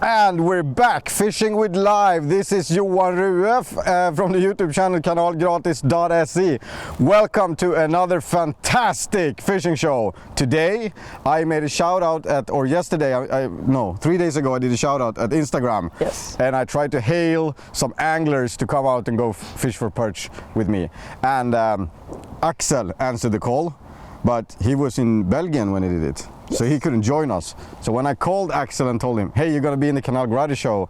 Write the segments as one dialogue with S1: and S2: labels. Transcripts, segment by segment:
S1: And we're back fishing with live. This is Johan Ruhe from the YouTube channel kanalgratisdotse. Welcome to another fantastic fishing show. Today I made a shout out at, or yesterday, no, 3 days ago I did a shout out at Instagram.
S2: Yes.
S1: And I tried to hail some anglers to come out and go fish for perch with me. And Axel answered the call, but he was in Belgium when he did it. So he couldn't join us. So when I called Axel and told him, hey, you're gonna be in the Kanal Gratis show,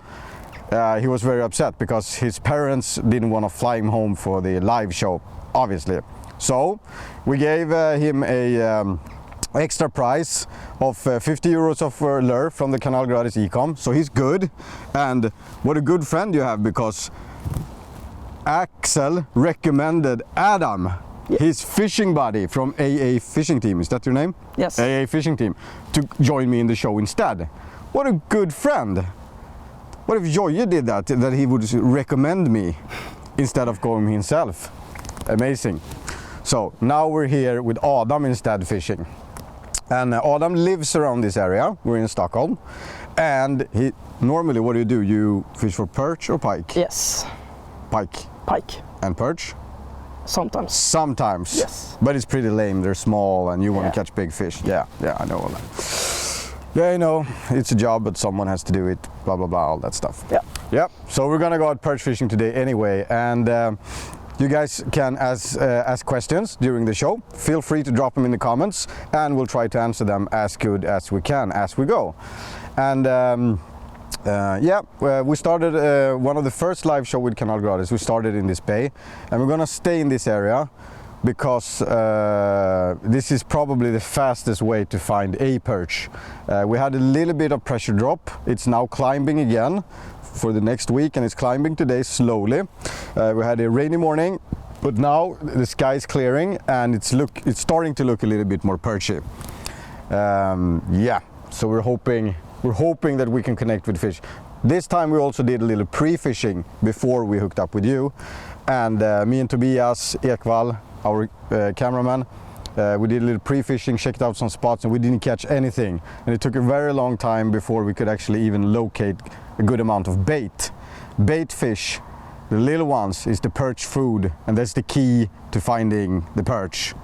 S1: he was very upset because his parents didn't want to fly him home for the live show, obviously. So we gave him a extra price of 50 euros of lure from the Kanal Gratis e-com. So he's good. And what a good friend you have, because Axel recommended Adam, his fishing buddy from AA Fishing Team, is that your name?
S2: Yes.
S1: AA Fishing Team, to join me in the show instead. What a good friend. What if Joye did that he would recommend me instead of going himself? Amazing. So now we're here with Adam instead fishing. And Adam lives around this area. We're in Stockholm. And normally what do? You fish for perch or pike?
S2: Yes.
S1: Pike.
S2: Pike.
S1: And perch?
S2: Sometimes.
S1: Sometimes.
S2: Yes.
S1: But it's pretty lame. They're small and you want to catch big fish. Yeah, I know all that. Yeah, I know. It's a job, but someone has to do it. Blah, blah, blah, all that stuff.
S2: Yeah.
S1: Yeah. So we're going to go out perch fishing today anyway. And you guys can ask questions during the show. Feel free to drop them in the comments and we'll try to answer them as good as we can as we go. And we started one of the first live show with Kanal Gratis. We started in this bay and we're gonna stay in this area because this is probably the fastest way to find a perch. We had a little bit of pressure drop. It's now climbing again for the next week and it's climbing today slowly. We had a rainy morning, but now the sky is clearing and it's starting to look a little bit more perchy. So we're hoping that we can connect with fish. This time we also did a little pre-fishing before we hooked up with you. And me and Tobias Ekvall, our cameraman, we did a little pre-fishing, checked out some spots, and we didn't catch anything. And it took a very long time before we could actually even locate a good amount of bait. Bait fish, the little ones, is the perch food, and that's the key to finding the perch.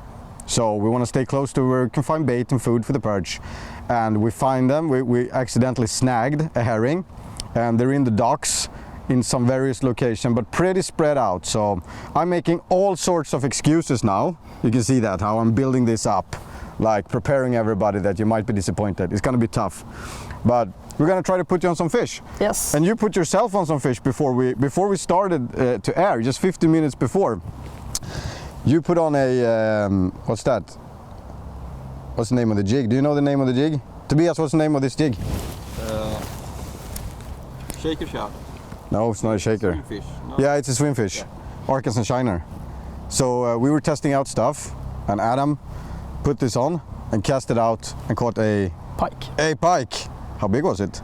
S1: So we want to stay close to where we can find bait and food for the perch. And we find them. We accidentally snagged a herring, and they're in the docks in some various locations, but pretty spread out. So I'm making all sorts of excuses now. You can see that, how I'm building this up, like preparing everybody that you might be disappointed. It's gonna be tough, but we're gonna try to put you on some fish.
S2: Yes.
S1: And you put yourself on some fish before we started to air, just 15 minutes before. You put on a, what's that? What's the name of the jig? Do you know the name of the jig? Tobias, what's the name of this jig?
S3: Shaker shot.
S1: No, it's not a shaker.
S3: Swimfish. No.
S1: Yeah, it's a swimfish. Yeah. Arkansas Shiner. So we were testing out stuff and Adam put this on and cast it out and caught a
S2: pike.
S1: A pike. How big was it?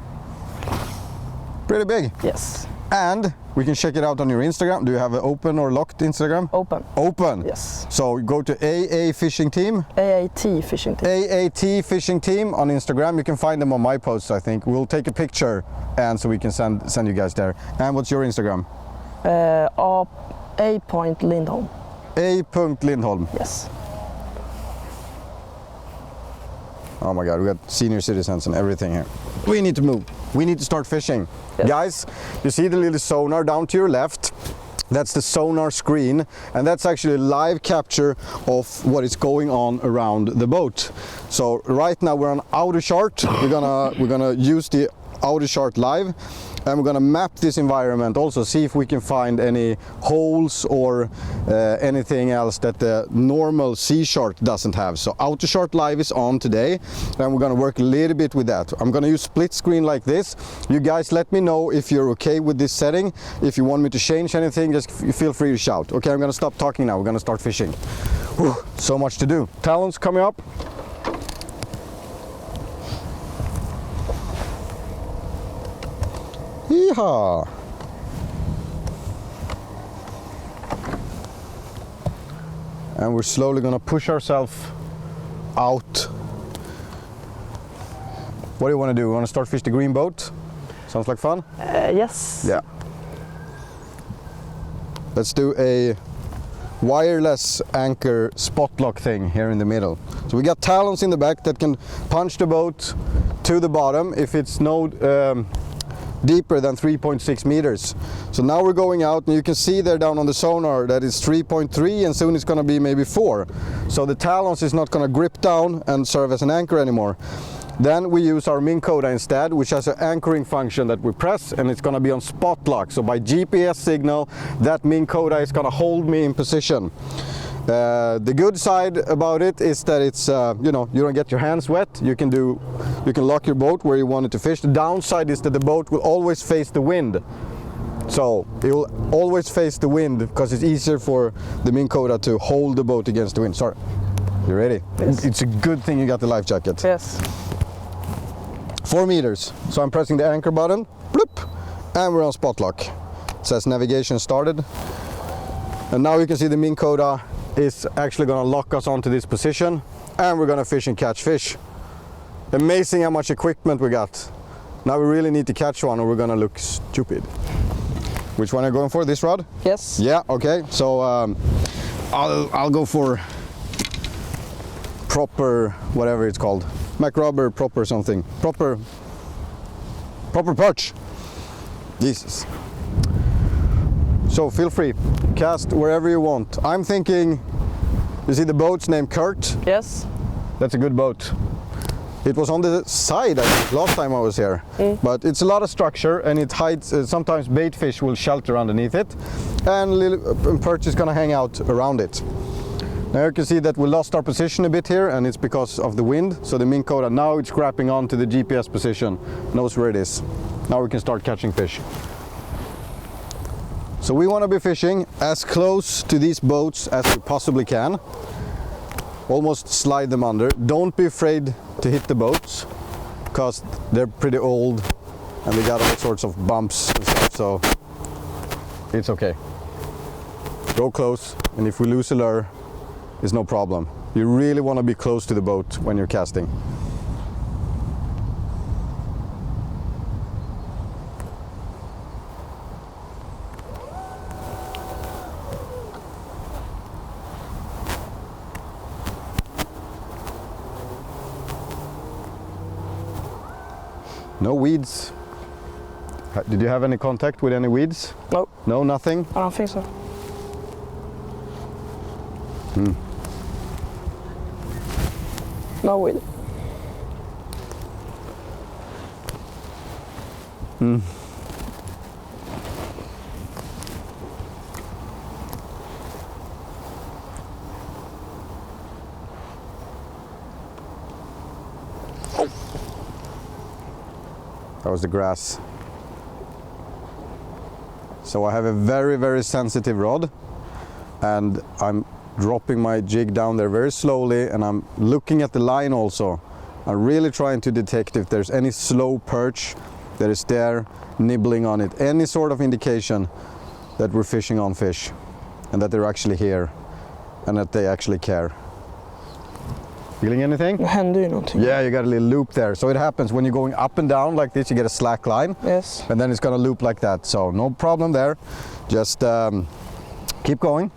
S1: Pretty big.
S2: Yes.
S1: And we can check it out on your Instagram. Do you have an open or locked Instagram?
S2: Open.
S1: Open?
S2: Yes.
S1: So go to AA Fishing Team.
S2: AAT Fishing Team.
S1: AAT Fishing Team on Instagram. You can find them on my posts, I think. We'll take a picture and so we can send you guys there. And what's your Instagram?
S2: A.Lindholm.
S1: A.Lindholm.
S2: Yes.
S1: Oh my God, we got senior citizens and everything here. We need to move. We need to start fishing.
S2: Yes.
S1: Guys, you see the little sonar down to your left? That's the sonar screen, and that's actually a live capture of what is going on around the boat. So right now we're on outer chart. We're gonna use the outer chart live, and we're gonna map this environment also, see if we can find any holes or anything else that the normal sea chart doesn't have. So outer chart live is on today, and we're gonna work a little bit with that. I'm gonna use split screen like this. You guys let me know if you're okay with this setting. If you want me to change anything, just feel free to shout. Okay, I'm gonna stop talking now. We're gonna start fishing. Whew, so much to do. Talons coming up. Yeehaw! And we're slowly gonna push ourselves out. What do you want to do? We want to start fish the green boat? Sounds like fun?
S2: Yes.
S1: Yeah. Let's do a wireless anchor spot lock thing here in the middle. So we got talons in the back that can punch the boat to the bottom if it's no deeper than 3.6 meters. So now we're going out, and you can see there down on the sonar that it's 3.3, and soon it's going to be maybe 4. So the talons is not going to grip down and serve as an anchor anymore. Then we use our Minn Koda instead, which has an anchoring function that we press, and it's going to be on spot lock. So by GPS signal, that Minn Koda is going to hold me in position. The good side about it is that it's you know, you don't get your hands wet. You can lock your boat where you want it to fish. The downside is that the boat will always face the wind. So it will always face the wind because it's easier for the Minn Koda to hold the boat against the wind. Sorry. You ready?
S2: Yes.
S1: It's a good thing you got the life jacket.
S2: Yes.
S1: 4 meters. So I'm pressing the anchor button, bloop, and we're on spot lock. It says navigation started. And now you can see the Minn Koda is actually going to lock us onto this position, and we're going to fish and catch fish. Amazing how much equipment we got. Now we really need to catch one or we're going to look stupid. Which one are you going for? This rod?
S2: Yes.
S1: Yeah, okay. So I'll go for proper, whatever it's called. MacRubber, proper something. Proper perch. Jesus. So feel free, cast wherever you want. I'm thinking, you see the boat's named Kurt?
S2: Yes.
S1: That's a good boat. It was on the side, I think, last time I was here. But it's a lot of structure, and it hides, sometimes bait fish will shelter underneath it, and perch is gonna hang out around it. Now you can see that we lost our position a bit here, and it's because of the wind. So the Minn Koda, now it's grabbing onto the GPS position, knows where it is. Now we can start catching fish. So we want to be fishing as close to these boats as we possibly can. Almost slide them under. Don't be afraid to hit the boats, because they're pretty old and they got all sorts of bumps and stuff, so it's okay. Go close, and if we lose a lure, it's no problem. You really want to be close to the boat when you're casting. No weeds. Did you have any contact with any weeds?
S2: No.
S1: No, nothing?
S2: I don't think so. No weed.
S1: That was the grass. So I have a very, very sensitive rod, and I'm dropping my jig down there very slowly, and I'm looking at the line also. I'm really trying to detect if there's any slow perch that is there nibbling on it. Any sort of indication that we're fishing on fish and that they're actually here and that they actually care. Feeling anything?
S2: Det händer ju någonting.
S1: Yeah, you got a little loop there. So it happens when you're going up and down like this, you get a slack line.
S2: Yes.
S1: And then it's gonna loop like that. So no problem there. Just keep going.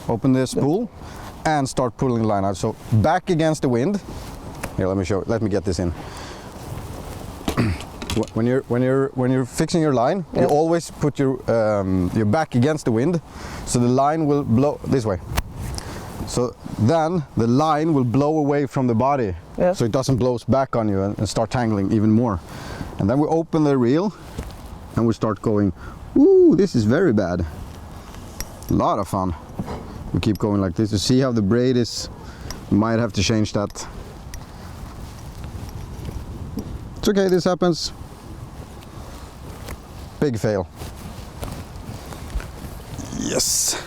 S1: Open the spool and start pulling the line out. So back against the wind. Here, let me show. Let me get this in. When you're fixing your line, you always put your back against the wind, so the line will blow this way. So then the line will blow away from the body, so it doesn't blow back on you and start tangling even more. And then we open the reel and we start going. Ooh, this is very bad. A lot of fun. We keep going like this. You see how the braid is? We might have to change that. It's okay, this happens. Big fail. Yes.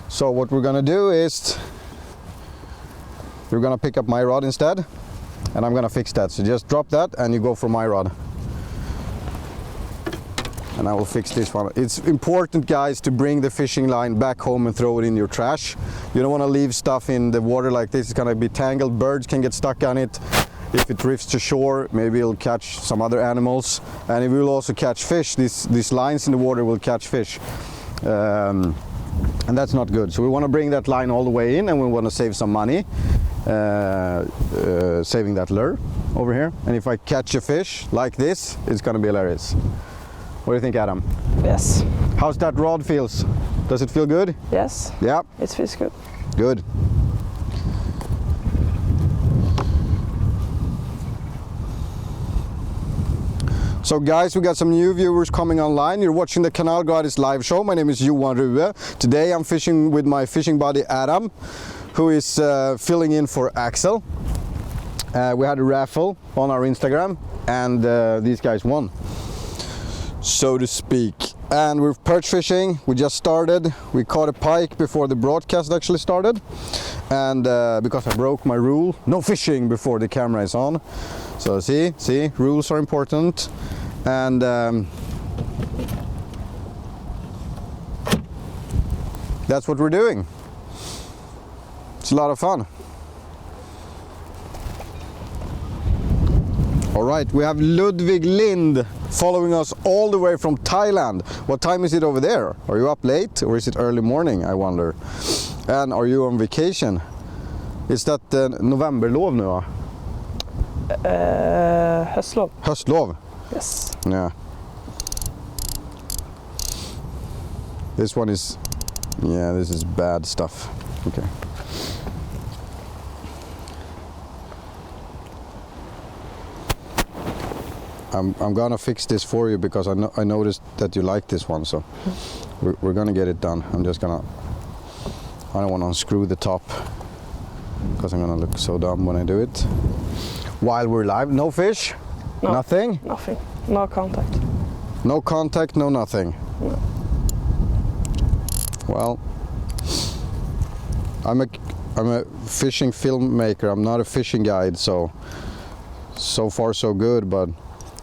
S1: So what we're gonna do is we're gonna pick up my rod instead, and I'm gonna fix that. So just drop that and you go for my rod. And I will fix this one. It's important, guys, to bring the fishing line back home and throw it in your trash. You don't want to leave stuff in the water like this. It's gonna be tangled. Birds can get stuck on it. If it drifts to shore, maybe it'll catch some other animals, and it will also catch fish. These lines in the water will catch fish, and that's not good. So we want to bring that line all the way in, and we want to save some money saving that lure over here. And if I catch a fish like this, it's going to be hilarious. What do you think, Adam?
S2: Yes.
S1: How's that rod feels? Does it feel good?
S2: Yes.
S1: Yeah.
S2: It feels good.
S1: Good. So guys, we got some new viewers coming online. You're watching the Kanal Gratis live show. My name is Johan Ruhe. Today I'm fishing with my fishing buddy Adam, who is filling in for Axel. We had a raffle on our Instagram, and these guys won, so to speak. And we're perch fishing. We just started. We caught a pike before the broadcast actually started, and because I broke my rule, no fishing before the camera is on. So see, rules are important. And that's what we're doing. It's a lot of fun. All right, we have Ludwig Lind following us all the way from Thailand. What time is it over there? Are you up late or is it early morning, I wonder? And are you on vacation? Is that Novemberlov nu?
S2: Höstlov.
S1: Höstlov?
S2: Yes.
S1: Yeah. This one is, yeah, this is bad stuff. Okay. I'm gonna fix this for you because I noticed that you like this one, so we're gonna get it done. I don't want to unscrew the top because I'm gonna look so dumb when I do it. While we're live, no fish?
S2: No.
S1: Nothing?
S2: Nothing. No contact.
S1: No contact, no nothing.
S2: No.
S1: Well, I'm a fishing filmmaker. I'm not a fishing guide, so far so good, but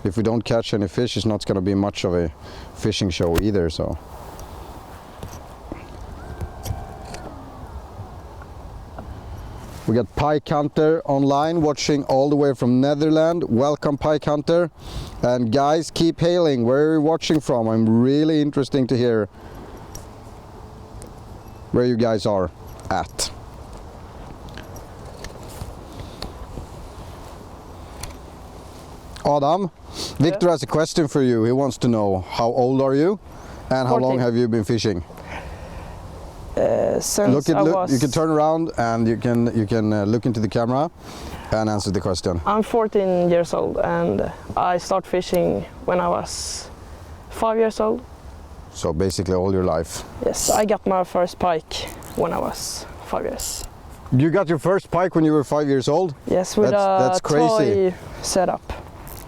S1: if we don't catch any fish, it's not going to be much of a fishing show either, so. We got Pike Hunter online watching all the way from Netherlands. Welcome, Pike Hunter. And guys, keep hailing. Where are you watching from? I'm really interested to hear where you guys are at. Adam, Victor has a question for you. He wants to know, how old are you and how
S2: 14.
S1: long have you been fishing?
S2: Since I was...
S1: You can turn around and you can look into the camera and answer the question.
S2: I'm 14 years old and I started fishing when I was 5 years old.
S1: So basically all your life.
S2: Yes, I got my first pike when I was 5 years.
S1: You got your first pike when you were 5 years old?
S2: Yes, with
S1: That's
S2: a
S1: crazy.
S2: toy setup.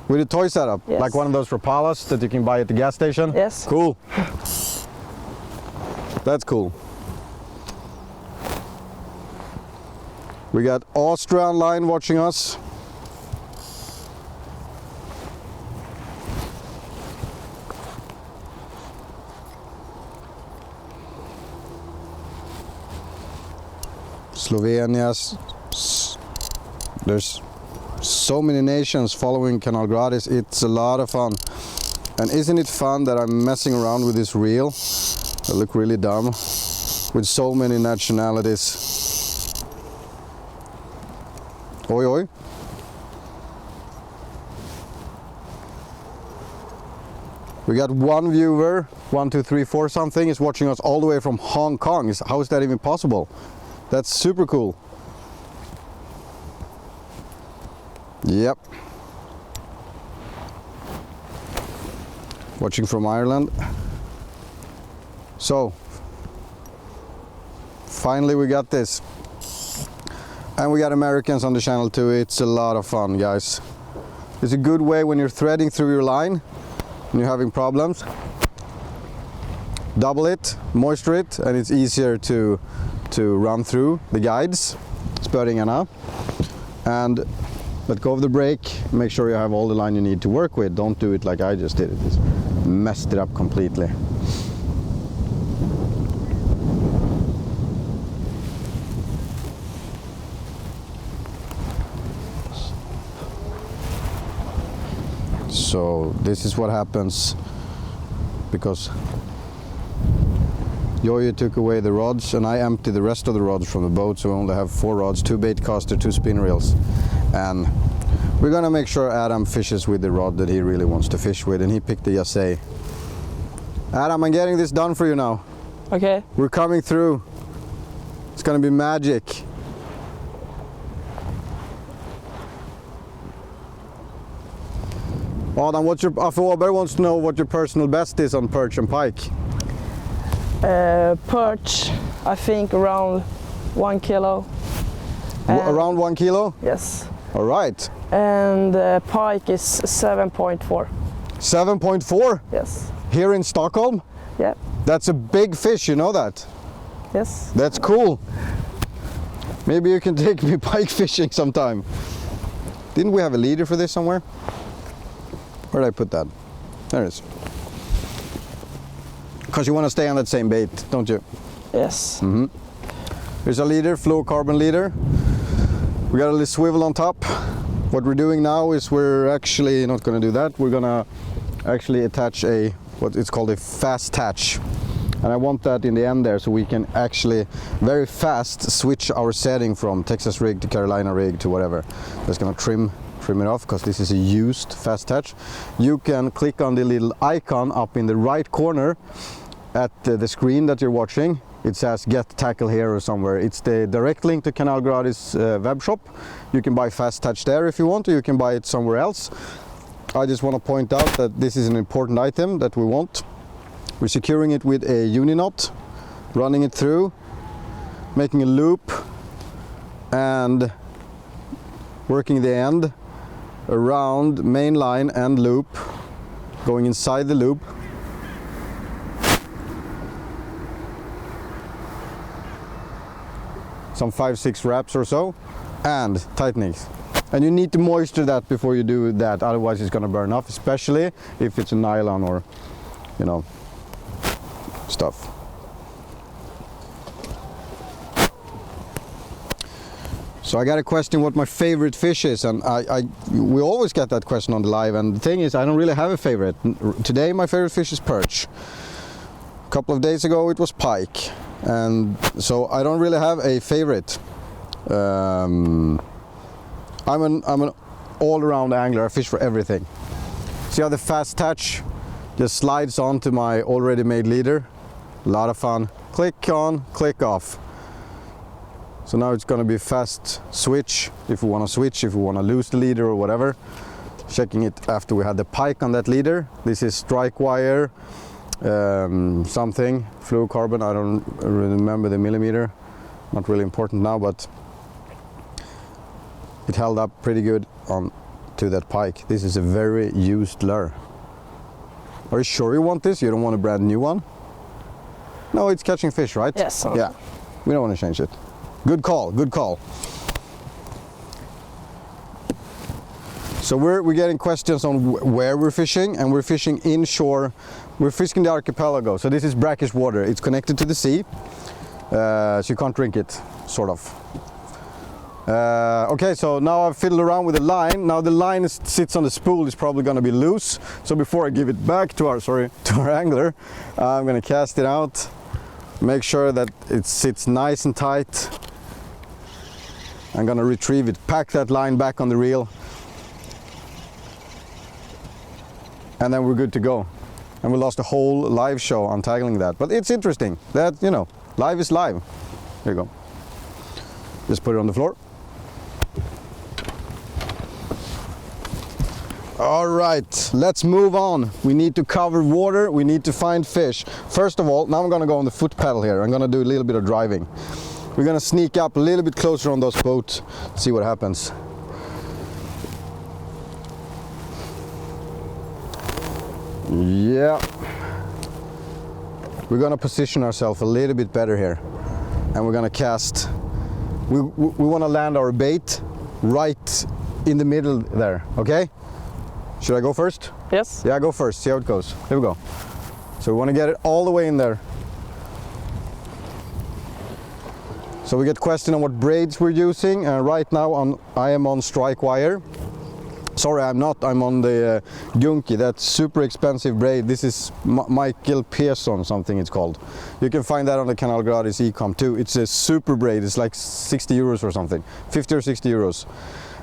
S1: With a toy setup?
S2: Yes.
S1: Like one of those Rapalas that you can buy at the gas station?
S2: Yes.
S1: Cool. That's cool. We got Austria online watching us. Slovenia. There's so many nations following Kanal Gratis. It's a lot of fun. And isn't it fun that I'm messing around with this reel? I look really dumb. With so many nationalities. Oi, oi. We got one viewer, 1, 2, 3, 4 something, is watching us all the way from Hong Kong. How is that even possible? That's super cool. Yep. Watching from Ireland. So, finally we got this. And we got Americans on the channel too. It's a lot of fun, guys. It's a good way when you're threading through your line and you're having problems. Double it, moisture it, and it's easier to run through the guides. Spöringarna. And let go of the brake. Make sure you have all the line you need to work with. Don't do it like I just did it. Just messed it up completely. So this is what happens because Johan took away the rods and I emptied the rest of the rods from the boat, so we only have 4 rods, 2 bait caster, 2 spin reels, and we're gonna make sure Adam fishes with the rod that he really wants to fish with, and he picked the Yasei. Adam, I'm getting this done for you now.
S2: Okay.
S1: We're coming through. It's gonna be magic. Adam, what's your, Affe Åberg wants to know what your personal best is on perch and pike.
S2: Perch, I think around 1 kilo.
S1: Around 1 kilo?
S2: Yes.
S1: All right.
S2: And pike is 7.4.
S1: 7.4?
S2: Yes.
S1: Here in Stockholm?
S2: Yeah.
S1: That's a big fish, you know that?
S2: Yes.
S1: That's cool. Maybe you can take me pike fishing sometime. Didn't we have a leader for this somewhere? Where did I put that? There it is. Because you want to stay on that same bait, don't you?
S2: Yes.
S1: Mm-hmm. Here's a leader, fluorocarbon leader. We got a little swivel on top. What we're doing now is we're actually not going to do that. We're going to actually attach a, what it's called a fast attach. And I want that in the end there so we can actually very fast switch our setting from Texas rig to Carolina rig to whatever. That's going to trim it off because this is a used fast attach. You can click on the little icon up in the right corner at the screen that you're watching. It says get tackle here or somewhere. It's the direct link to Kanal Gratis webshop. You can buy fast attach there if you want, or you can buy it somewhere else. I just want to point out that this is an important item that we want. We're securing it with a uni knot, running it through, making a loop and working the end around main line and loop, going inside the loop. Some 5-6 wraps or so, and tightening. And you need to moisture that before you do that, otherwise it's going to burn off, especially if it's a nylon or, you know, stuff. So I got a question what my favorite fish is, and we always get that question on the live, and the thing is I don't really have a favorite. Today my favorite fish is perch. A couple of days ago it was pike, and so I don't really have a favorite. I'm an all-around angler. I fish for everything. See how the fast attach just slides onto my already made leader? A lot of fun. Click on, click off. So now it's going to be fast switch if we want to switch, if we want to lose the leader or whatever. Checking it after we had the pike on that leader. This is strike wire, something, fluorocarbon, I don't remember the millimeter. Not really important now, but it held up pretty good on to that pike. This is a very used lure. Are you sure you want this? You don't want a brand new one? No, it's catching fish, right?
S2: Yes.
S1: Yeah, we don't want to change it. Good call, good call. So we're getting questions on where we're fishing, and we're fishing inshore. We're fishing the archipelago, so this is brackish water. It's connected to the sea, so you can't drink it, sort of. Okay, so now I've fiddled around with the line. Now the line sits on the spool, it's probably going to be loose. So before I give it back to our angler, I'm going to cast it out. Make sure that it sits nice and tight. I'm going to retrieve it, pack that line back on the reel, and then we're good to go. And we lost a whole live show untangling that, but it's interesting that, you know, live is live. Here you go. Just put it on the floor. All right, let's move on. We need to cover water, we need to find fish. First of all, now I'm gonna go on the foot pedal here. I'm gonna do a little bit of driving. We're gonna sneak up a little bit closer on those boats, see what happens. Yeah. We're gonna position ourselves a little bit better here. And we're gonna cast. We wanna land our bait right in the middle there, okay? Should I go first?
S2: Yes.
S1: Yeah, go first, see how it goes. Here we go. So we want to get it all the way in there. So we get question on what braids we're using. Right now I am on strike wire. Sorry, I'm not. I'm on the Gunki. That's super expensive braid. This is Michael Persson, something it's called. You can find that on the Kanal Gratis e-com too. It's a super braid. It's like 60 euros or something, 50 or 60 euros.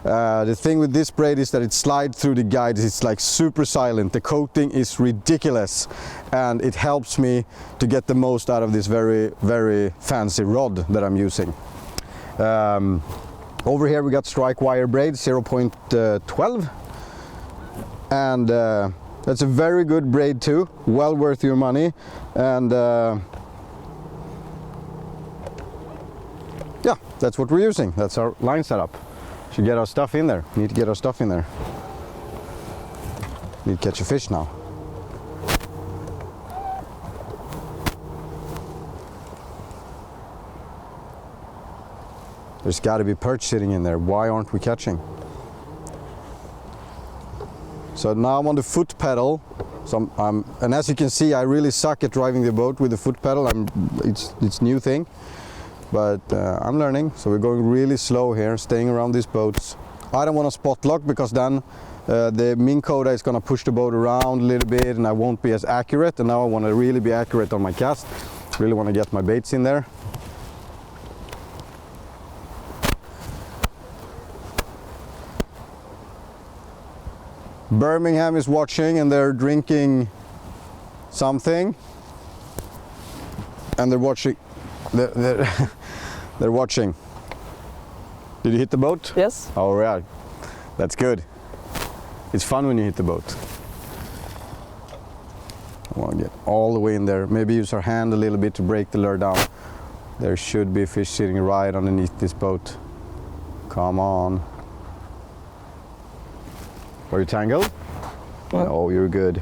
S1: The thing with this braid is that it slides through the guides. It's like super silent. The coating is ridiculous, and it helps me to get the most out of this very, very fancy rod that I'm using. Over here we got strike wire braid 0.12, and that's a very good braid too, well worth your money. And yeah, that's what we're using. That's our line setup. Should get our stuff in there. Need to get our stuff in there. Need to catch a fish now. There's got to be perch sitting in there. Why aren't we catching? So now I'm on the foot pedal. So and as you can see, I really suck at driving the boat with the foot pedal. It's new thing, but I'm learning. So we're going really slow here, staying around these boats. I don't want to spot lock because then the Minn Kota is going to push the boat around a little bit, and I won't be as accurate. And now I want to really be accurate on my cast. Really want to get my baits in there. Birmingham is watching, and they're drinking something, and they're watching. They're watching. Did you hit the boat?
S2: Yes.
S1: Oh yeah, that's good. It's fun when you hit the boat. I want to get all the way in there. Maybe use our hand a little bit to break the lure down. There should be a fish sitting right underneath this boat. Come on. Are you tangled?
S2: No.
S1: Oh, you're good.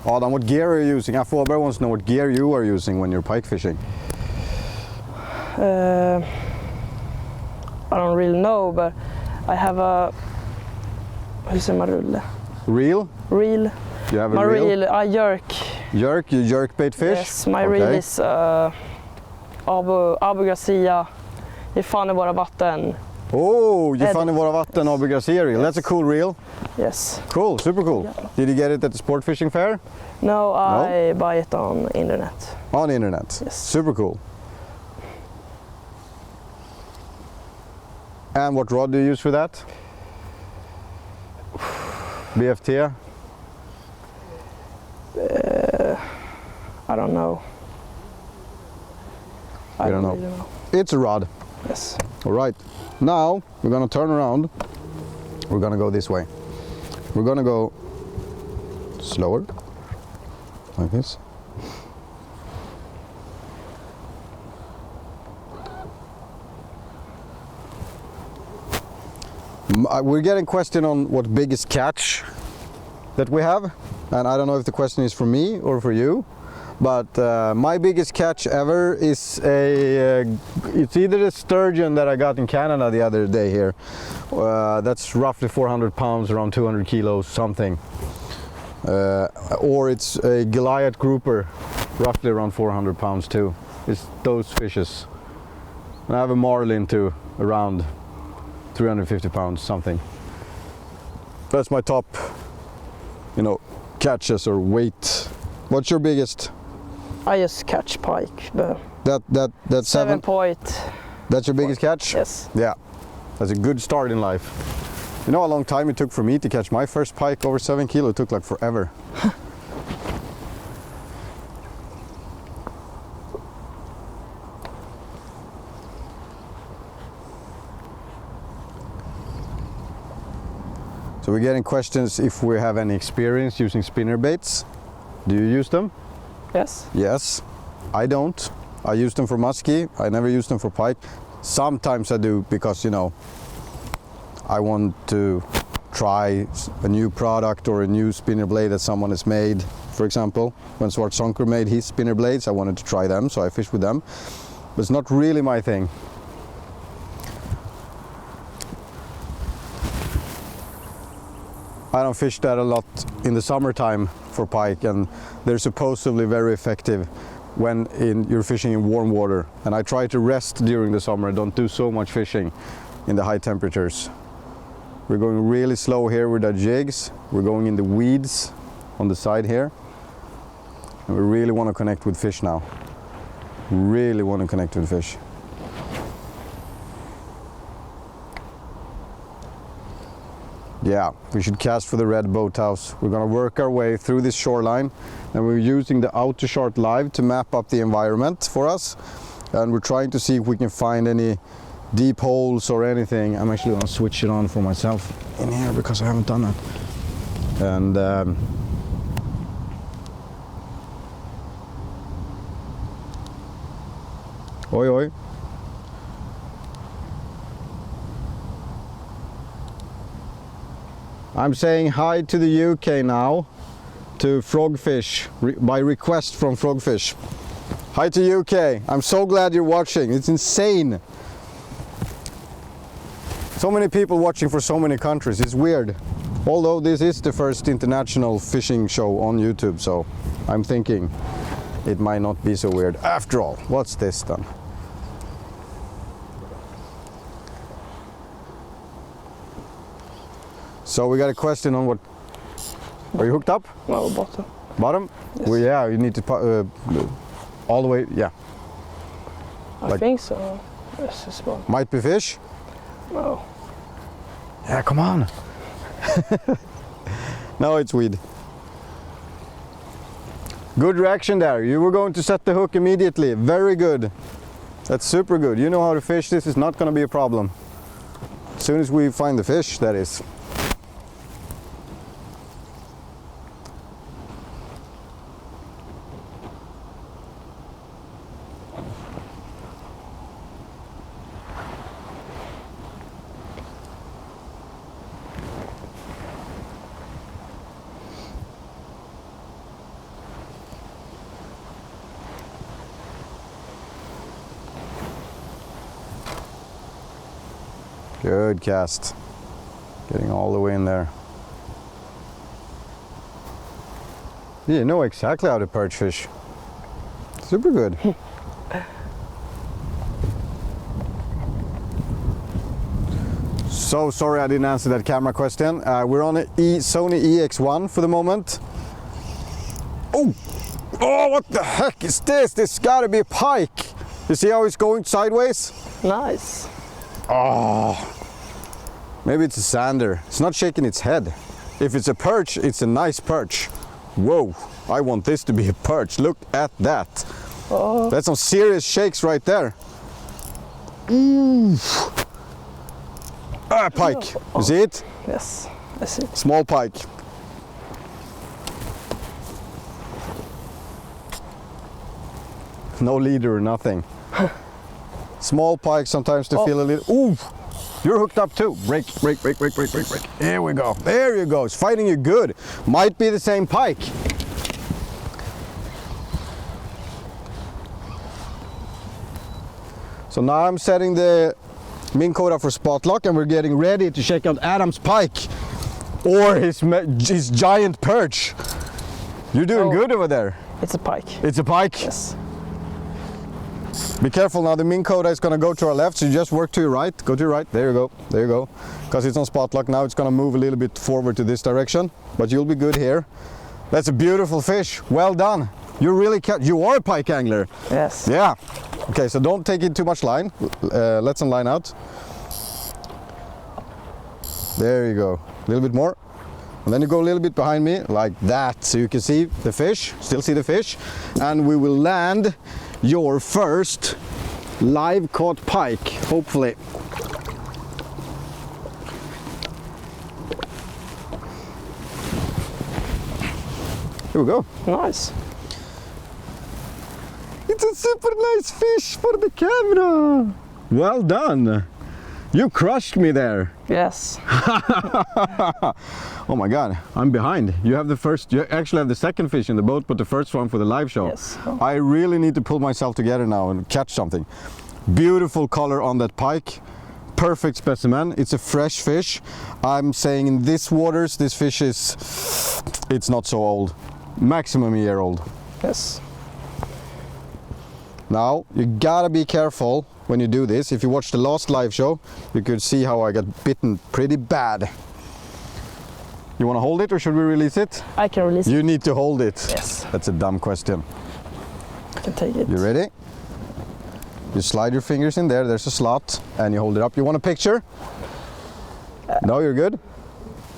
S1: Adam, what gear are you using? Afober wants to know what gear you are using when you're pike fishing.
S2: I don't really know, but I have a... Hur säger man rulle?
S1: Reel?
S2: Reel.
S1: You have a
S2: My
S1: reel?
S2: reel, I jerk.
S1: Jerk? You jerk bait fish?
S2: Yes, my reel is Abu Garcia. Ge fan i våra vatten.
S1: Oh, you found in våra vatten Abu Garcia reel. That's a cool reel.
S2: Yes.
S1: Cool, super cool.
S2: Yeah.
S1: Did you get it at the sport fishing fair?
S2: No, I buy it on internet.
S1: On the internet?
S2: Yes.
S1: Super cool. And what rod do you use for that? BFT?
S2: I don't know.
S1: You don't know.
S2: Really know.
S1: It's a rod.
S2: Yes.
S1: All right. Now we're gonna turn around. We're gonna go this way. We're gonna go slower, like this. We're getting question on what biggest catch that we have, and I don't know if the question is for me or for you, but my biggest catch ever is it's either a sturgeon that I got in Canada the other day here. That's roughly 400 pounds, around 200 kilos something, or it's a Goliath grouper, roughly around 400 pounds too. It's those fishes. And I have a marlin too, around 350 pounds something. That's my top, catches or weight. What's your biggest?
S2: I just catch pike. But
S1: That's 7
S2: point.
S1: That's your biggest catch?
S2: Yes.
S1: Yeah, that's a good start in life. You know how long time it took for me to catch my first pike over 7 kilo? It took like forever. So we're getting questions if we have any experience using spinner baits. Do you use them?
S2: Yes.
S1: Yes, I don't. I use them for muskie. I never use them for pike. Sometimes I do because, I want to try a new product or a new spinner blade that someone has made. For example, when Svartsonker made his spinner blades, I wanted to try them, so I fish with them. But it's not really my thing. I don't fish that a lot in the summertime for pike, and they're supposedly very effective. when you're fishing in warm water. And I try to rest during the summer. I don't do so much fishing in the high temperatures. We're going really slow here with our jigs. We're going in the weeds on the side here. And we really want to connect with fish now. Really want to connect with fish. Yeah, we should cast for the red boathouse. We're going to work our way through this shoreline, and we're using the AutoChart Live to map up the environment for us. And we're trying to see if we can find any deep holes or anything. I'm actually going to switch it on for myself in here because I haven't done that. And oi oi. I'm saying hi to the UK now, to Frogfish, by request from Frogfish. Hi to UK, I'm so glad you're watching, it's insane. So many people watching for so many countries, it's weird. Although this is the first international fishing show on YouTube, so I'm thinking it might not be so weird. After all, what's this then? So we got a question on what. Are you hooked up?
S2: No, bottom.
S1: Bottom?
S2: Yes.
S1: Well, yeah, you need to all the way. Yeah.
S2: I think so. This is one.
S1: Might be fish.
S2: No.
S1: Yeah, come on. No, it's weed. Good reaction there. You were going to set the hook immediately. Very good. That's super good. You know how to fish. This is not going to be a problem. As soon as we find the fish, that is. Good cast. Getting all the way in there. You know exactly how to perch fish. Super good. So sorry I didn't answer that camera question. We're on a Sony EX1 for the moment. Oh! Oh, what the heck is this? This gotta be a pike. You see how it's going sideways?
S2: Nice.
S1: Oh, maybe it's a sander. It's not shaking its head. If it's a perch, it's a nice perch. Whoa, I want this to be a perch. Look at that.
S2: Oh.
S1: That's some serious shakes right there. Ooh. Ah, pike. You see it?
S2: Yes, I see.
S1: Small pike. No leader or nothing. Small pike sometimes to feel a little. Ooh, you're hooked up too. Break, break, break, break, break, break, break. Here we go. There you go. It's fighting you good. Might be the same pike. So now I'm setting the Minn Kota for spot lock, and we're getting ready to check out Adam's pike or his giant perch. You're doing good over there.
S2: It's a pike.
S1: It's a pike.
S2: Yes.
S1: Be careful now, the Minn Kota is going to go to our left, so you just work to your right, go to your right, there you go, there you go. Because it's on spot lock now, it's going to move a little bit forward to this direction, but you'll be good here. That's a beautiful fish, well done. You're really, you are a pike angler.
S2: Yes.
S1: Yeah. Okay, so don't take in too much line, let some line out. There you go, a little bit more. And then you go a little bit behind me, like that, so you can see the fish, still see the fish. And we will land your first live caught pike, hopefully. Here we go.
S2: Nice.
S1: It's a super nice fish for the camera. Well done. You crushed me there.
S2: Yes.
S1: Oh my God, I'm behind. You have the first, you actually have the second fish in the boat, but the first one for the live show.
S2: Yes.
S1: I really need to pull myself together now and catch something. Beautiful color on that pike. Perfect specimen. It's a fresh fish. I'm saying in this waters, this fish is, it's not so old. Maximum a year old.
S2: Yes.
S1: Now, you gotta be careful when you do this. If you watch the last live show, you could see how I got bitten pretty bad. You wanna hold it or should we release it?
S2: I can release it.
S1: You need to hold it.
S2: Yes.
S1: That's a dumb question.
S2: I can take it.
S1: You ready? You slide your fingers in there, there's a slot, and you hold it up. You want a picture? No, you're good?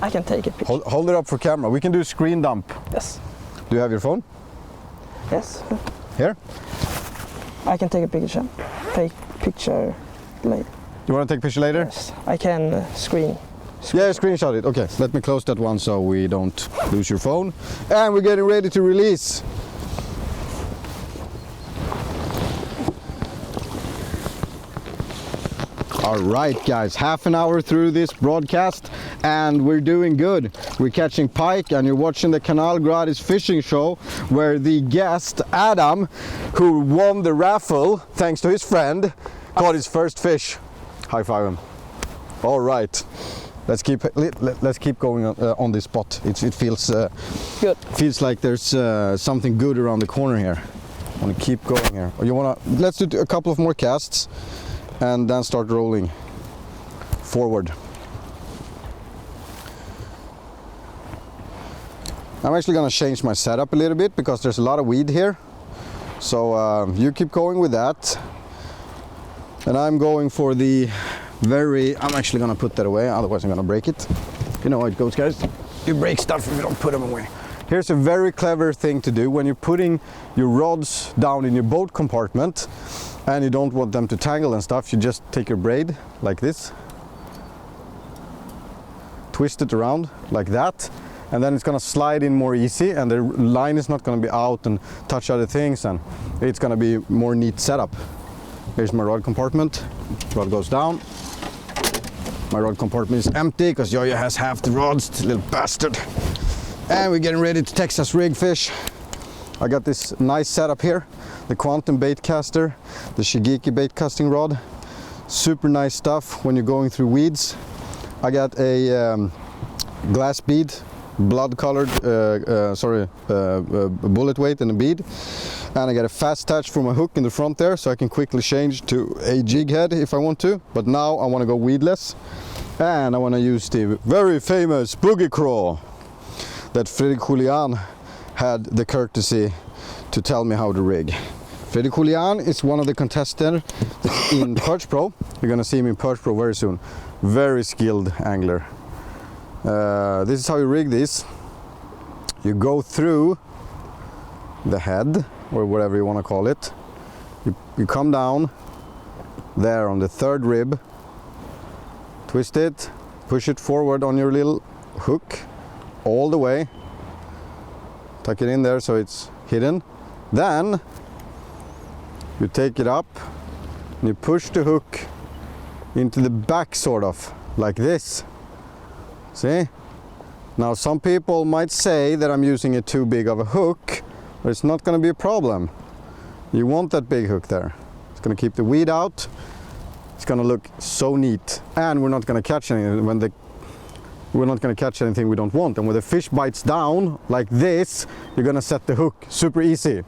S2: I can take a picture.
S1: Hold it up for camera. We can do a screen dump.
S2: Yes.
S1: Do you have your phone?
S2: Yes.
S1: Here?
S2: I can take a picture. Take picture later.
S1: You want to take a picture later?
S2: Yes. I can screen.
S1: Yeah, screenshot it. Okay, let me close that one so we don't lose your phone. And we're getting ready to release. All right, guys, half an hour through this broadcast and we're doing good. We're catching pike and you're watching the Kanal Gratis fishing show where the guest, Adam, who won the raffle, thanks to his friend, caught his first fish. High five him. All right, let's keep going on this spot. It feels
S2: Good.
S1: Feels like there's something good around the corner here. I want to keep going here. You want to? Let's do a couple of more casts and then start rolling forward. I'm actually going to change my setup a little bit because there's a lot of weed here. So you keep going with that. And I'm going for the I'm actually going to put that away, otherwise I'm going to break it. You know how it goes, guys. You break stuff if you don't put them away. Here's a very clever thing to do when you're putting your rods down in your boat compartment and you don't want them to tangle and stuff. You just take your braid like this, twist it around like that, and then it's going to slide in more easy and the line is not going to be out and touch other things, and it's going to be more neat setup. Here's my rod compartment. Rod goes down. My rod compartment is empty because Jojo has half the rods, little bastard. And we're getting ready to Texas rig fish. I got this nice setup here. The Quantum bait caster, the Shigeki bait casting rod. Super nice stuff when you're going through weeds. I got a glass bead, blood colored, bullet weight and a bead. And I got a fast attach for my hook in the front there, so I can quickly change to a jig head if I want to. But now I want to go weedless. And I want to use the very famous boogie crawl that Fredrik Julian had the courtesy to tell me how to rig. Fredrik Julian is one of the contestants in Perch Pro. You're going to see him in Perch Pro very soon. Very skilled angler. This is how you rig this. You go through the head, or whatever you want to call it. You come down there on the third rib, twist it, push it forward on your little hook all the way, tuck it in there so it's hidden. Then you take it up and you push the hook into the back, sort of like this. See? Now some people might say that I'm using a too big of a hook, but it's not going to be a problem. You want that big hook there. It's going to keep the weed out. It's going to look so neat, and we're not going to catch anything we don't want. And when the fish bites down like this, you're going to set the hook super easy.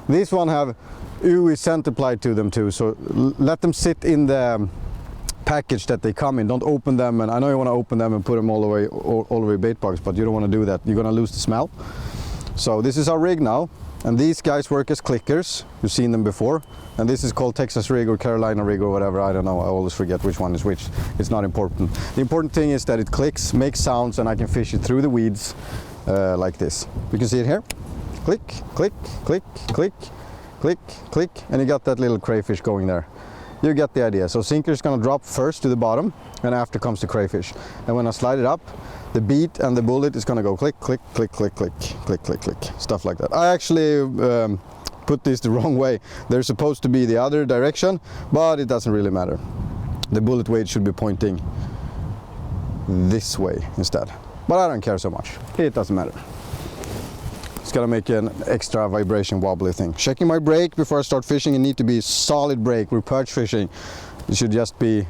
S1: These one have UE scent applied to them too, so let them sit in the package that they come in. Don't open them, and I know you want to open them and put them all the way bait box, but you don't want to do that. You're going to lose the smell. So this is our rig now, and these guys work as clickers. You've seen them before, and this is called Texas rig or Carolina rig or whatever. I don't know, I always forget which one is which. It's not important. The important thing is that it clicks, makes sounds, and I can fish it through the weeds like this. You can see it here. Click, click, click, click, click, click, and you got that little crayfish going there. You get the idea. So sinker is going to drop first to the bottom, and after comes the crayfish. And when I slide it up, the beat and the bullet is going to go click, click, click, click, click, click, click, click, stuff like that. I actually put this the wrong way. They're supposed to be the other direction, but it doesn't really matter. The bullet weight should be pointing this way instead. But I don't care so much. It doesn't matter. It's gonna make an extra vibration wobbly thing. Checking my brake before I start fishing. It needs to be solid brake. We're perch fishing. It should just be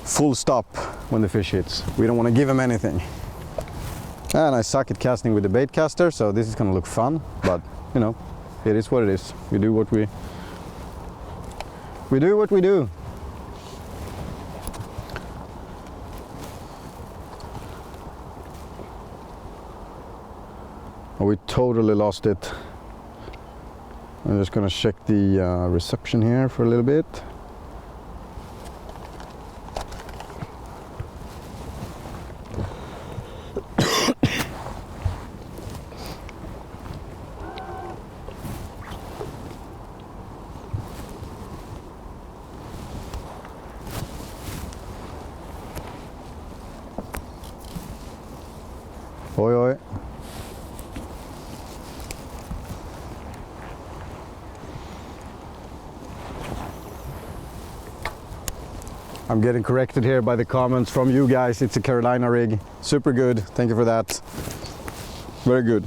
S1: full stop when the fish hits. We don't want to give him anything. And I suck at casting with the bait caster, so this is gonna look fun, but you know, it is what it is. We do what we do what we do. Oh, we totally lost it. I'm just gonna check the reception here for a little bit. Oi, oi. I'm getting corrected here by the comments from you guys. It's a Carolina rig. Super good. Thank you for that. Very good.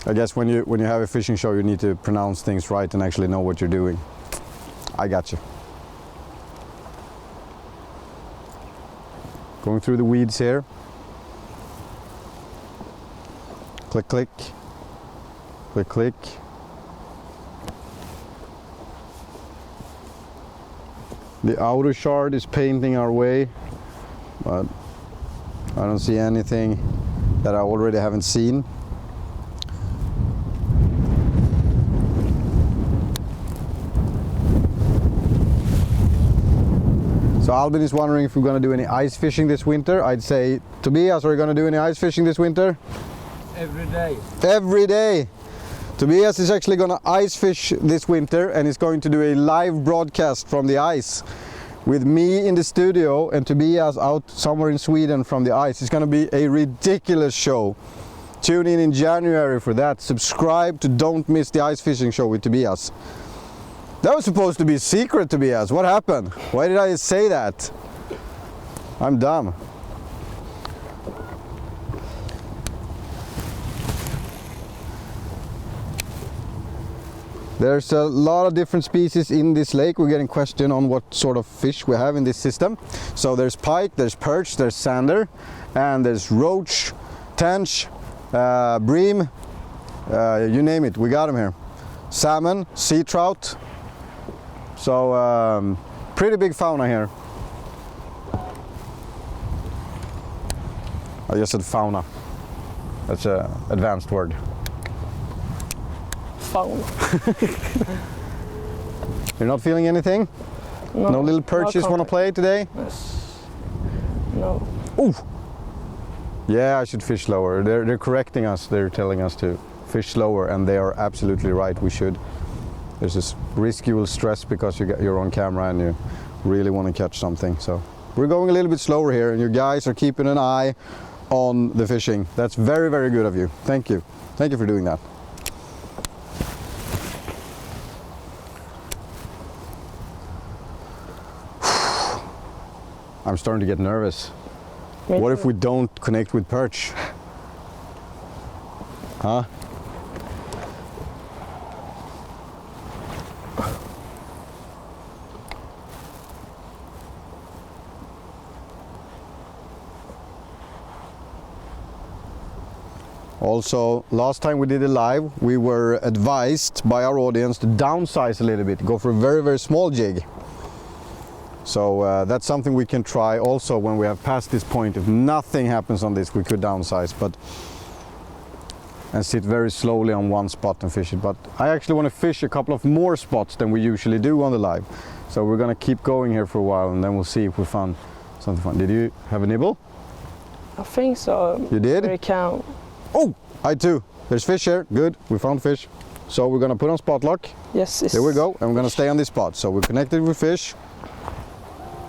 S1: I guess when you have a fishing show, you need to pronounce things right and actually know what you're doing. I got you. Going through the weeds here. Click, click. Click, click. The outer shard is painting our way, but I don't see anything that I already haven't seen. So Albin is wondering if we're going to do any ice fishing this winter. I'd say, Tobias, are you going to do any ice fishing this winter?
S3: Every day.
S1: Every day! Tobias is actually going to ice fish this winter, and he's going to do a live broadcast from the ice with me in the studio and Tobias out somewhere in Sweden from the ice. It's going to be a ridiculous show. Tune in January for that. Subscribe to Don't Miss the Ice Fishing Show with Tobias. That was supposed to be a secret, Tobias. What happened? Why did I say that? I'm dumb. There's a lot of different species in this lake. We're getting questioned on what sort of fish we have in this system. So there's pike, there's perch, there's sander, and there's roach, tench, bream, you name it, we got them here. Salmon, sea trout. So pretty big fauna here. I just said fauna. That's an advanced word.
S2: Fauna.
S1: You're not feeling anything?
S2: No,
S1: no little perches want to play today?
S2: Yes. No.
S1: Ooh! Yeah, I should fish slower. They're correcting us. They're telling us to fish slower, and they are absolutely right. We should. There's this risk you will stress because you're on camera and you really want to catch something. So we're going a little bit slower here, and you guys are keeping an eye on the fishing. That's very, very good of you. Thank you. Thank you for doing that. I'm starting to get nervous. What if we don't connect with perch? Huh? Also, last time we did a live, we were advised by our audience to downsize a little bit, go for a very, very small jig. So that's something we can try also when we have passed this point. If nothing happens on this, we could downsize, and sit very slowly on one spot and fish it. But I actually want to fish a couple of more spots than we usually do on the live. So we're going to keep going here for a while, and then we'll see if we found something fun. Did you have a nibble?
S2: I think so.
S1: You did?
S2: Very count.
S1: Oh, I too. There's fish here. Good, we found fish. So we're going to put on spot lock.
S2: Yes.
S1: There we go, and we're going to stay on this spot. So we're connected with fish.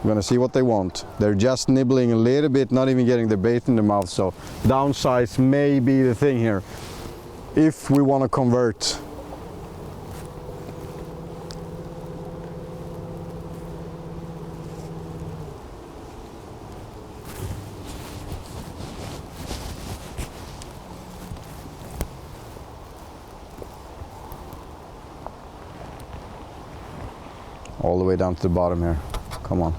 S1: We're gonna see what they want. They're just nibbling a little bit, not even getting the bait in their mouth, so downsize may be the thing here if we want to convert. All the way down to the bottom here. Come on.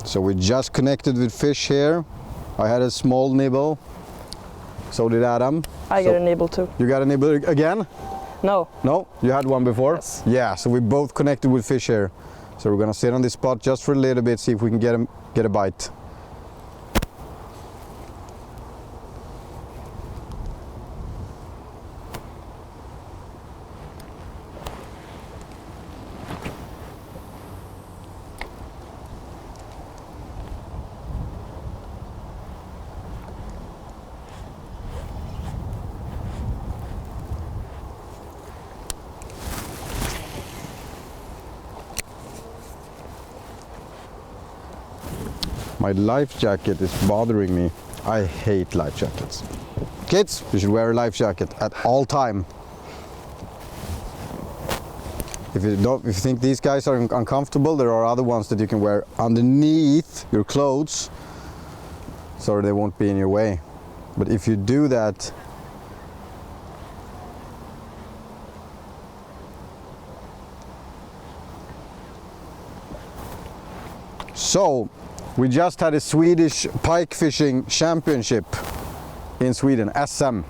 S1: So we just connected with fish here. I had a small nibble. So did Adam.
S2: I got a nibble too.
S1: You got a nibble again?
S2: No.
S1: No? You had one before?
S2: Yes.
S1: Yeah, so we both connected with fish here. So we're gonna sit on this spot just for a little bit, see if we can get a bite. My life jacket is bothering me. I hate life jackets. Kids, you should wear a life jacket at all time. If you think these guys are uncomfortable, there are other ones that you can wear underneath your clothes so they won't be in your way. But if you do that, so we just had a Swedish pike fishing championship in Sweden, SM.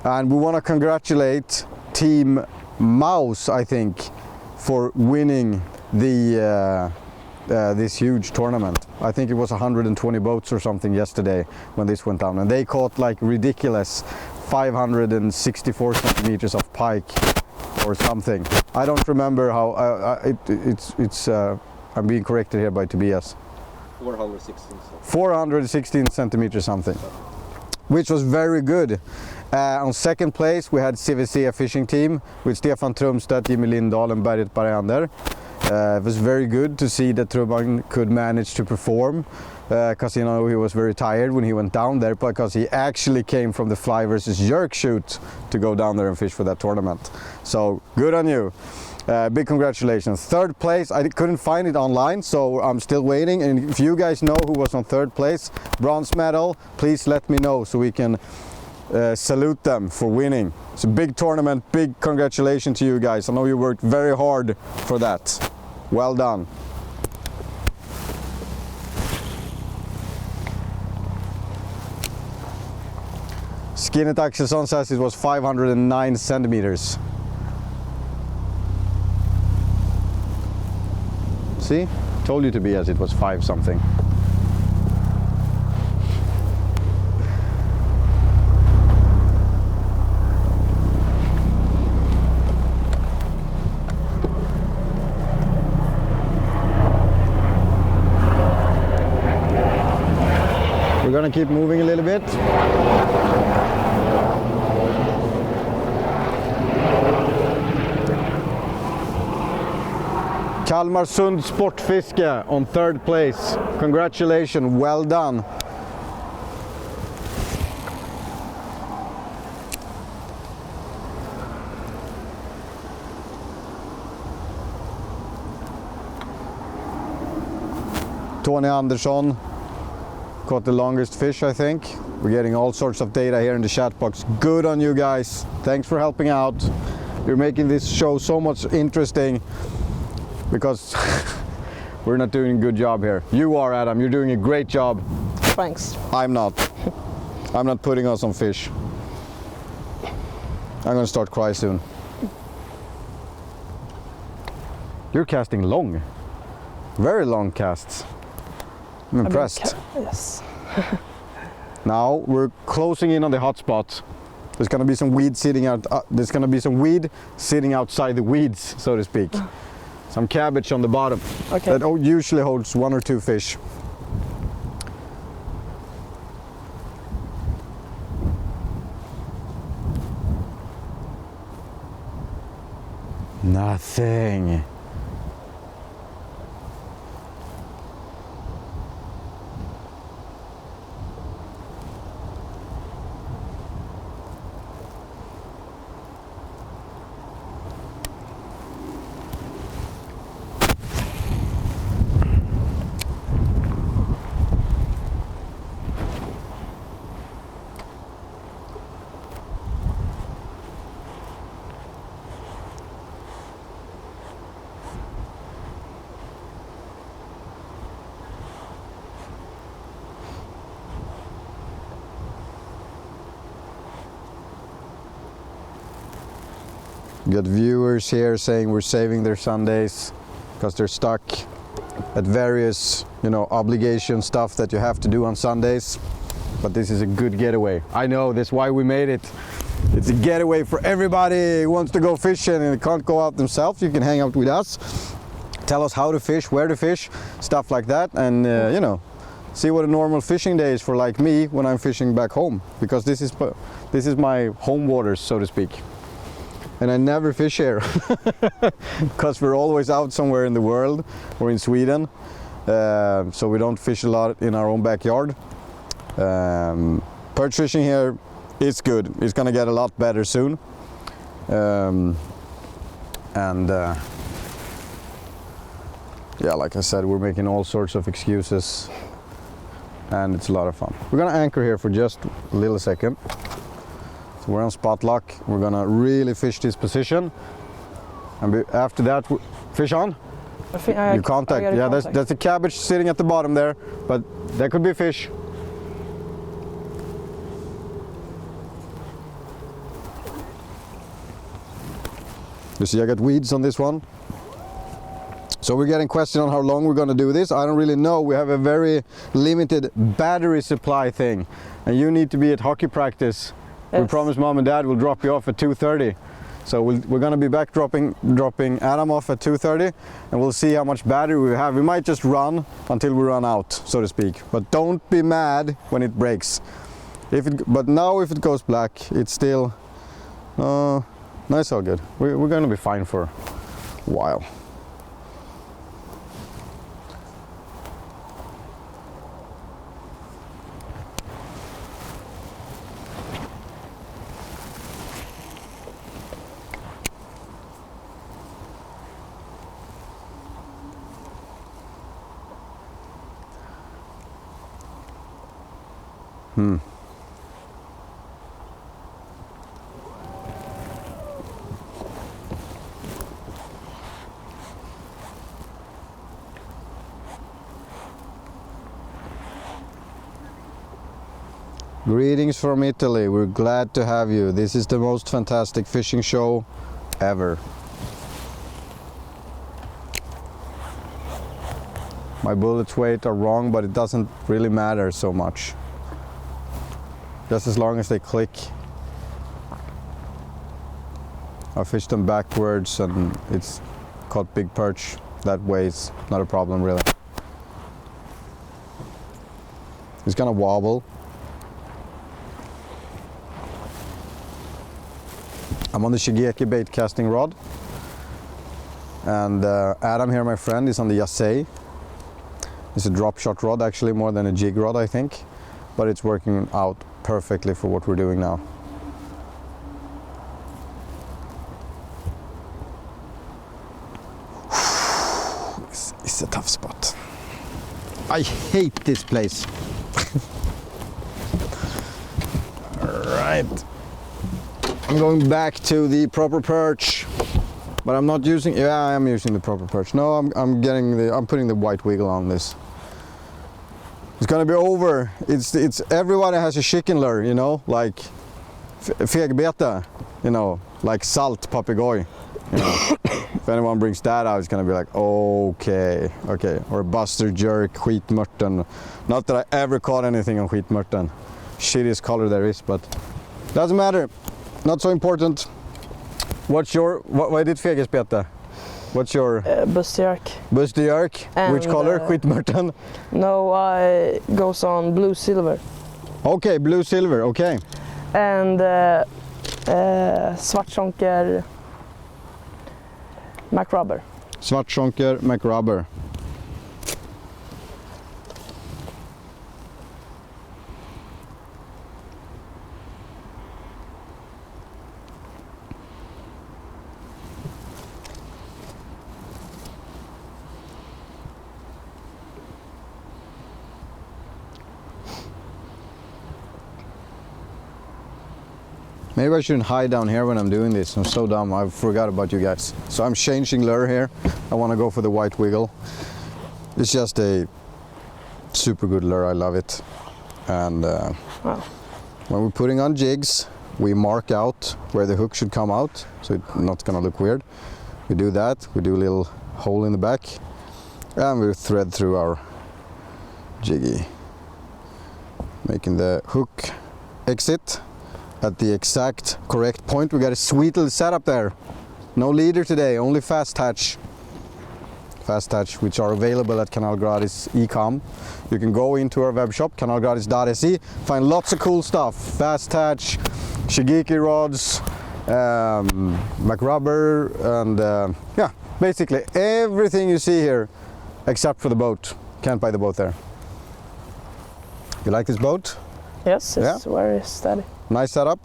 S1: And we want to congratulate Team Mouse, I think, for winning the this huge tournament. I think it was 120 boats or something yesterday when this went down. And they caught like ridiculous 564 centimeters of pike or something. I don't remember how, I'm being corrected here by Tobias. 416 centimeters something, which was very good. On second place we had CVC fishing team with Stefan Trumstedt, Jimmy Lindahl and Berit Barander. It was very good to see that Trumman could manage to perform, because you know he was very tired when he went down there, because he actually came from the fly versus jerk shoot to go down there and fish for that tournament. So good on you. Big congratulations. Third place, I couldn't find it online, so I'm still waiting. And if you guys know who was on third place, bronze medal, please let me know so we can salute them for winning. It's a big tournament, big congratulations to you guys. I know you worked very hard for that. Well done. Skinnet Axelsson says it was 509 centimeters. See? Told you to be as it was 5 something. We're gonna keep moving a little bit. Kalmarsund Sportfiske on third place. Congratulations, well done. Tony Andersson caught the longest fish, I think. We're getting all sorts of data here in the chat box. Good on you guys. Thanks for helping out. You're making this show so much interesting, because we're not doing a good job here. You are, Adam. You're doing a great job.
S2: Thanks.
S1: I'm not. I'm not putting us on fish. I'm gonna start cry soon. You're casting long. Very long casts. I'm impressed.
S2: Yes.
S1: Now we're closing in on the hot spot. There's gonna be some weed sitting out. There's gonna be some weed sitting outside the weeds, so to speak. Some cabbage on the bottom.
S2: Okay.
S1: That usually holds 1 or 2 fish. Nothing. We got viewers here saying we're saving their Sundays because they're stuck at various, you know, obligation stuff that you have to do on Sundays. But this is a good getaway. I know, that's why we made it. It's a getaway for everybody who wants to go fishing and can't go out themselves. You can hang out with us, tell us how to fish, where to fish, stuff like that, and you know, see what a normal fishing day is for like me when I'm fishing back home, because this is my home waters, so to speak. And I never fish here because we're always out somewhere in the world or in Sweden, so we don't fish a lot in our own backyard. Perch fishing here is good. It's gonna get a lot better soon, yeah, like I said, we're making all sorts of excuses and it's a lot of fun. We're gonna anchor here for just a little second. So we're on spot lock. We're gonna really fish this position, and after that, fish on. You contact. Yeah, that's a cabbage sitting at the bottom there, but there could be fish. You see, I got weeds on this one. So we're getting questions on how long we're going to do this. I don't really know. We have a very limited battery supply thing, and you need to be at hockey practice. Yes. We promised Mom and Dad we'll drop you off at 2:30. So we're going to be back dropping Adam off at 2:30, and we'll see how much battery we have. We might just run until we run out, so to speak. But don't be mad when it breaks. But now if it goes black, it's still no, it's all good. We're going to be fine for a while. Greetings from Italy. We're glad to have you. This is the most fantastic fishing show ever. My bullets weight are wrong, but it doesn't really matter so much. Just as long as they click. I fished them backwards and it's caught big perch. That way it's not a problem really. It's gonna wobble. I'm on the Shigeki bait casting rod, and Adam here, my friend, is on the Yasei. It's a drop shot rod, actually more than a jig rod, I think, but it's working out perfectly for what we're doing now. It's a tough spot. I hate this place. All right. I'm going back to the proper perch, but I'm not using. Yeah, I am using the proper perch. No, I'm putting the white wiggle on this. It's gonna be over. It's everybody has a chicken lure, you know, like fegbeta, you know, like salt papegoy. You know, if anyone brings that out, it's gonna be like okay, or buster jerk skitmörten. Not that I ever caught anything on skitmörten. Shittiest color there is, but doesn't matter. Not so important. What's your, what är ditt fegespete? What's your?
S2: Busterjärk.
S1: Busterjärk? Which color? Skitmörten?
S2: No, I goes on blue silver.
S1: Okay, blue silver, okay.
S2: And svartjonker McRubber.
S1: Svartjonker McRubber. Maybe I shouldn't hide down here when I'm doing this. I'm so dumb, I forgot about you guys. So I'm changing lure here. I want to go for the white wiggle. It's just a super good lure, I love it. And
S2: Wow.
S1: when we're putting on jigs, we mark out where the hook should come out, so it's not gonna look weird. We do that, we do a little hole in the back, and we thread through our jiggy, making the hook exit at the exact correct point. We got a sweet little setup there. No leader today, only fast hatch. Fast hatch, which are available at Kanal Gratis e-com. You can go into our web shop, kanalgratisdotse, find lots of cool stuff. Fast hatch, shigeki rods, MacRubber, and yeah, basically everything you see here except for the boat. Can't buy the boat there. You like this boat?
S2: Yes, it's very steady.
S1: Nice setup?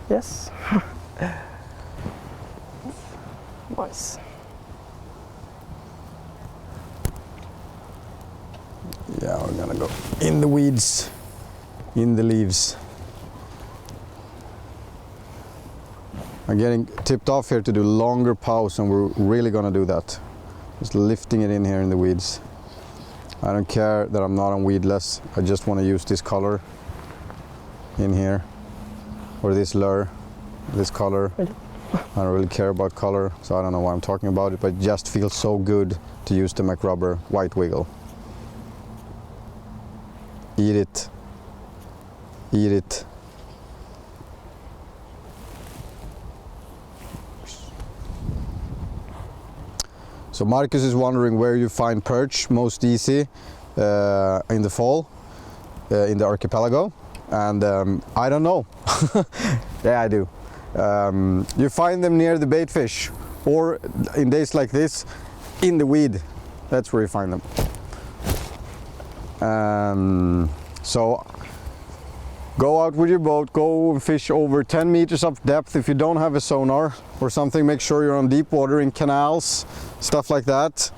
S2: Yes. Nice.
S1: Yeah, we're gonna go in the weeds, in the leaves. I'm getting tipped off here to do longer pause, and we're really gonna do that. Just lifting it in here in the weeds. I don't care that I'm not on weedless. I just want to use this color in here, or this lure, this color.
S2: Really?
S1: I don't really care about color, so I don't know why I'm talking about it, but it just feels so good to use the MacRubber white wiggle. Eat it. Eat it. So Marcus is wondering where you find perch most easy in the fall, in the archipelago, and I don't know. Yeah, I do. You find them near the bait fish, or in days like this, in the weed. That's where you find them. So go out with your boat, go and fish over 10 meters of depth. If you don't have a sonar or something, make sure you're on deep water, in canals, stuff like that.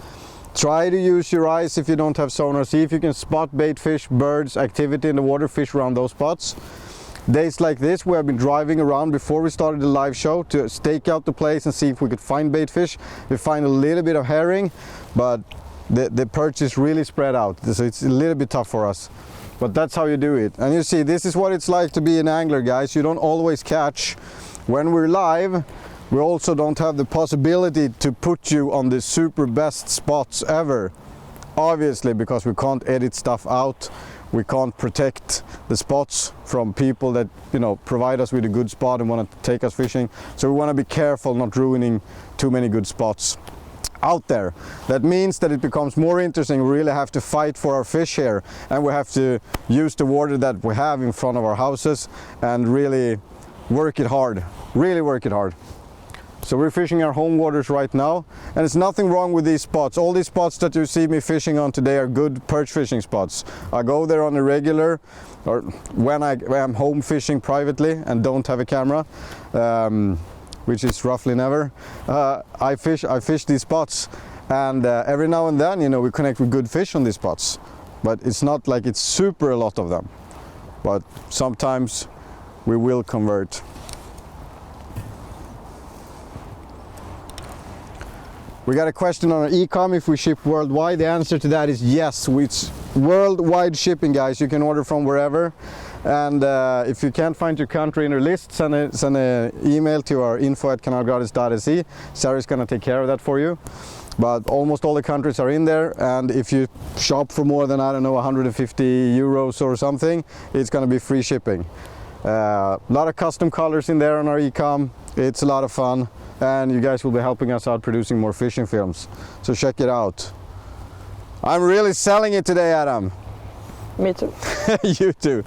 S1: Try to use your eyes if you don't have sonar. See if you can spot bait fish, birds, activity in the water, fish around those spots. Days like this, we have been driving around before we started the live show to stake out the place and see if we could find bait fish. We find a little bit of herring, but the perch is really spread out, so it's a little bit tough for us. But that's how you do it. And you see, this is what it's like to be an angler, guys. You don't always catch. When we're live, we also don't have the possibility to put you on the super best spots ever. Obviously, because we can't edit stuff out. We can't protect the spots from people that, you know, provide us with a good spot and want to take us fishing. So we want to be careful not ruining too many good spots out there. That means that it becomes more interesting. We really have to fight for our fish here, and we have to use the water that we have in front of our houses and really work it hard, really work it hard. So we're fishing our home waters right now, and there's nothing wrong with these spots. All these spots that you see me fishing on today are good perch fishing spots. I go there on a regular, or when I'm home fishing privately and don't have a camera, which is roughly never. I fish these spots, and every now and then, you know, we connect with good fish on these spots. But it's not like it's super a lot of them. But sometimes we will convert. We got a question on our e-com if we ship worldwide. The answer to that is yes. It's worldwide shipping, guys. You can order from wherever. And if you can't find your country in our list, send an email to our info@kanalgratisdotse. Sarah's gonna take care of that for you. But almost all the countries are in there, and if you shop for more than, I don't know, 150 euros or something, it's gonna be free shipping. A lot of custom colors in there on our e-com. It's a lot of fun, and you guys will be helping us out producing more fishing films. So check it out. I'm really selling it today, Adam.
S2: Me too.
S1: You too.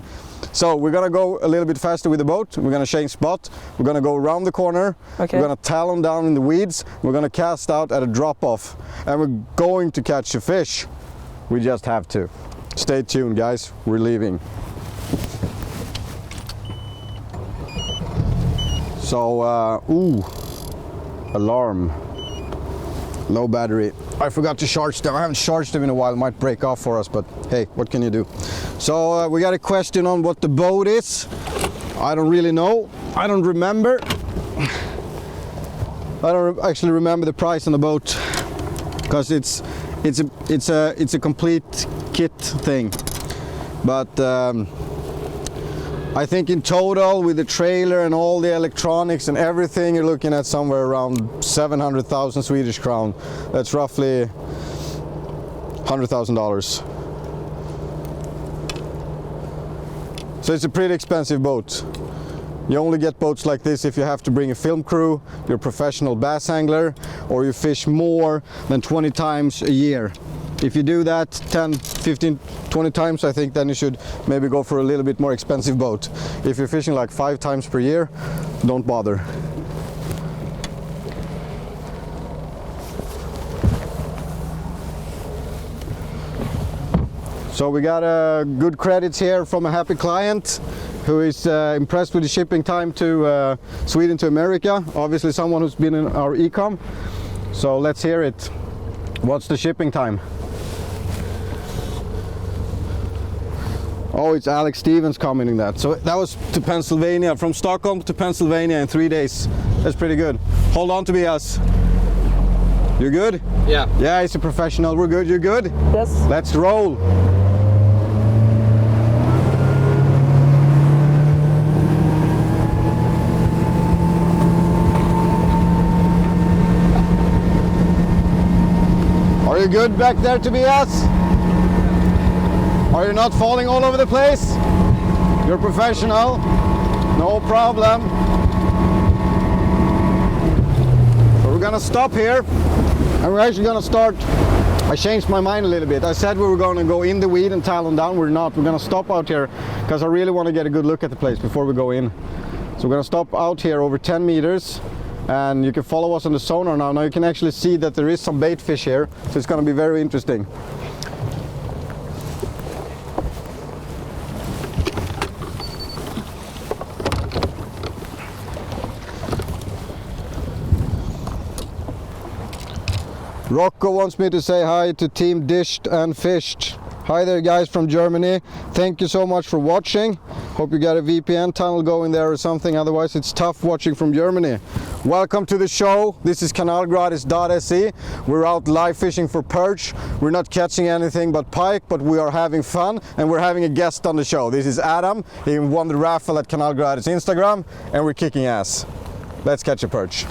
S1: So we're gonna go a little bit faster with the boat. We're gonna change spot. We're gonna go around the corner.
S2: Okay.
S1: We're gonna talon down in the weeds. We're gonna cast out at a drop off, and we're going to catch a fish. We just have to. Stay tuned, guys. We're leaving. So, alarm. Low battery. I forgot to charge them. I haven't charged them in a while. It might break off for us, but hey, what can you do? So we got a question on what the boat is. I don't really know. I don't remember. I don't actually remember the price on the boat, because it's a complete kit thing. But I think in total with the trailer and all the electronics and everything, you're looking at somewhere around 700,000 Swedish crown. That's roughly $100,000. So it's a pretty expensive boat. You only get boats like this if you have to bring a film crew, you're a professional bass angler, or you fish more than 20 times a year. If you do that 10, 15, 20 times, I think then you should maybe go for a little bit more expensive boat. If you're fishing like 5 times per year, don't bother. So we got good credits here from a happy client who is impressed with the shipping time to Sweden to America. Obviously someone who's been in our e-com. So let's hear it. What's the shipping time? Oh, it's Alex Stevens commenting that. So that was to Pennsylvania, from Stockholm to Pennsylvania in 3 days. That's pretty good. Hold on, Tobias. You good?
S3: Yeah.
S1: Yeah, he's a professional. We're good. You good?
S2: Yes.
S1: Let's roll. Are you good back there, Tobias? Are you not falling all over the place? You're professional. No problem. So we're gonna stop here and we're actually gonna start. I changed my mind a little bit. I said we were gonna go in the weed and talon down. We're not. We're gonna stop out here because I really want to get a good look at the place before we go in. So we're gonna stop out here over 10 meters. And you can follow us on the sonar now. Now you can actually see that there is some bait fish here, so it's going to be very interesting. Rocco wants me to say hi to Team Dished and Fished. Hi there guys from Germany. Thank you so much for watching. Hope you got a VPN tunnel going there or something, otherwise it's tough watching from Germany. Welcome to the show. This is kanalgratisdotse. We're out live fishing for perch. We're not catching anything but pike, but we are having fun and we're having a guest on the show. This is Adam. He won the raffle at Kanalgratis Instagram and we're kicking ass. Let's catch a perch.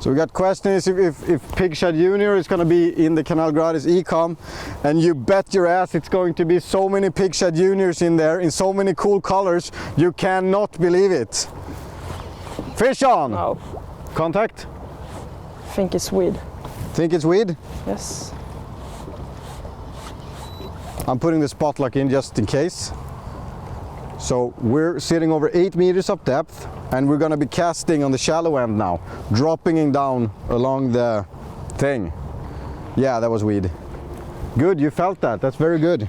S1: So we got questions if Pig Shad Junior is going to be in the Kanalgratis e-com, and you bet your ass it's going to be so many Pig Shad Juniors in there in so many cool colors, you cannot believe it. Fish on!
S2: No.
S1: Contact?
S2: Think it's weed.
S1: Think it's weed?
S2: Yes.
S1: I'm putting the spot lock in just in case. So we're sitting over 8 meters of depth and we're going to be casting on the shallow end now, dropping it down along the thing. Yeah, that was weed. Good, you felt that. That's very good.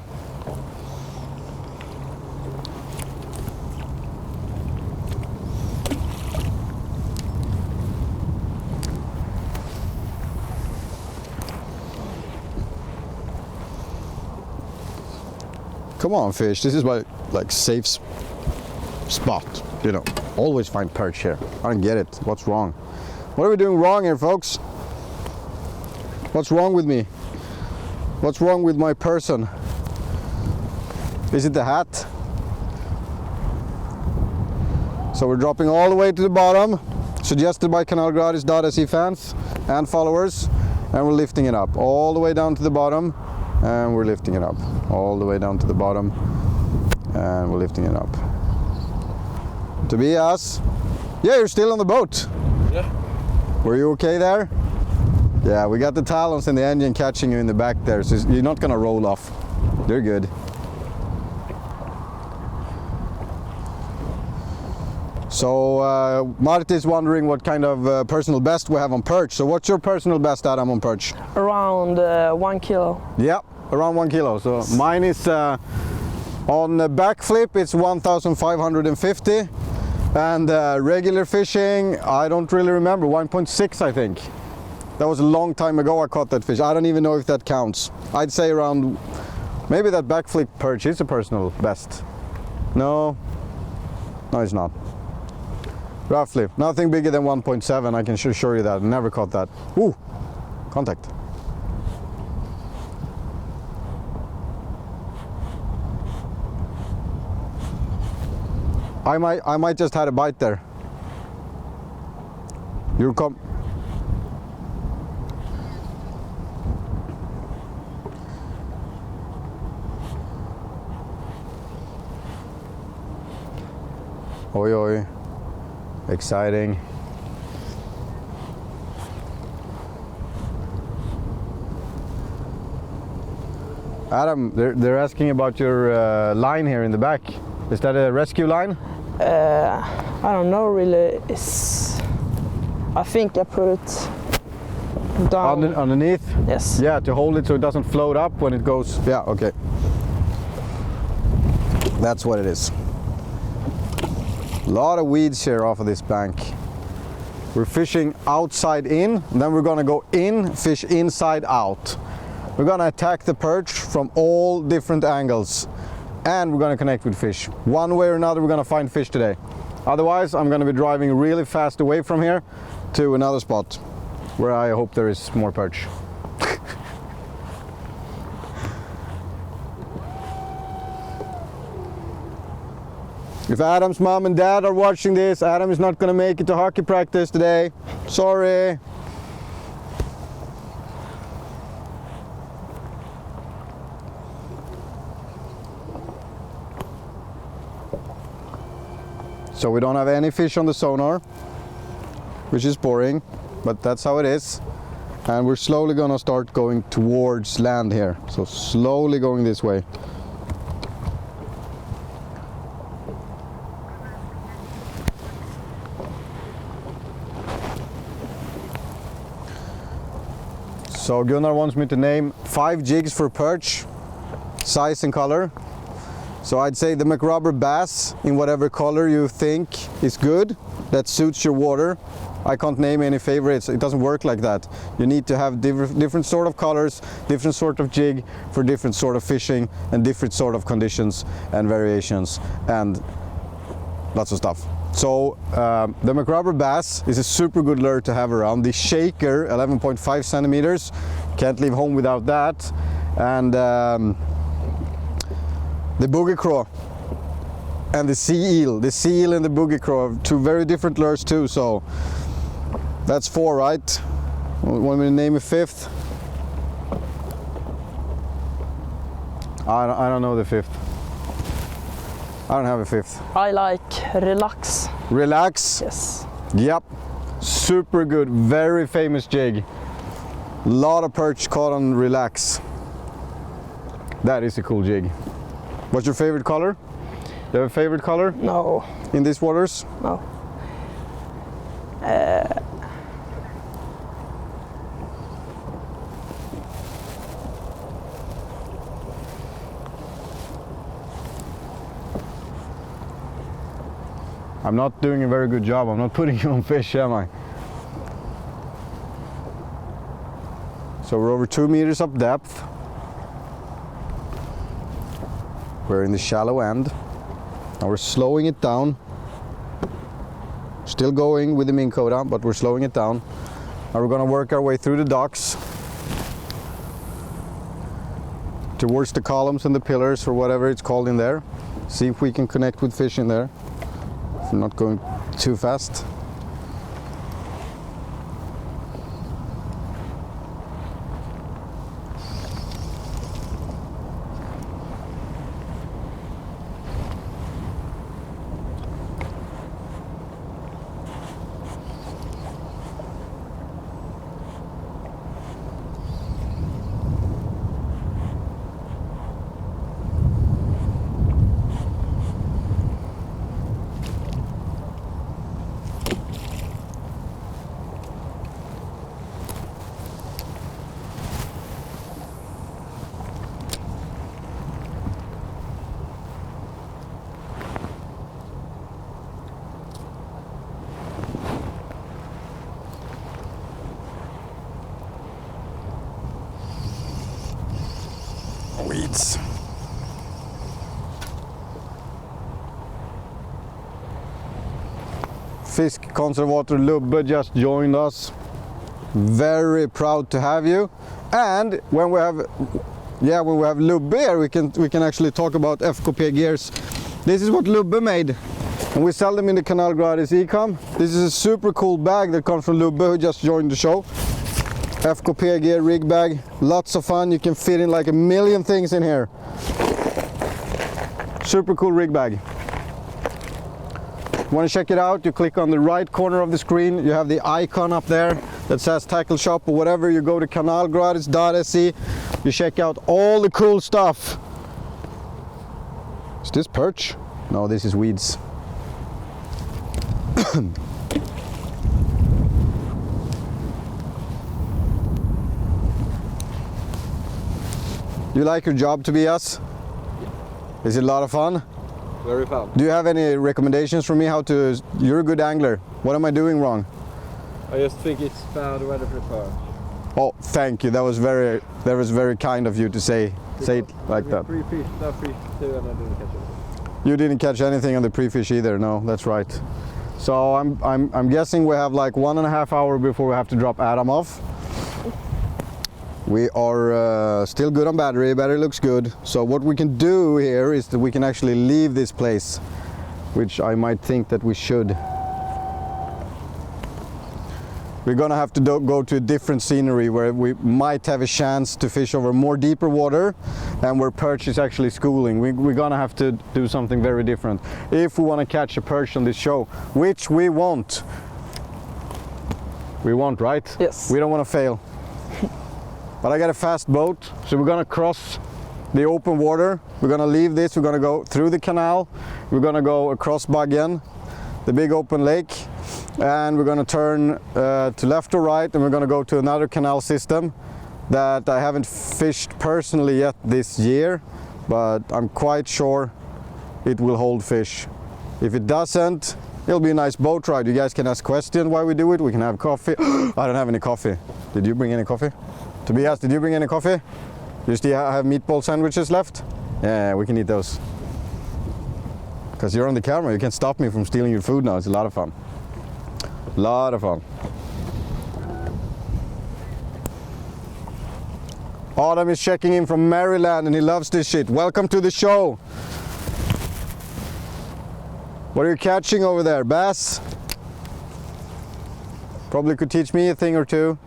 S1: Come on, fish. This is my safe spot. You know, always find perch here. I don't get it. What's wrong? What are we doing wrong here, folks? What's wrong with me? What's wrong with my person? Is it the hat? So we're dropping all the way to the bottom, suggested by kanalgratisdotse fans and followers, and we're lifting it up all the way down to the bottom, and we're lifting it up all the way down to the bottom, and we're lifting it up. Tobias, yeah, you're still on the boat.
S3: Yeah.
S1: Were you okay there? Yeah, we got the talons in the engine catching you in the back there, so you're not gonna roll off. They're good. So Marty is wondering what kind of personal best we have on perch. So what's your personal best, Adam, on perch?
S2: Around 1 kilo.
S1: Yeah, around 1 kilo. So mine is on the backflip, it's 1,550. And regular fishing, I don't really remember, 1.6 I think. That was a long time ago I caught that fish. I don't even know if that counts. I'd say around, maybe that backflip perch is a personal best. No, it's not. Roughly, nothing bigger than 1.7, I can assure you that. I never caught that. Ooh, contact. I might just had a bite there. You're come. Oi, oi. Exciting. Adam, they're asking about your line here in the back. Is that a rescue line?
S2: I don't know really. I think I put it down.
S1: Underneath?
S2: Yes.
S1: Yeah, to hold it so it doesn't float up when it goes. Yeah, okay. That's what it is. A lot of weeds here off of this bank. We're fishing outside in, and then we're gonna go in, fish inside out. We're gonna attack the perch from all different angles, and we're gonna connect with fish. One way or another, we're gonna find fish today. Otherwise, I'm gonna be driving really fast away from here to another spot where I hope there is more perch. If Adam's mom and dad are watching this, Adam is not gonna make it to hockey practice today. Sorry. So we don't have any fish on the sonar, which is boring, but that's how it is. And we're slowly gonna start going towards land here. So slowly going this way. So Gunnar wants me to name 5 jigs for perch, size and color. So I'd say the McRubber bass in whatever color you think is good, that suits your water. I can't name any favorites, it doesn't work like that. You need to have different sort of colors, different sort of jig for different sort of fishing and different sort of conditions and variations and lots of stuff. So the McRubber bass is a super good lure to have around. The shaker, 11.5 centimeters, can't leave home without that. And the boogie craw and the sea eel. The sea eel and the boogie craw are 2 very different lures too. So that's 4, right? Want me to name a 5th? I don't know the 5th. I don't have a 5th.
S2: I like Relax.
S1: Relax?
S2: Yes.
S1: Yep. Super good, very famous jig. Lot of perch caught on Relax. That is a cool jig. What's your favorite color? Do you have a favorite color
S2: No.
S1: in these waters?
S2: No.
S1: I'm not doing a very good job. I'm not putting you on fish, am I? So we're over 2 meters up depth. We're in the shallow end. Now we're slowing it down. Still going with the Minn Kota, but we're slowing it down. Now we're gonna work our way through the docks towards the columns and the pillars or whatever it's called in there. See if we can connect with fish in there. If I'm not going too fast. Weeds. Fiskkonservator Lubbe just joined us. Very proud to have you. And when we have Lubbe here, we can actually talk about FKP gears. This is what Lubbe made, and we sell them in the Kanal Gratis e-com. This is a super cool bag that comes from Lubbe, who just joined the show. FKP gear rig bag, lots of fun. You can fit in like a million things in here. Super cool rig bag. Want to check it out? You click on the right corner of the screen. You have the icon up there that says Tackle Shop or whatever. You go to kanalgratisdotse. You check out all the cool stuff. Is this perch? No, this is weeds. You like your job, Tobias? Is it a lot of fun?
S3: Very fun.
S1: Do you have any recommendations for me how to... You're a good angler. What am I doing wrong?
S3: I just think it's bad weather for perch.
S1: Oh, thank you. That was very kind of you to say it like that.
S3: Pre-fish, that fish too, and I didn't catch it.
S1: You didn't catch anything on the pre-fish either. No, that's right. So I'm guessing we have like 1.5 hours before we have to drop Adam off. We are still good on battery. Battery looks good. So what we can do here is that we can actually leave this place, which I might think that we should. We're gonna have to go to a different scenery where we might have a chance to fish over more deeper water and where perch is actually schooling. We're gonna have to do something very different if we want to catch a perch on this show, which we won't. We won't, right?
S2: Yes.
S1: We don't want to fail. But I got a fast boat, so we're gonna cross the open water. We're gonna leave this, we're gonna go through the canal, we're gonna go across Baggen, the big open lake, and we're gonna turn to left or right, and we're gonna go to another canal system that I haven't fished personally yet this year, but I'm quite sure it will hold fish. If it doesn't, it'll be a nice boat ride. You guys can ask questions while we do it. We can have coffee. I don't have any coffee. Did you bring any coffee? Tobias, did you bring any coffee? You still have meatball sandwiches left? Yeah, we can eat those. Because you're on the camera, you can't stop me from stealing your food now. It's a lot of fun. A lot of fun. Adam is checking in from Maryland and he loves this shit. Welcome to the show. What are you catching over there, bass? Probably could teach me a thing or two.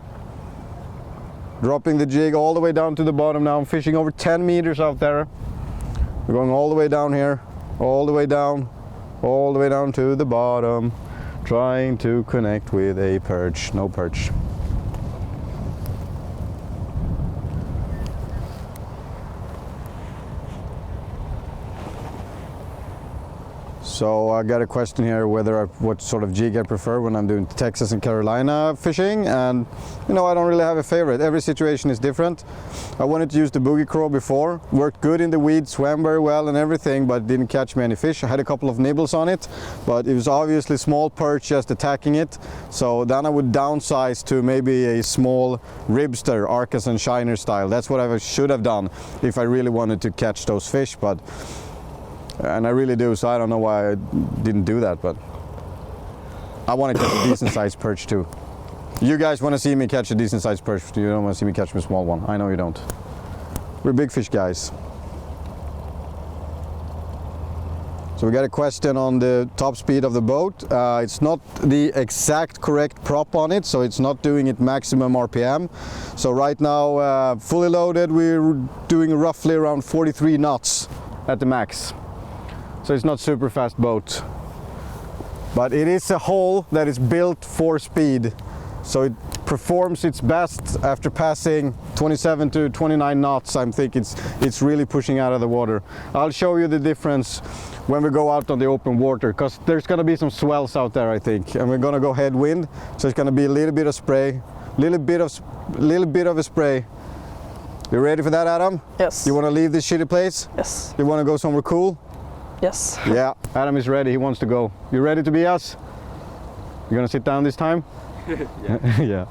S1: Dropping the jig all the way down to the bottom now. I'm fishing over 10 meters out there. We're going all the way down here, all the way down to the bottom, trying to connect with a perch. No perch. So I got a question here what sort of jig I prefer when I'm doing Texas and Carolina fishing, and you know, I don't really have a favorite. Every situation is different. I wanted to use the Boogie Crow before, worked good in the weeds, swam very well and everything, but didn't catch many fish. I had a couple of nibbles on it, but it was obviously small perch just attacking it. So then I would downsize to maybe a small ribster, Arkansas Shiner style. That's what I should have done if I really wanted to catch those fish, and I really do, so I don't know why I didn't do that, but I want to catch a decent sized perch too. You guys want to see me catch a decent sized perch, you don't want to see me catch a small one. I know you don't. We're big fish guys. So we got a question on the top speed of the boat. It's not the exact correct prop on it, so it's not doing it maximum RPM. So right now, fully loaded, we're doing roughly around 43 knots at the max. So it's not super fast boat, but it is a hull that is built for speed. So it performs its best after passing 27 to 29 knots. I think it's really pushing out of the water. I'll show you the difference when we go out on the open water, because there's going to be some swells out there, I think, and we're going to go headwind. So it's going to be a little bit of spray, little bit of a spray. You ready for that, Adam?
S2: Yes.
S1: You want to leave this shitty place?
S2: Yes.
S1: You want to go somewhere cool?
S2: Yes.
S1: Yeah, Adam is ready. He wants to go. You ready to be us? You gonna sit down this time?
S3: Yeah.
S1: Yeah.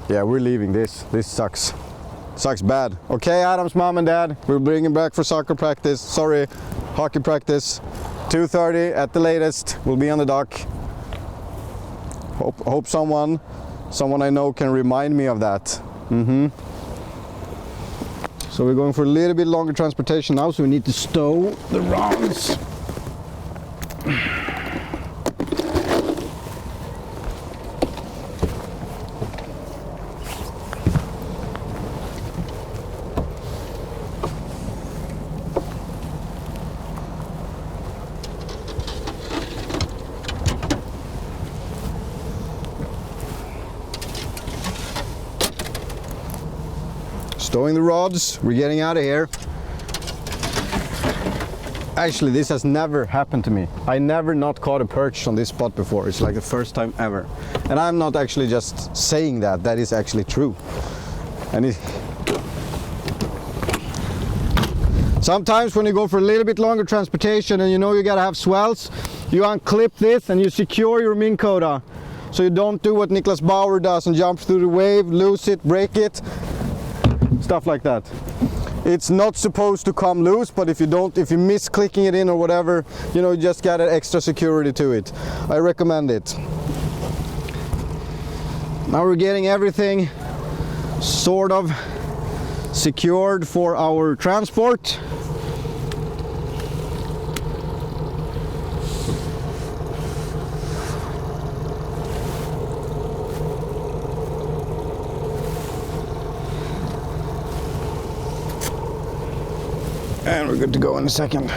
S1: Yeah, we're leaving this. This sucks. Sucks bad. Okay, Adam's mom and dad, we're bringing back for soccer practice. Sorry, hockey practice. 2:30 at the latest. We'll be on the dock. Hope someone I know can remind me of that. So we're going for a little bit longer transportation now, so we need to stow the rods. Stowing the rods, we're getting out of here. Actually, this has never happened to me. I never not caught a perch on this spot before. It's like the first time ever. And I'm not actually just saying that, that is actually true. And sometimes when you go for a little bit longer transportation and you know you gotta have swells, you unclip this and you secure your Minn Kota. So you don't do what Niklas Bauer does and jump through the wave, lose it, break it. Stuff like that. It's not supposed to come loose, but if you miss clicking it in or whatever, you know, you just got an extra security to it. I recommend it. Now we're getting everything sort of secured for our transport. And we're good to go in a second.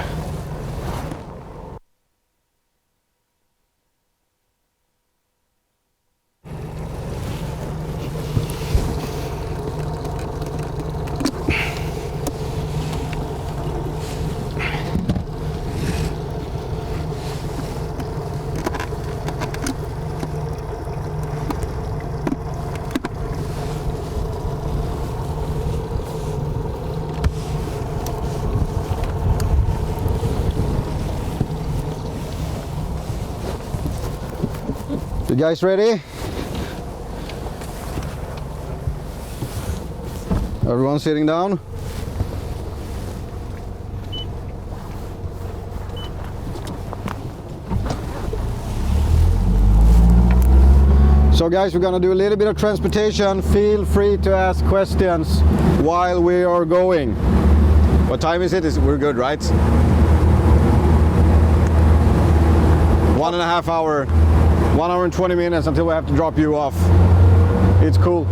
S1: You guys ready? Everyone sitting down? So guys, we're gonna do a little bit of transportation. Feel free to ask questions while we are going. What time is it? We're good, right? 1.5 hours. 1 hour and 20 minutes until we have to drop you off. It's cool.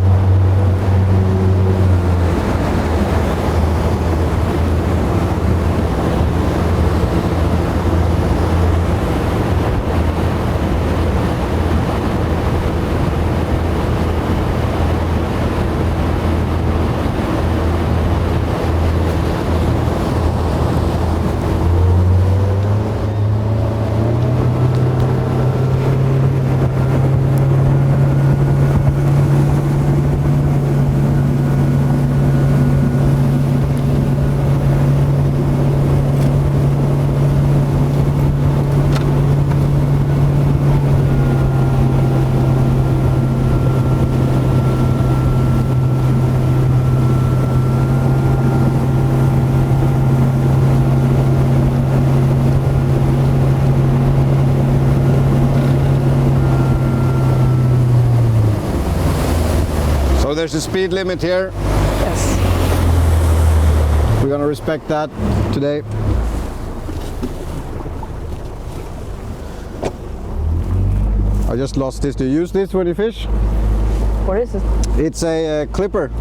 S1: So there's a speed limit here.
S2: Yes.
S1: We're gonna respect that today. I just lost this. Do you use this when you fish?
S2: What is it?
S1: It's a clipper.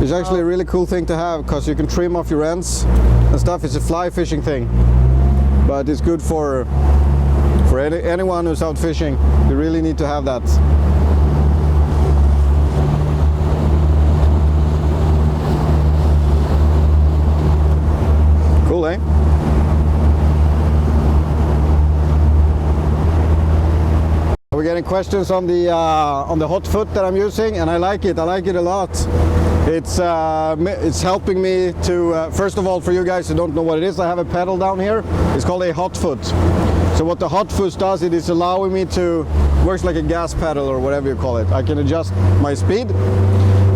S1: It's actually a really cool thing to have because you can trim off your ends and stuff. It's a fly fishing thing, but it's good for anyone who's out fishing. You really need to have that. Cool, eh? We're getting questions on the hot foot that I'm using, and I like it. I like it a lot. It's helping me to first of all, for you guys who don't know what it is, I have a pedal down here. It's called a hot foot. So what the hot foot does, it is allowing me to works like a gas pedal or whatever you call it. I can adjust my speed,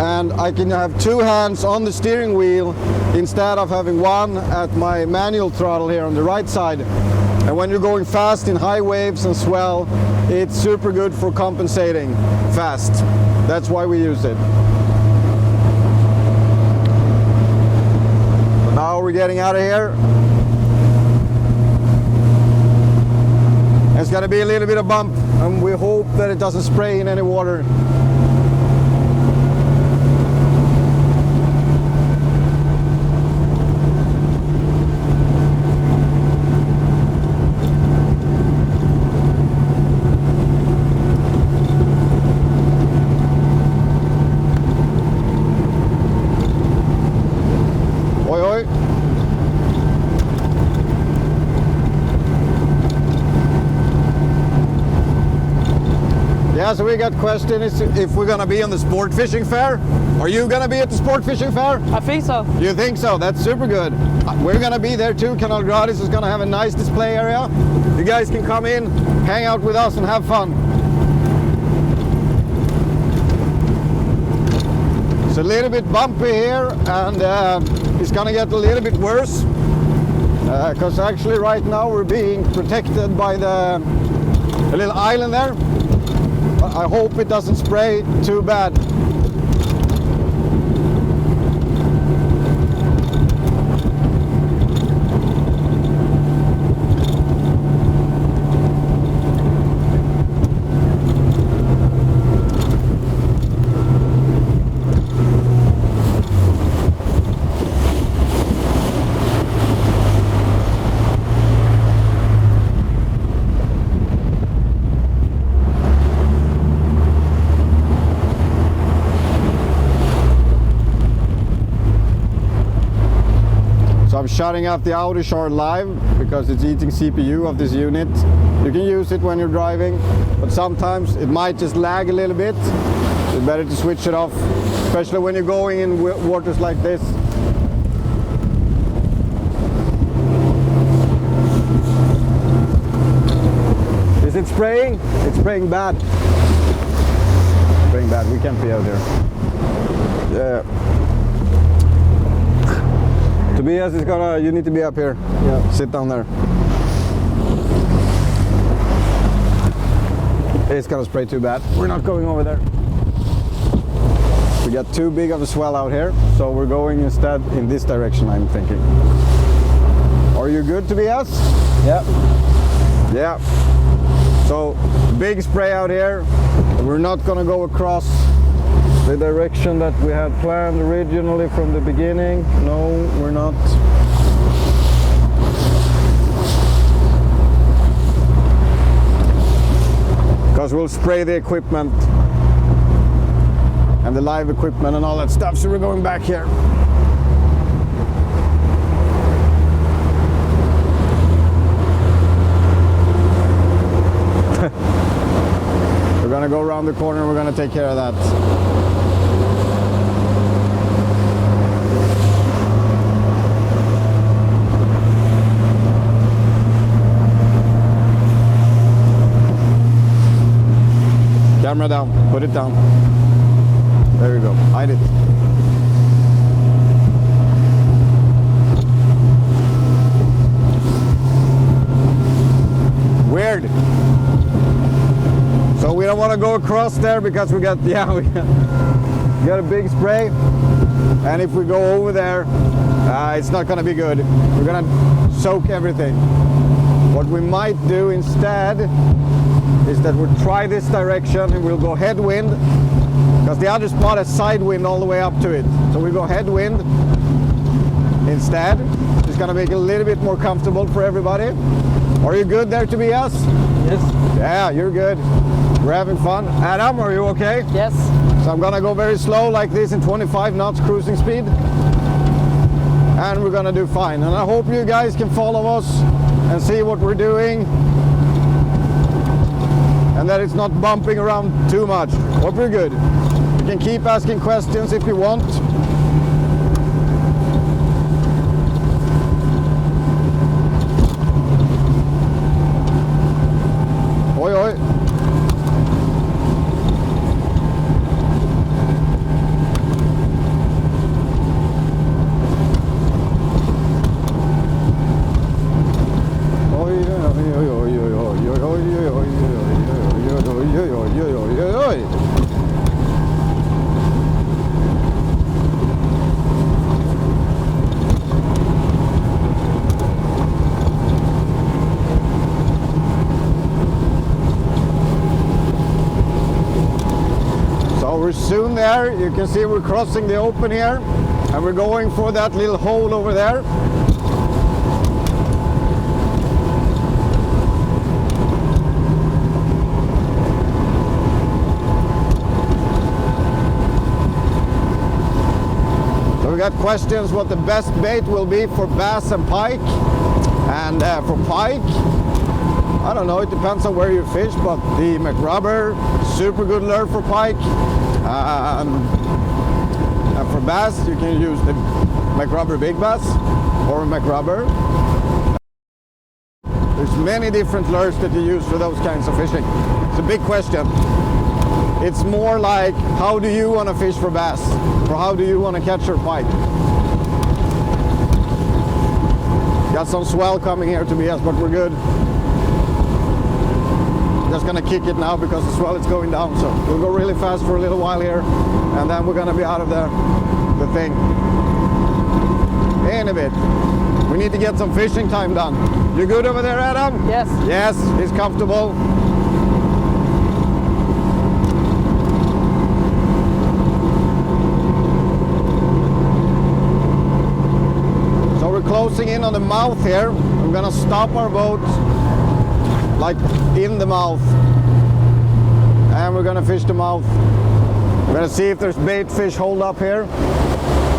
S1: and I can have two hands on the steering wheel instead of having one at my manual throttle here on the right side. And when you're going fast in high waves and swell, it's super good for compensating fast. That's why we use it. So now we're getting out of here. It's going to be a little bit of bump, and we hope that it doesn't spray in any water. Oi, oi. Yeah, so we got questions if we're gonna be on the sport fishing fair. Are you gonna be at the sport fishing fair?
S2: I think so.
S1: You think so? That's super good. We're gonna be there too. Kanal Gratis is gonna have a nice display area. You guys can come in, hang out with us and have fun. It's a little bit bumpy here, and it's gonna get a little bit worse because actually right now we're being protected by the little island there. I hope it doesn't spray too bad. I'm shutting off the auto shard live because it's eating CPU of this unit. You can use it when you're driving, but sometimes it might just lag a little bit. It's better to switch it off, especially when you're going in waters like this. Is it spraying? It's spraying bad. Spraying bad. We can't be out there. Yeah. Tobias is gonna, you need to be up here. Yeah. Sit down there. It's gonna spray too bad. We're not going over there. We got too big of a swell out here, so we're going instead in this direction, I'm thinking. Are you good, Tobias?
S3: Yeah.
S1: Yeah. So, big spray out here. We're not gonna go across the direction that we had planned originally from the beginning. No, we're not. Because we'll spray the equipment and the live equipment and all that stuff, so we're going back here. We're gonna go around the corner and we're gonna take care of that. Camera down, put it down. There we go, hide it. Weird. So we don't want to go across there because we got a big spray. And if we go over there, it's not going to be good. We're going to soak everything. What we might do instead is that we'll try this direction and we'll go headwind, because the other spot has side wind all the way up to it. So we go headwind instead. It's going to make it a little bit more comfortable for everybody. Are you good there, Tobias?
S2: Yes.
S1: Yeah, you're good. We're having fun. Adam, are you okay?
S2: Yes.
S1: So I'm going to go very slow like this in 25 knots cruising speed. And we're going to do fine. And I hope you guys can follow us and see what we're doing. And that it's not bumping around too much. Hope we're good. You can keep asking questions if you want. Oi, oi. Oj, oj, oj. soon there. You can see we're crossing the open here, and we're going for that little hole over there. So we got questions what the best bait will be for bass and pike. And for pike, I don't know, it depends on where you fish, but the McRubber, super good lure for pike. And for bass, you can use the McRubber Big Bass or McRubber. There's many different lures that you use for those kinds of fishing. It's a big question. It's more like, how do you want to fish for bass? Or how do you want to catch your pike? Got some swell coming here to BS, but we're good. Just gonna kick it now because the swell is going down, so we'll go really fast for a little while here, and then we're gonna be out of the thing in a bit. We need to get some fishing time done. You good over there, Adam?
S2: Yes.
S1: Yes, he's comfortable. So we're closing in on the mouth here. We're gonna stop our boat like in the mouth, and we're gonna fish the mouth. We're gonna see if there's bait fish hold up here.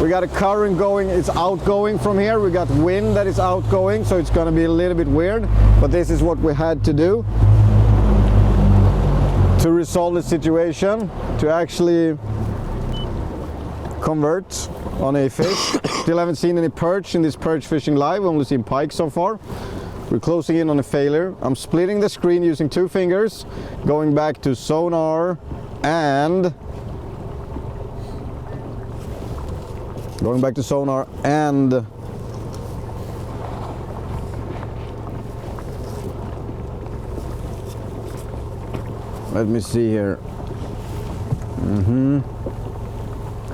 S1: We got a current going, it's outgoing from here. We got wind that is outgoing, so it's gonna be a little bit weird, but this is what we had to do to resolve the situation, to actually convert on a fish. Still haven't seen any perch in this perch fishing live, only seen pike so far. We're closing in on a failure. I'm splitting the screen using 2 fingers, going back to sonar and let me see here.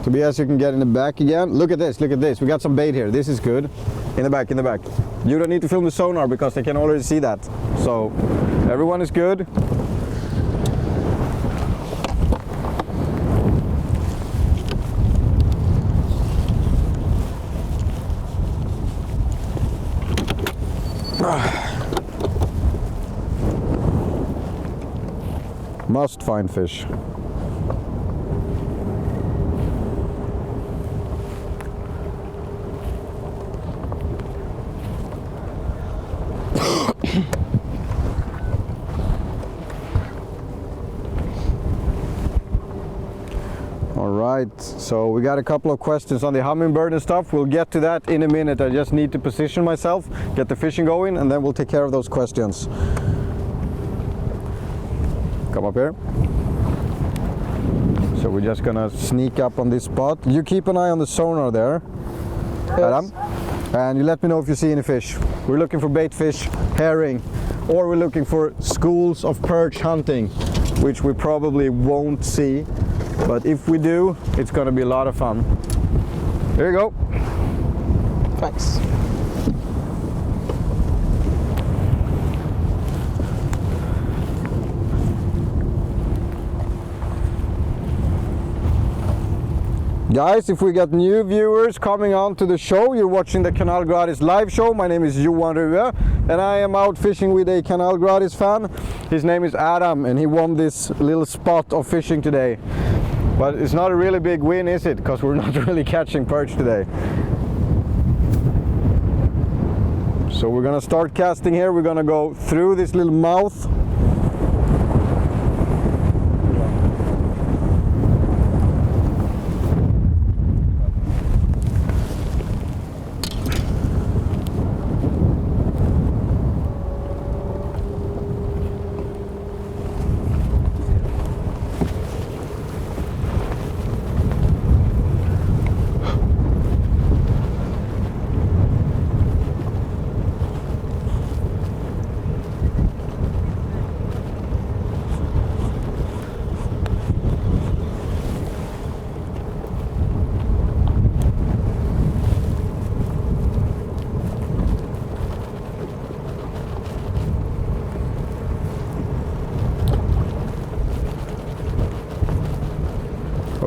S1: Tobias, you can get in the back again. Look at this, we got some bait here. This is good. In the back. You don't need to film the sonar because they can already see that. So everyone is good. Must find fish. Alright, so we got a couple of questions on the hummingbird and stuff. We'll get to that in a minute. I just need to position myself, get the fishing going, and then we'll take care of those questions. Come up here. So we're just gonna sneak up on this spot. You keep an eye on the sonar there,
S2: Yes.
S1: Adam, and you let me know if you see any fish. We're looking for bait fish, herring, or we're looking for schools of perch hunting, which we probably won't see. But if we do, it's going to be a lot of fun. Here you go.
S2: Thanks.
S1: Guys, if we got new viewers coming on to the show, you're watching the Kanal Gratis live show. My name is Johan Ruhe, and I am out fishing with a Kanal Gratis fan. His name is Adam, and he won this little spot of fishing today. But it's not a really big win, is it? Because we're not really catching perch today. So we're gonna start casting here. We're gonna go through this little mouth.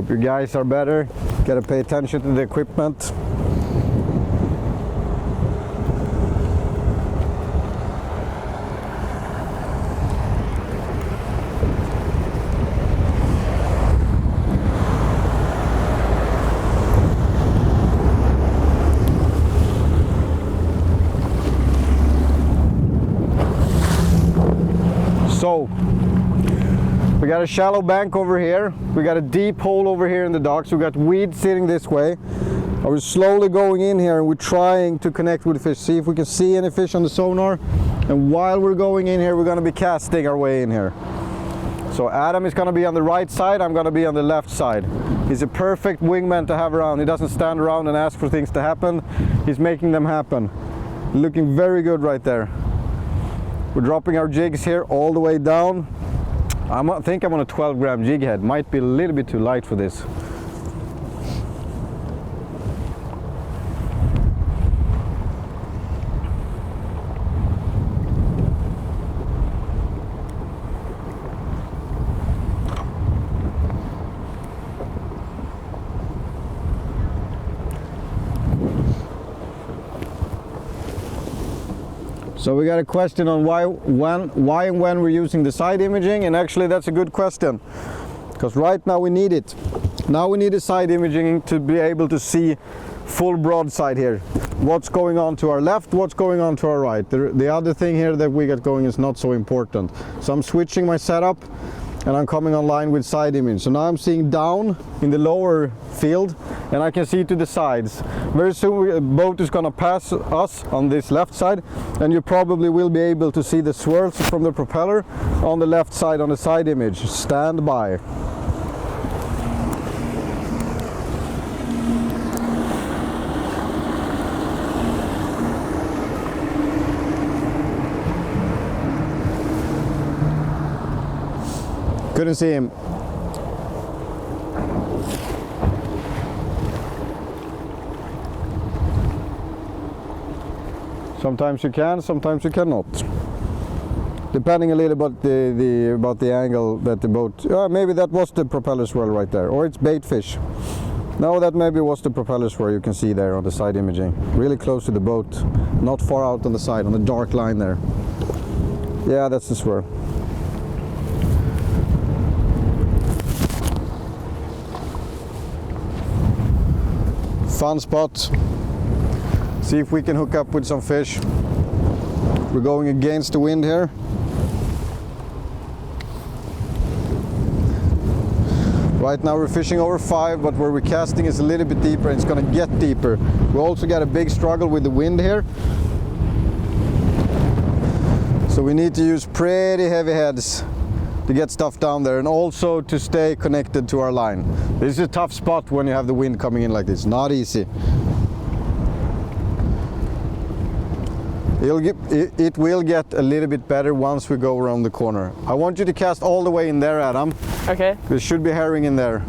S1: Your guys are better. Gotta pay attention to the equipment. So, we got a shallow bank over here. We got a deep hole over here in the docks. We got weed sitting this way. And we're slowly going in here and we're trying to connect with fish, see if we can see any fish on the sonar. And while we're going in here, we're going to be casting our way in here. So Adam is going to be on the right side, I'm going to be on the left side. He's a perfect wingman to have around. He doesn't stand around and ask for things to happen. He's making them happen. Looking very good right there. We're dropping our jigs here all the way down. I think I'm on a 12 gram jig head. Might be a little bit too light for this. So we got a question on why and when we're using the side imaging, and actually that's a good question, because right now we need it. Now we need the side imaging to be able to see full broadside here. What's going on to our left, what's going on to our right. The other thing here that we got going is not so important. So I'm switching my setup and I'm coming online with side image. So now I'm seeing down in the lower field and I can see to the sides. Very soon a boat is going to pass us on this left side and you probably will be able to see the swirls from the propeller on the left side on the side image. Stand by. Couldn't see him. Sometimes you can, sometimes you cannot. Depending a little about the angle that the boat. Maybe that was the propeller swirl right there, or it's bait fish. No, that maybe was the propeller swirl you can see there on the side imaging. Really close to the boat, not far out on the side, on the dark line there. Yeah, that's the swirl. Fun spot. See if we can hook up with some fish. We're going against the wind here. Right now we're fishing over 5, but where we're casting is a little bit deeper and it's going to get deeper. We also got a big struggle with the wind here. So we need to use pretty heavy heads to get stuff down there and also to stay connected to our line. This is a tough spot when you have the wind coming in like this, not easy. It will get a little bit better once we go around the corner. I want you to cast all the way in there, Adam.
S2: Okay.
S1: There should be herring in there.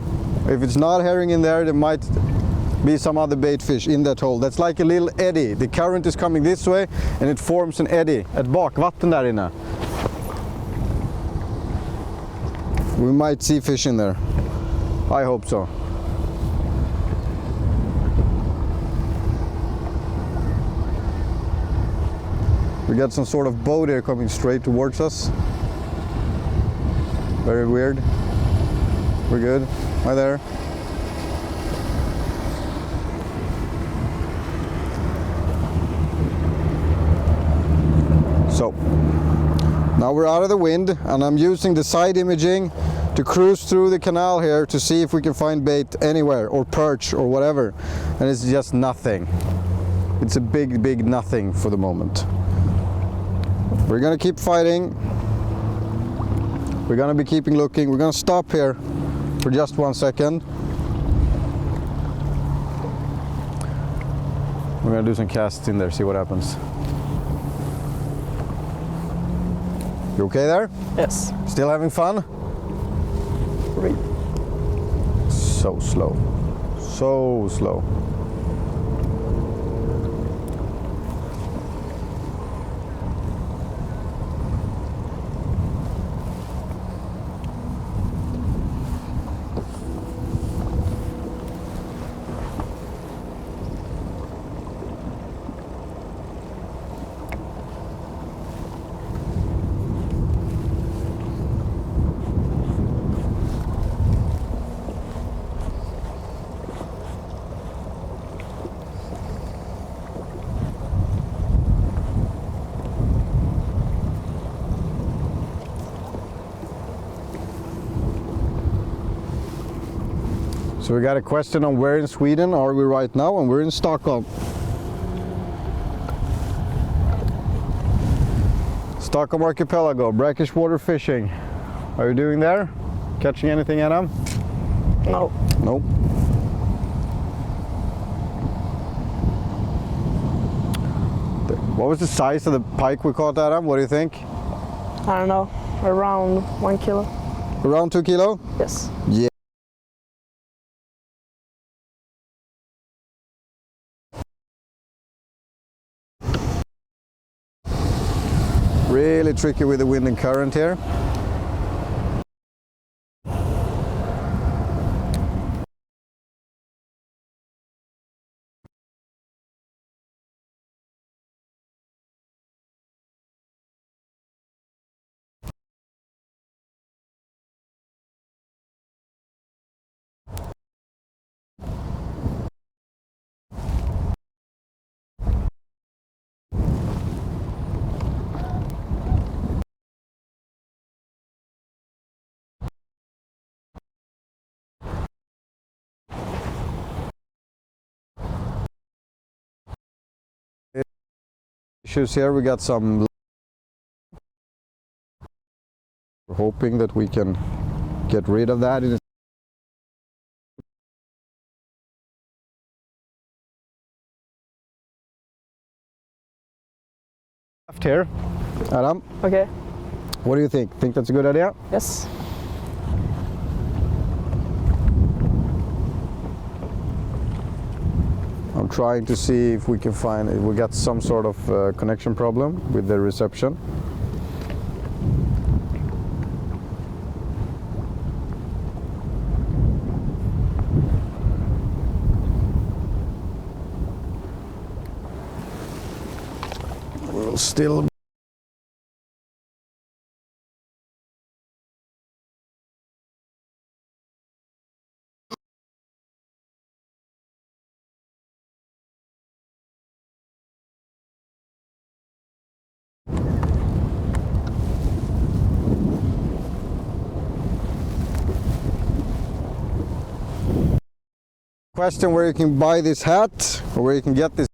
S1: If it's not herring in there, there might be some other bait fish in that hole. That's like a little eddy. The current is coming this way and it forms an eddy. Ett bakvatten där inne. We might see fish in there. I hope so. We got some sort of boat here coming straight towards us. Very weird. We're good. Hi there. So, now we're out of the wind and I'm using the side imaging to cruise through the canal here to see if we can find bait anywhere or perch or whatever, and it's just nothing. It's a big nothing for the moment. We're gonna keep fighting. We're gonna be keeping looking. We're gonna stop here for just 1 second. We're gonna do some casts in there, see what happens. You okay there?
S2: Yes.
S1: Still having fun?
S2: Great.
S1: So slow. So slow. So we got a question on where in Sweden are we right now, and we're in Stockholm. Stockholm Archipelago, brackish water fishing. Are you doing there? Catching anything, Adam?
S2: No.
S1: Nope. What was the size of the pike we caught, Adam? What do you think?
S2: I don't know. Around 1 kilo.
S1: Around 2 kilo?
S2: Yes.
S1: Yeah. Really tricky with the wind and current here. Issues here, we got some. We're hoping that we can get rid of that. Left here, Adam.
S2: Okay.
S1: What do you think? Think that's a good idea?
S2: Yes.
S1: I'm trying to see if we can find, if we got some sort of connection problem with the reception. We'll still. Question where you can buy this hat, or where you can get this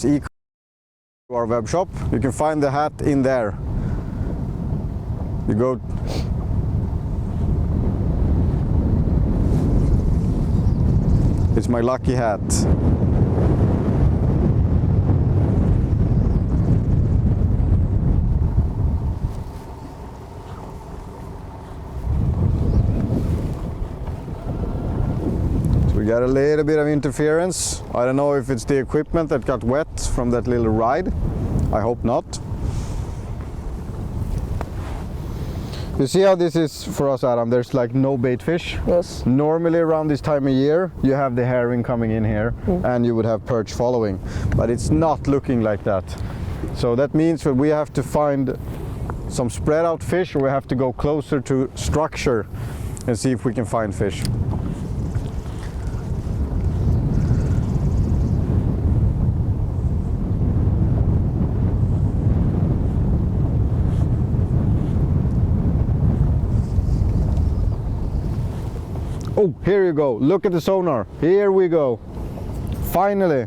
S1: e-commerce to our web shop. You can find the hat in there. You go. It's my lucky hat. We got a little bit of interference. I don't know if it's the equipment that got wet from that little ride. I hope not. You see how this is for us, Adam? There's like no bait fish.
S2: Yes.
S1: Normally around this time of year you have the herring coming in here and you would have perch following, but it's not looking like that. So that means that we have to find some spread out fish, or we have to go closer to structure and see if we can find fish. Oh, here you go. Look at the sonar. Here we go. Finally.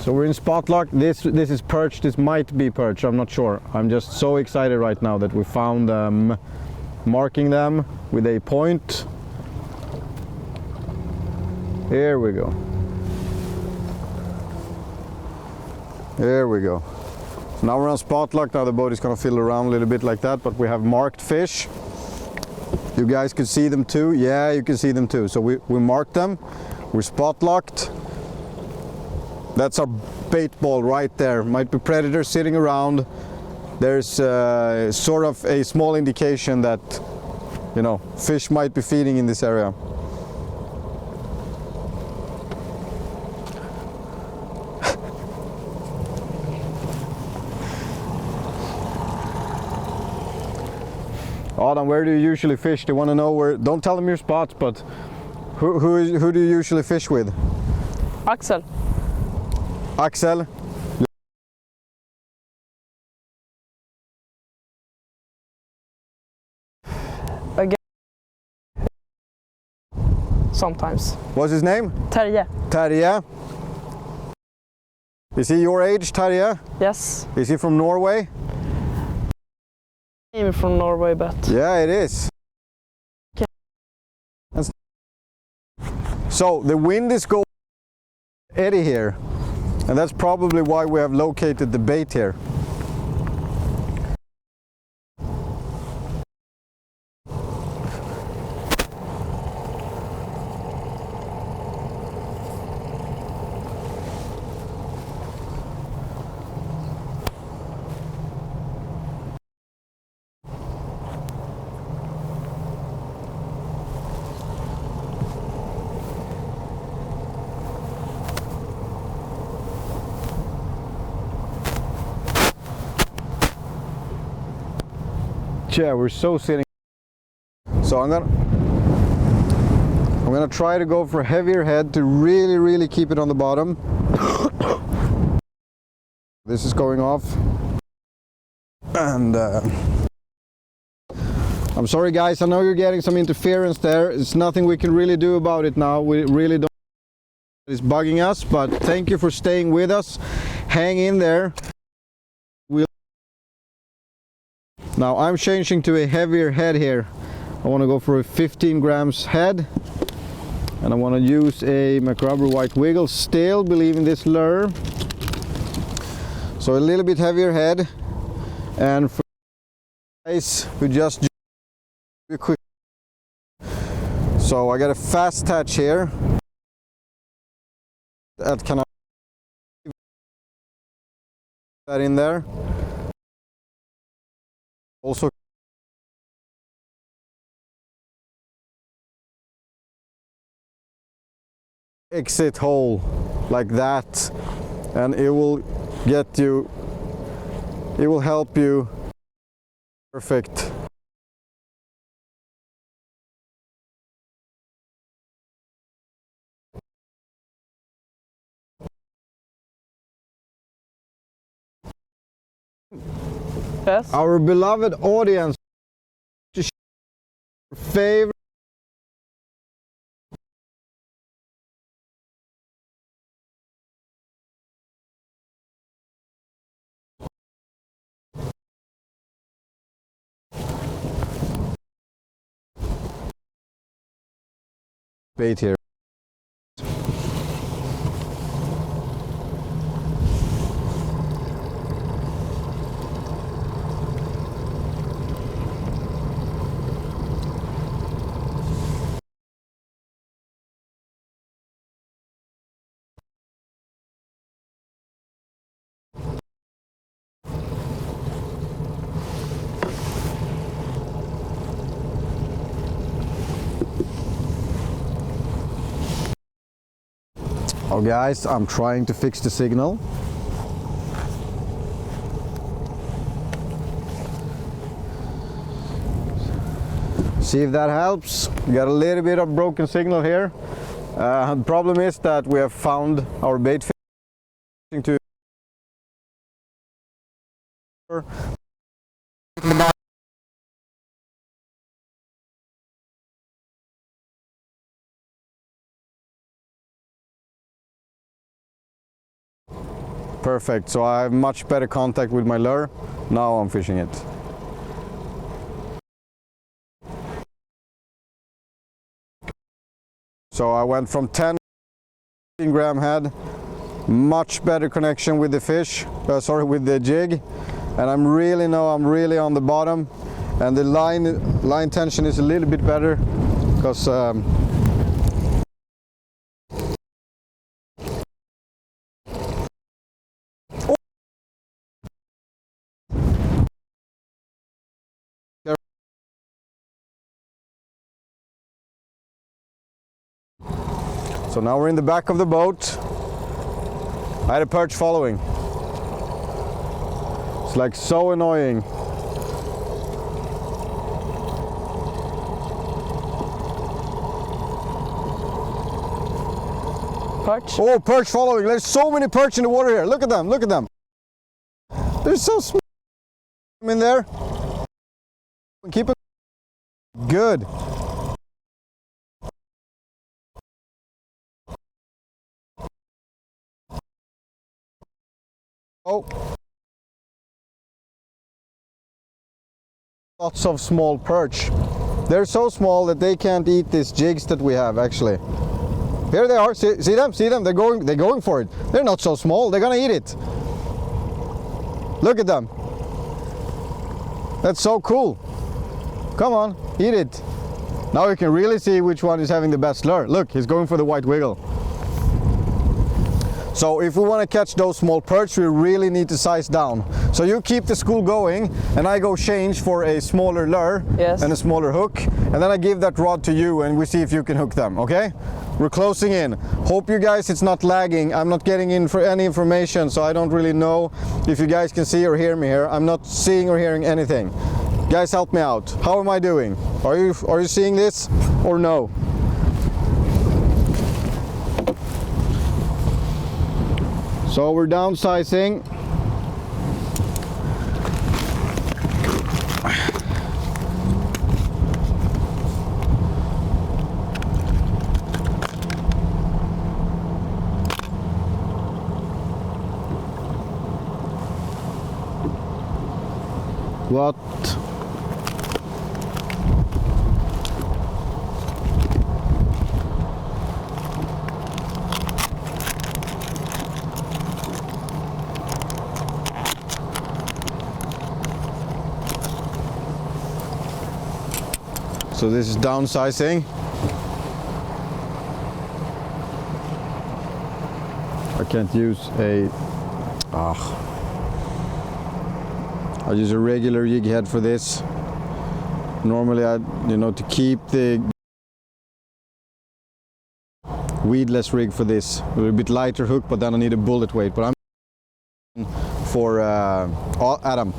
S1: So we're in spot lock. This is perch. This might be perch. I'm not sure. I'm just so excited right now that we found them, marking them with a point. Here we go. Here we go. So now we're on spot lock. Now the boat is going to fiddle around a little bit like that, but we have marked fish. You guys can see them too. Yeah, you can see them too. So we marked them. We're spot locked. That's our bait ball right there. Might be predators sitting around. There's sort of a small indication that, you know, fish might be feeding in this area. Adam, where do you usually fish? They want to know where. Don't tell them your spots, but who do you usually fish with?
S2: Axel.
S1: Axel.
S2: Again. sometimes.
S1: What's his name?
S2: Terje.
S1: Terje. Is he your age, Terje?
S2: Yes.
S1: Is he from Norway?
S2: I'm from Norway, but
S1: Yeah, it is. So the wind is going eddy here, and that's probably why we have located the bait here. Yeah, we're so sitting. So I'm gonna try to go for a heavier head to really keep it on the bottom. This is going off, and I'm sorry guys, I know you're getting some interference there. It's nothing we can really do about it now. We really don't. It's bugging us, but thank you for staying with us. Hang in there. Now I'm changing to a heavier head here. I want to go for a 15 grams head, and I want to use a McRubber White Wiggle. Still believe in this lure. So a little bit heavier head, and for guys who just do a quick. So I got a fast touch here at canal. That in there. Also exit hole like that, and it will get you, it will help you. Perfect.
S2: yes.
S1: Our beloved audience, favorite bait here. Oh guys, I'm trying to fix the signal. See if that helps. We got a little bit of broken signal here. The problem is that we have found our bait fishing to perfect. So I have much better contact with my lure. Now I'm fishing it. So I went from 10 gram head, much better connection with the fish, with the jig, and I'm really on the bottom, and the line tension is a little bit better because so now we're in the back of the boat. I had a perch following. It's like so annoying.
S2: Perch.
S1: Oh, perch following. There's so many perch in the water here. Look at them, look at them. They're so small. I'm in there. Keep it good. Oh. Lots of small perch. They're so small that they can't eat these jigs that we have actually. Here they are. See them? See them? They're going for it. They're not so small. They're gonna eat it. Look at them. That's so cool. Come on, eat it. Now you can really see which one is having the best lure. Look, he's going for the white wiggle. So if we want to catch those small perch, we really need to size down. So you keep the school going and I go change for a smaller lure and a smaller hook. And then I give that rod to you and we see if you can hook them, okay? We're closing in. Hope you guys it's not lagging. I'm not getting in for any information, so I don't really know if you guys can see or hear me here. I'm not seeing or hearing anything. Guys, help me out. How am I doing? Are you seeing this or no? So we're downsizing. What? So this is downsizing. I can't use a I use a regular jig head for this. Normally to keep the weedless rig for this. A little bit lighter hook, but then I need a bullet weight. But I'm for Adam.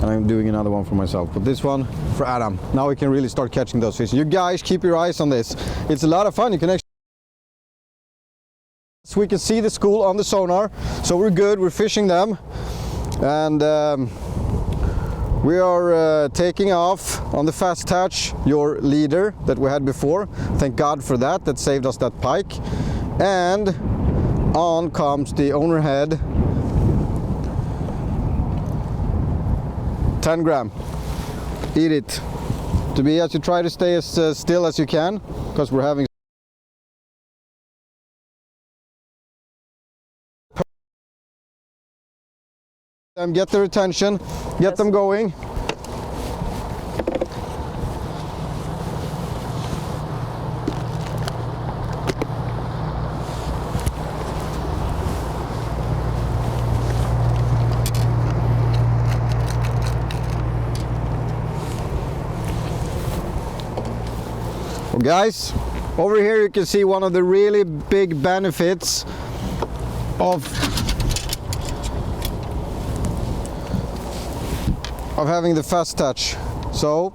S1: And I'm doing another one for myself, but this one for Adam. Now we can really start catching those fish. You guys keep your eyes on this. It's a lot of fun. You can actually so we can see the school on the sonar, so we're good. We're fishing them, and we are taking off on the fast hatch your leader that we had before. Thank God for that. That saved us that pike. And on comes the owner head. 10 gram. Eat it. Tobias, you try to stay as still as you can, because we're having get their attention, get them going. Well, guys, over here you can see one of the really big benefits of having the fast touch. So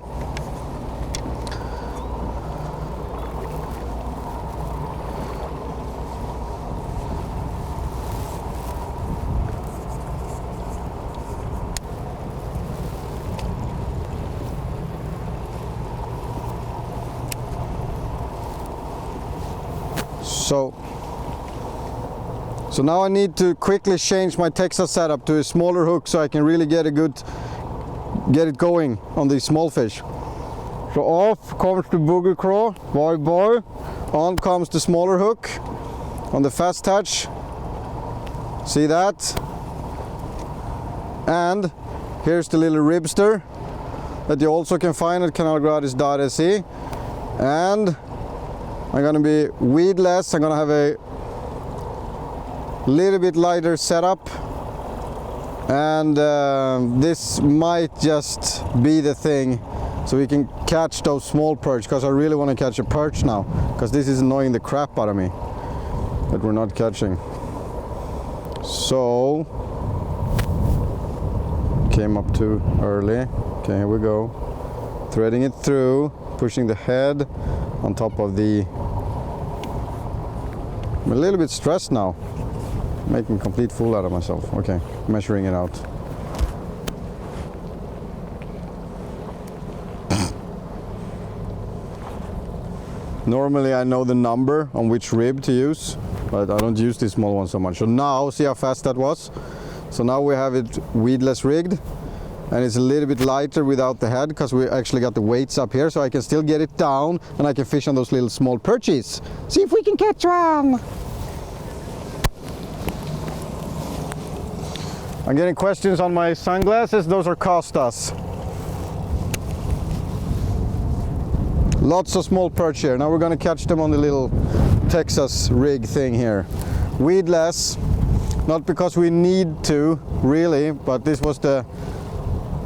S1: So now I need to quickly change my Texas setup to a smaller hook so I can really get it going on these small fish. So off comes the booger craw, boy. On comes the smaller hook on the fast touch. See that? And here's the little ribster that you also can find at kanalgratisdotse. And I'm gonna be weedless. I'm gonna have a little bit lighter setup, and this might just be the thing, so we can catch those small perch, because I really want to catch a perch now, because this is annoying the crap out of me that we're not catching. So came up too early. Okay, here we go, threading it through, pushing the head on top of the. I'm a little bit stressed now, making a complete fool out of myself. Okay, measuring it out. Normally I know the number on which rib to use, but I don't use this small one so much. So now, see how fast that was? So now we have it weedless rigged, and it's a little bit lighter without the head because we actually got the weights up here, so I can still get it down and I can fish on those little small perches. See if we can catch one! I'm getting questions on my sunglasses. Those are Costas. Lots of small perch here. Now we're gonna catch them on the little Texas rig thing here. Weedless, not because we need to, really, but this was the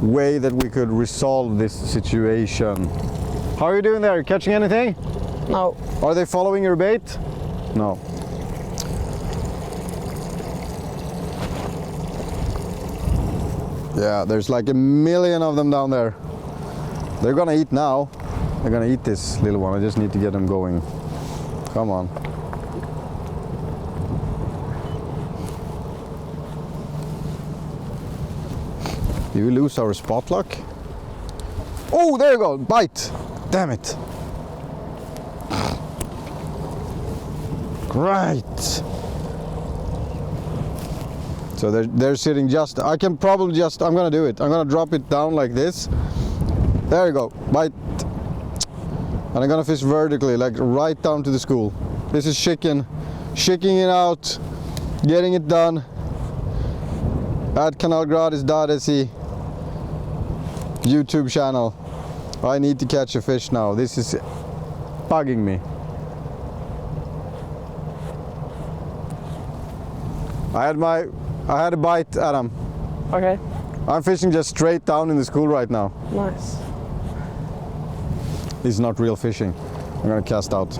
S1: way that we could resolve this situation. How are you doing there? Catching anything?
S2: No.
S1: Are they following your bait? No. Yeah, there's like a million of them down there. They're gonna eat now. They're gonna eat this little one. I just need to get them going. Come on. Did we lose our spot lock? Oh, there you go. Bite. Damn it. Great. So they're sitting just, I can probably just, I'm gonna do it. I'm gonna drop it down like this. There you go, bite. And I'm gonna fish vertically, like right down to the school. This is shaking it out, getting it done. At kanalgratisdotse YouTube channel. I need to catch a fish now. This is bugging me. I had a bite, Adam.
S2: Okay.
S1: I'm fishing just straight down in the school right now.
S2: Nice.
S1: This is not real fishing. I'm gonna cast out.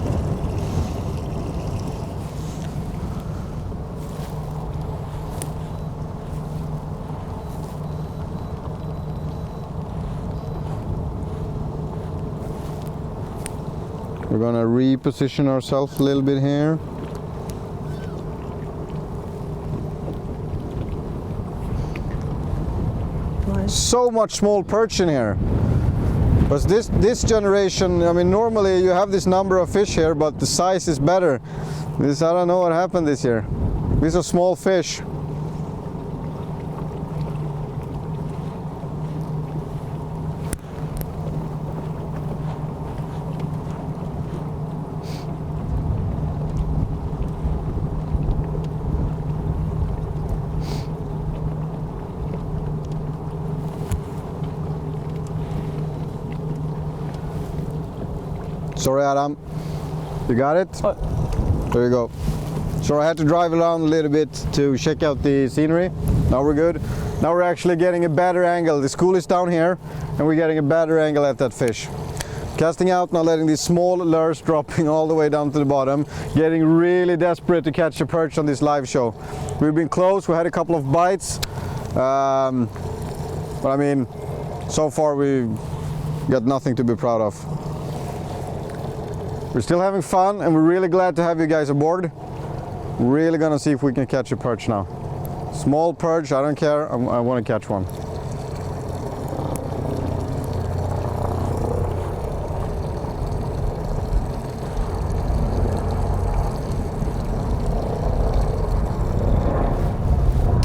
S1: We're gonna reposition ourselves a little bit here. So much small perch in here. But this generation, I mean, normally you have this number of fish here, but the size is better. I don't know what happened this year. These are small fish. Sorry, Adam. You got it?
S2: What?
S1: There you go. So I had to drive around a little bit to check out the scenery. Now we're good. Now we're actually getting a better angle. The school is down here and we're getting a better angle at that fish. Casting out, now letting these small lures dropping all the way down to the bottom. Getting really desperate to catch a perch on this live show. We've been close, we had a couple of bites. But I mean, so far we got nothing to be proud of. We're still having fun and we're really glad to have you guys aboard. Really gonna see if we can catch a perch now. Small perch, I don't care, I want to catch one.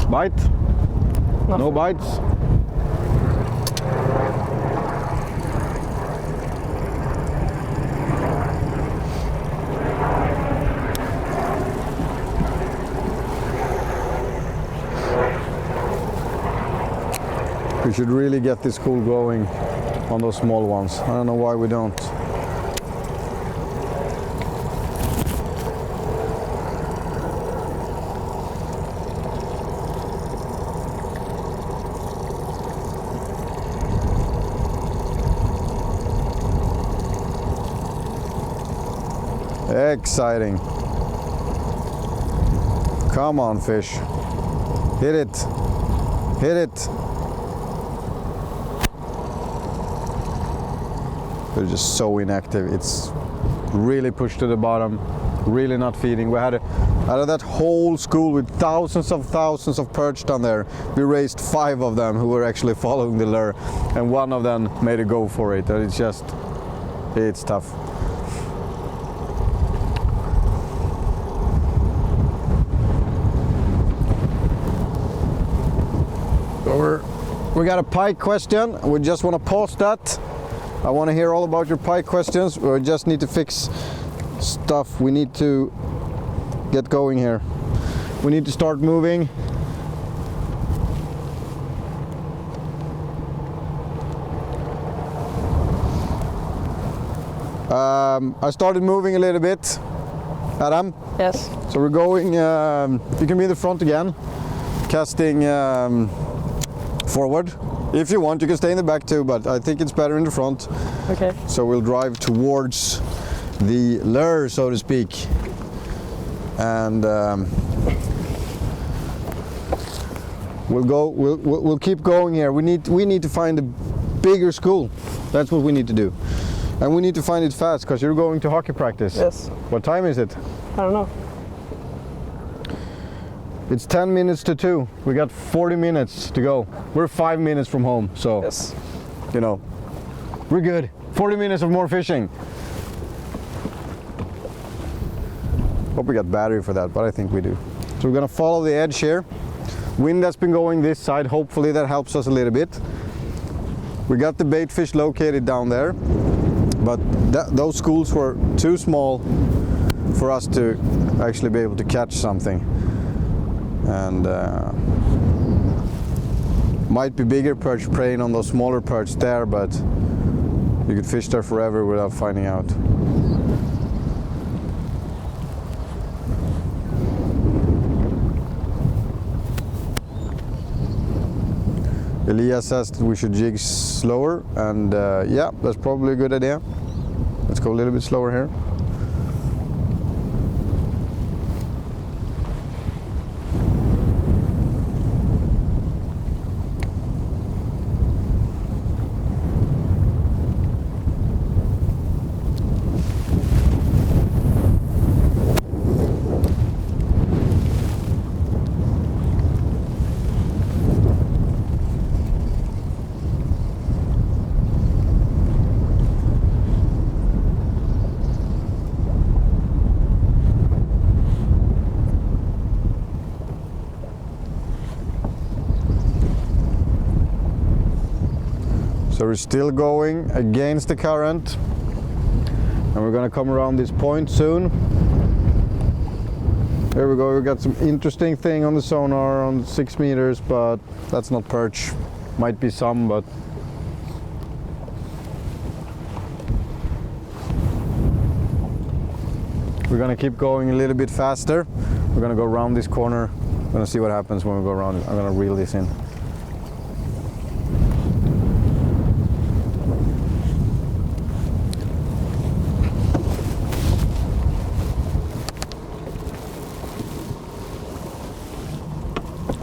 S1: Bite?
S2: Nothing.
S1: No bites? We should really get this school going on those small ones. I don't know why we don't. Exciting. Come on, fish. Hit it. Hit it. They're just so inactive. It's really pushed to the bottom, really not feeding. We had out of that whole school with thousands of perch down there, we raised 5 of them who were actually following the lure, and 1 of them made a go for it. And it's tough. We got a pike question. We just want to pause that. I want to hear all about your pike questions. We just need to fix stuff. We need to get going here. We need to start moving. I started moving a little bit. Adam?
S2: Yes.
S1: So we're going, you can be in the front again, casting forward. If you want, you can stay in the back too, but I think it's better in the front.
S2: Okay.
S1: So we'll drive towards the lure, so to speak. And we'll keep going here. We need to find a bigger school. That's what we need to do. And we need to find it fast, because you're going to hockey practice.
S2: Yes.
S1: What time is it?
S2: I don't know.
S1: It's 10 minutes to 2. We got 40 minutes to go. We're 5 minutes from home, so
S2: Yes.
S1: you know, we're good. 40 minutes of more fishing. Hope we got battery for that, but I think we do. So we're gonna follow the edge here. Wind has been going this side. Hopefully that helps us a little bit. We got the bait fish located down there, but those schools were too small for us to actually be able to catch something. And might be bigger perch preying on those smaller perch there, but you could fish there forever without finding out. Elias says that we should jig slower, and yeah, that's probably a good idea. Let's go a little bit slower here. So we're still going against the current, and we're gonna come around this point soon. There we go, we got some interesting thing on the sonar on 6 meters, but that's not perch. Might be some, but we're gonna keep going a little bit faster. We're gonna go around this corner. We're gonna see what happens when we go around it. I'm gonna reel this in.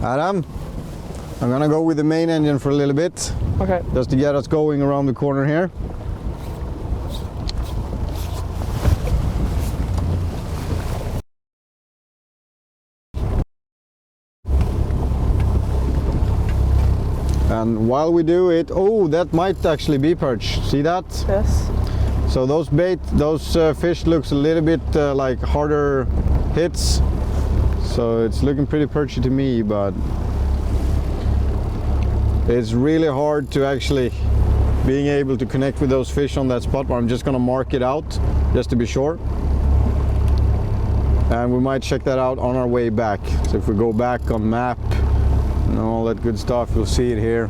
S1: Adam, I'm gonna go with the main engine for a little bit,
S2: Okay.
S1: just to get us going around the corner here. And while we do it, oh, that might actually be perch. See that?
S2: Yes.
S1: So those fish looks a little bit like harder hits. So it's looking pretty perchy to me, but it's really hard to actually being able to connect with those fish on that spot. But I'm just gonna mark it out just to be sure. And we might check that out on our way back. So if we go back on map and all that good stuff, you'll see it here.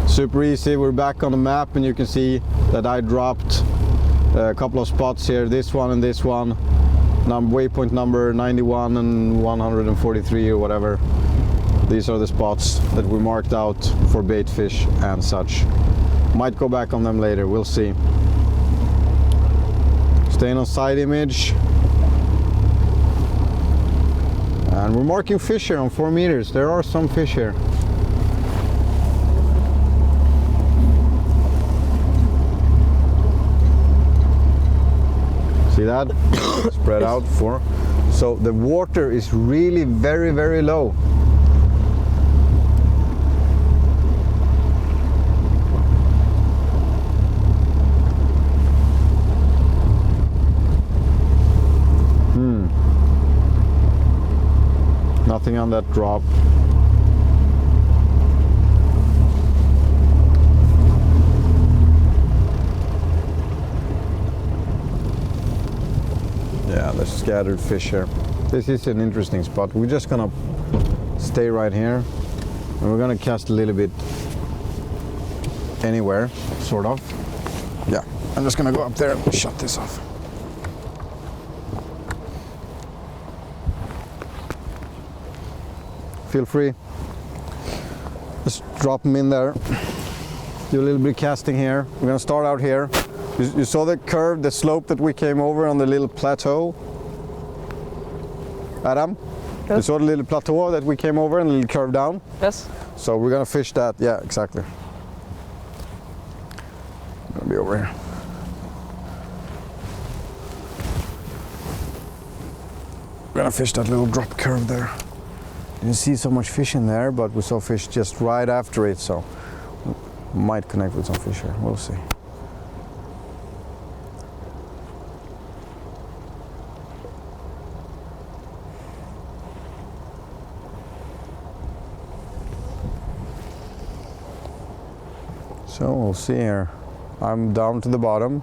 S1: Super easy. We're back on the map, and you can see that I dropped a couple of spots here, this one and this one. Waypoint number 91 and 143 or whatever. These are the spots that we marked out for bait fish and such. Might go back on them later, we'll see. Staying on side image. And we're marking fish here on 4 meters. There are some fish here. See that? Spread out for. So the water is really very, very low. Nothing on that drop. Yeah, there's scattered fish here. This is an interesting spot. We're just gonna stay right here, and we're gonna cast a little bit anywhere, sort of. Yeah, I'm just gonna go up there and shut this off. Feel free. Just drop them in there. Do a little bit of casting here. We're gonna start out here. You saw the curve, the slope that we came over on the little plateau? Adam?
S2: Yes.
S1: You saw the little plateau that we came over and a little curve down?
S2: Yes.
S1: So we're gonna fish that, yeah, exactly. I'm gonna be over here. We're gonna fish that little drop curve there. Didn't see so much fish in there, but we saw fish just right after it, so we might connect with some fish here, we'll see. So we'll see here. I'm down to the bottom.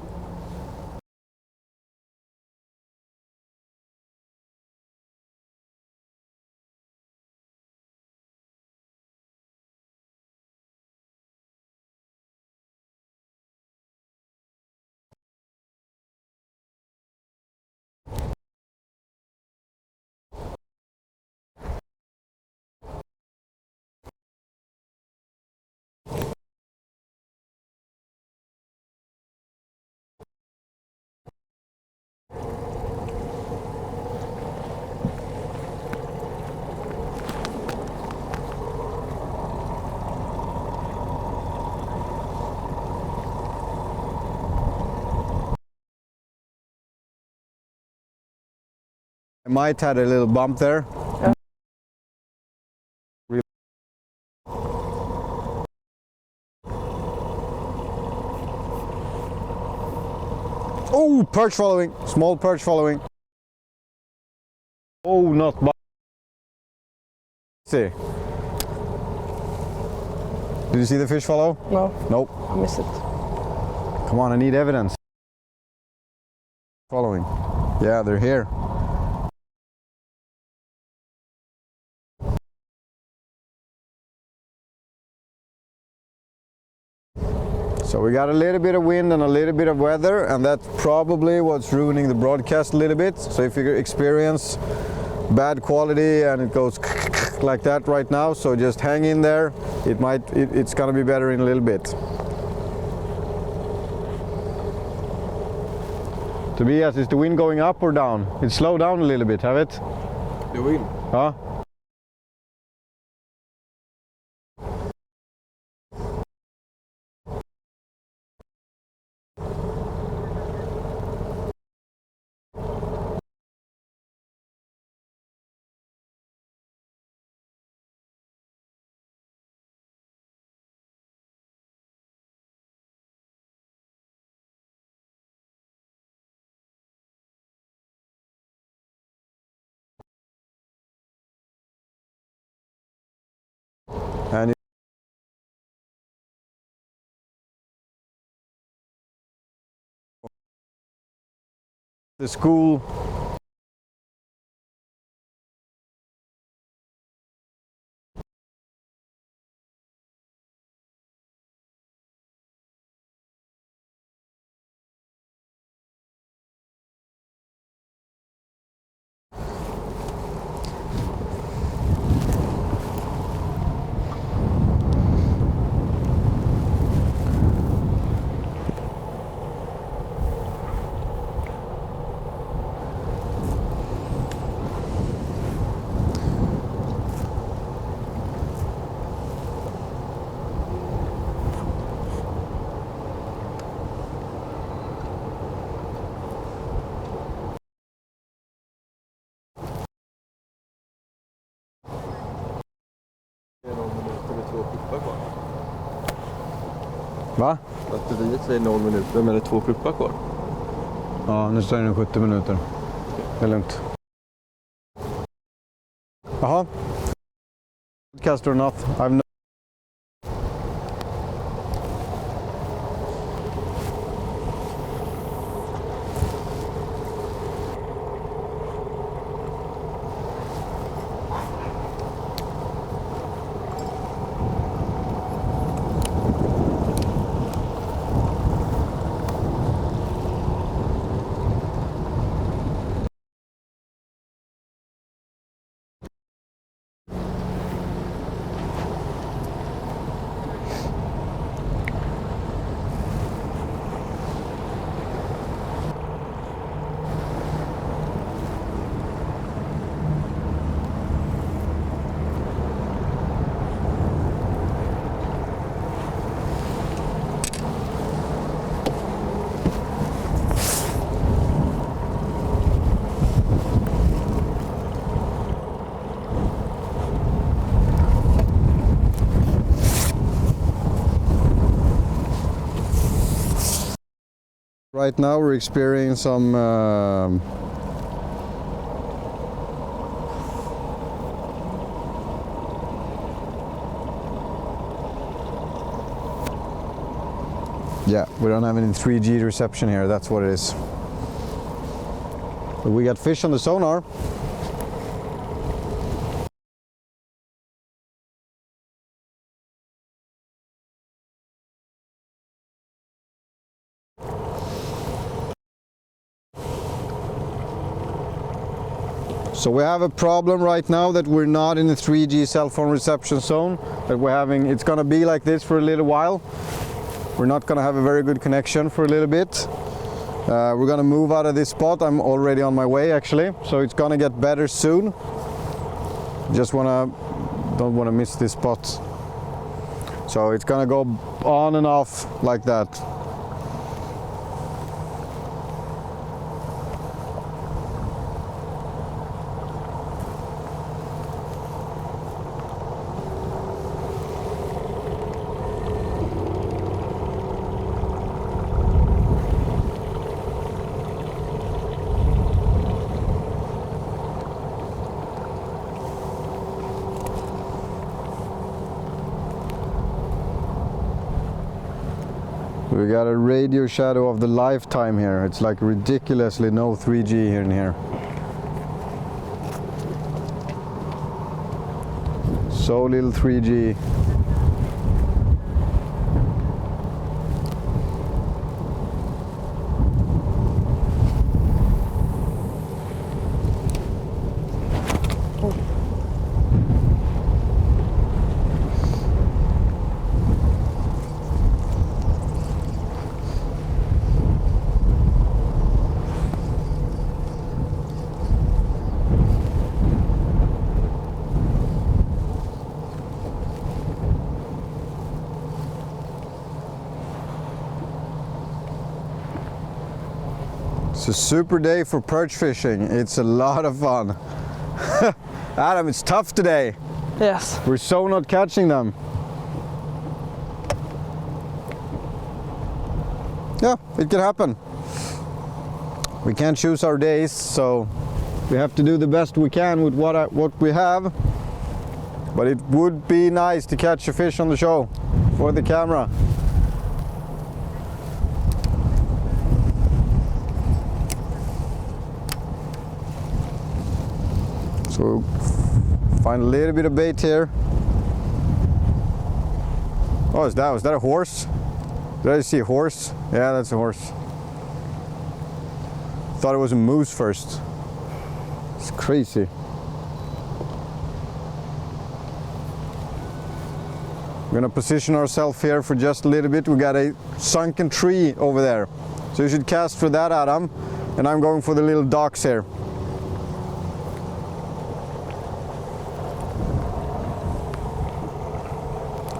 S1: I might had a little bump there.
S2: Yeah.
S1: Oh, perch following, small perch following. Oh, not bad. See. Did you see the fish follow?
S2: No,
S1: Nope.
S2: I missed it.
S1: Come on, I need evidence. Following. Yeah, they're here. So we got a little bit of wind and a little bit of weather, and that's probably what's ruining the broadcast a little bit. So if you experience bad quality and it goes like that right now, so just hang in there. It's gonna be better in a little bit. Tobias, is the wind going up or down? It's slowed down a little bit, have it?
S3: The wind.
S1: Huh? And the school. Va?
S3: Batteriet säger 0 minuter, men det är 2 puppar kvar.
S1: Ja, nu står det 70 minuter. Det är lugnt. Jaha. Podcast or not? I've no... Right now we're experiencing some yeah, we don't have any 3G reception here, that's what it is. But we got fish on the sonar. So we have a problem right now that we're not in the 3G cell phone reception zone, that we're having, it's gonna be like this for a little while. We're not gonna have a very good connection for a little bit. We're gonna move out of this spot. I'm already on my way actually, so it's gonna get better soon. Don't wanna miss this spot. So it's gonna go on and off like that. We got a radio shadow of the lifetime here. It's like ridiculously no 3G here in here. So little 3G. It's a super day for perch fishing. It's a lot of fun. Adam, it's tough today.
S2: Yes.
S1: We're so not catching them. Yeah, it can happen. We can't choose our days, so we have to do the best we can with what we have. But it would be nice to catch a fish on the show for the camera. So find a little bit of bait here. Oh, was that a horse? Did I see a horse? Yeah, that's a horse. Thought it was a moose first. It's crazy. We're gonna position ourselves here for just a little bit. We got a sunken tree over there. So you should cast for that, Adam. And I'm going for the little docks here.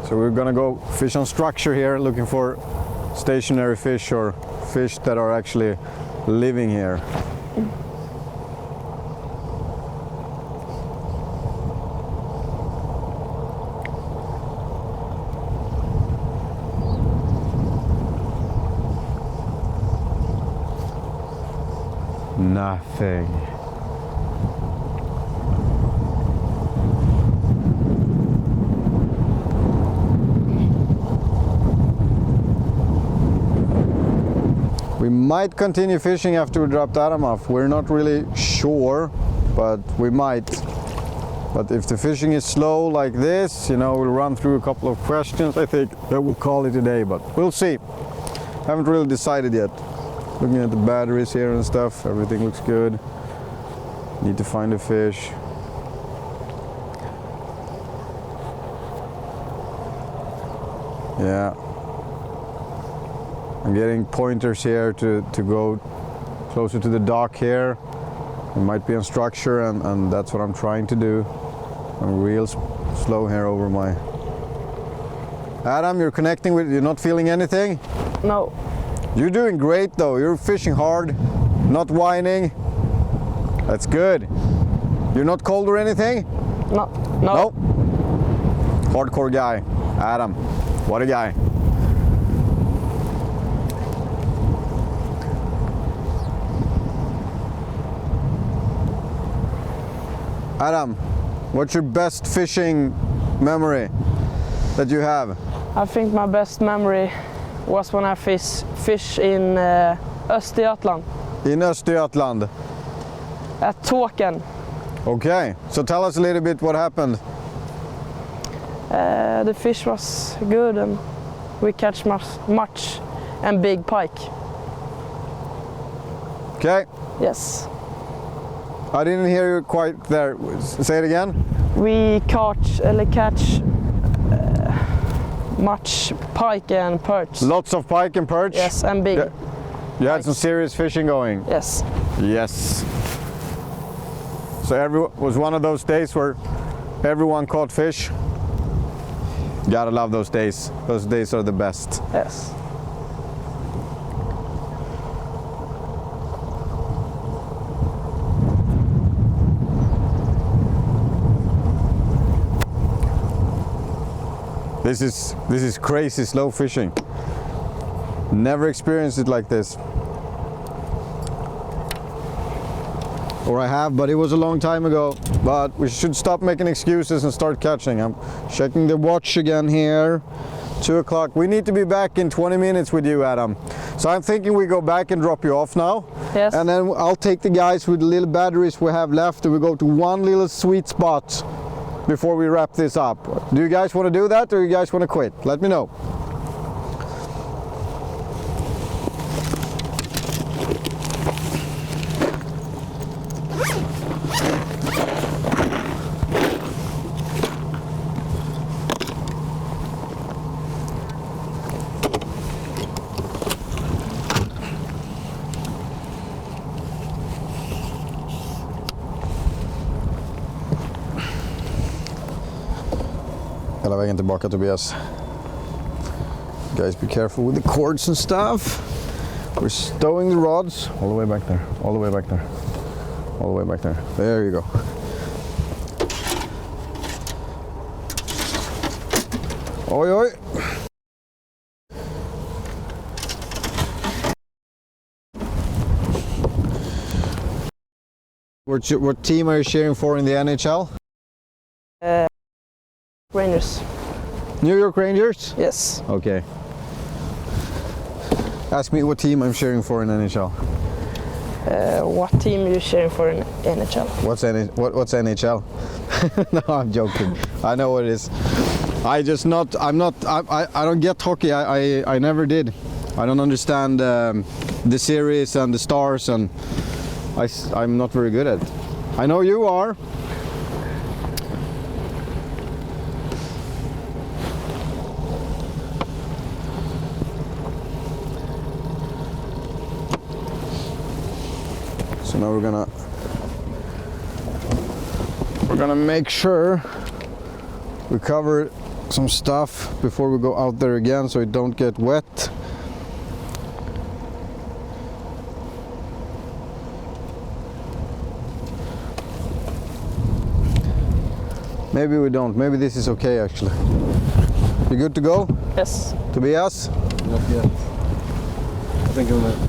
S1: So we're gonna go fish on structure here, looking for stationary fish or fish that are actually living here. Nothing. We might continue fishing after we drop Adam off. We're not really sure, but we might. But if the fishing is slow like this, you know, we'll run through a couple of questions. I think that we'll call it a day, but we'll see. Haven't really decided yet. Looking at the batteries here and stuff, everything looks good. Need to find a fish. Yeah. I'm getting pointers here to go closer to the dock here. It might be on structure, and that's what I'm trying to do. I'm real slow here over my... Adam, you're connecting with, you're not feeling anything?
S2: No.
S1: You're doing great though, you're fishing hard, not whining. That's good. You're not cold or anything?
S2: No. No.
S1: Nope. Hardcore guy, Adam. What a guy. Adam, what's your best fishing memory that you have?
S2: I think my best memory was when I fish in Östergötland
S1: In Östergötland.
S2: at Tåken.
S1: Okay, so tell us a little bit what happened.
S2: The fish was good and we catch much and big pike.
S1: Okay,
S2: Yes.
S1: I didn't hear you quite there. Say it again.
S2: We catch much pike and perch.
S1: Lots of pike and perch.
S2: Yes, and big.
S1: Yeah. You had some serious fishing going.
S2: Yes.
S1: Yes. So was one of those days where everyone caught fish. Gotta love those days. Those days are the best.
S2: Yes.
S1: This is crazy slow fishing. Never experienced it like this. Or I have, but it was a long time ago. But we should stop making excuses and start catching. I'm checking the watch again here. 2 o'clock. We need to be back in 20 minutes with you, Adam. So I'm thinking we go back and drop you off now.
S2: Yes.
S1: And then I'll take the guys with the little batteries we have left and we go to one little sweet spot before we wrap this up. Do you guys want to do that or you guys want to quit? Let me know. Hela vägen tillbaka, Tobias. Guys, be careful with the cords and stuff. We're stowing the rods all the way back there, all the way back there, all the way back there. There you go. Oj, oj. What team are you cheering for in the NHL?
S2: Rangers.
S1: New York Rangers?
S2: Yes.
S1: Okay. Ask me what team I'm cheering for in NHL.
S2: What team are you cheering for in NHL?
S1: What's NHL? No, I'm joking. I know what it is. I don't get hockey. I never did. I don't understand the series and the stars, and I'm not very good at it. I know you are. So now we're gonna make sure we cover some stuff before we go out there again so it don't get wet. Maybe we don't. Maybe this is okay actually. You good to go?
S2: Yes.
S1: Tobias?
S3: Not yet. I think I'm gonna...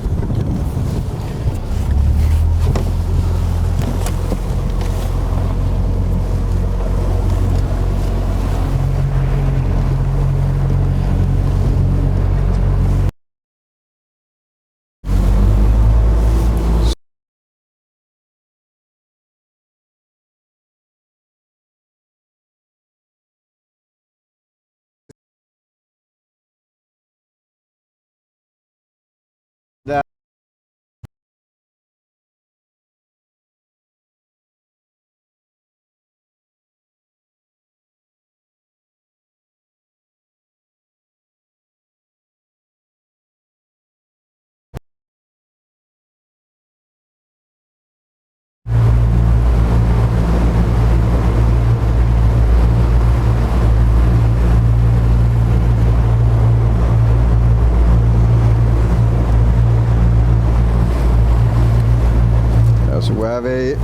S3: So we have a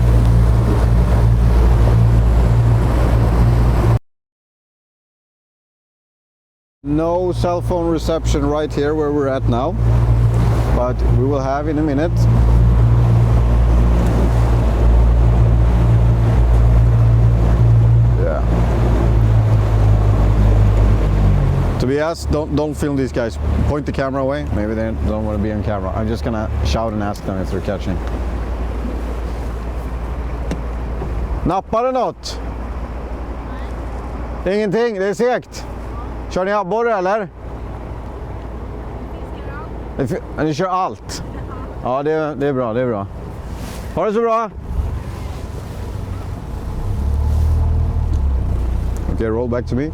S3: no cell phone reception right here where we're at now, but we will have in a minute.
S1: Yeah. Tobias, don't film these guys. Point the camera away. Maybe they don't want to be on camera. I'm just gonna shout and ask them if they're catching. Nappar du något? Ingenting, det är segt. Kör ni abborre eller? Ni kör allt? Ja, det är bra, det är bra. Ha det så bra! Okay, roll back to me.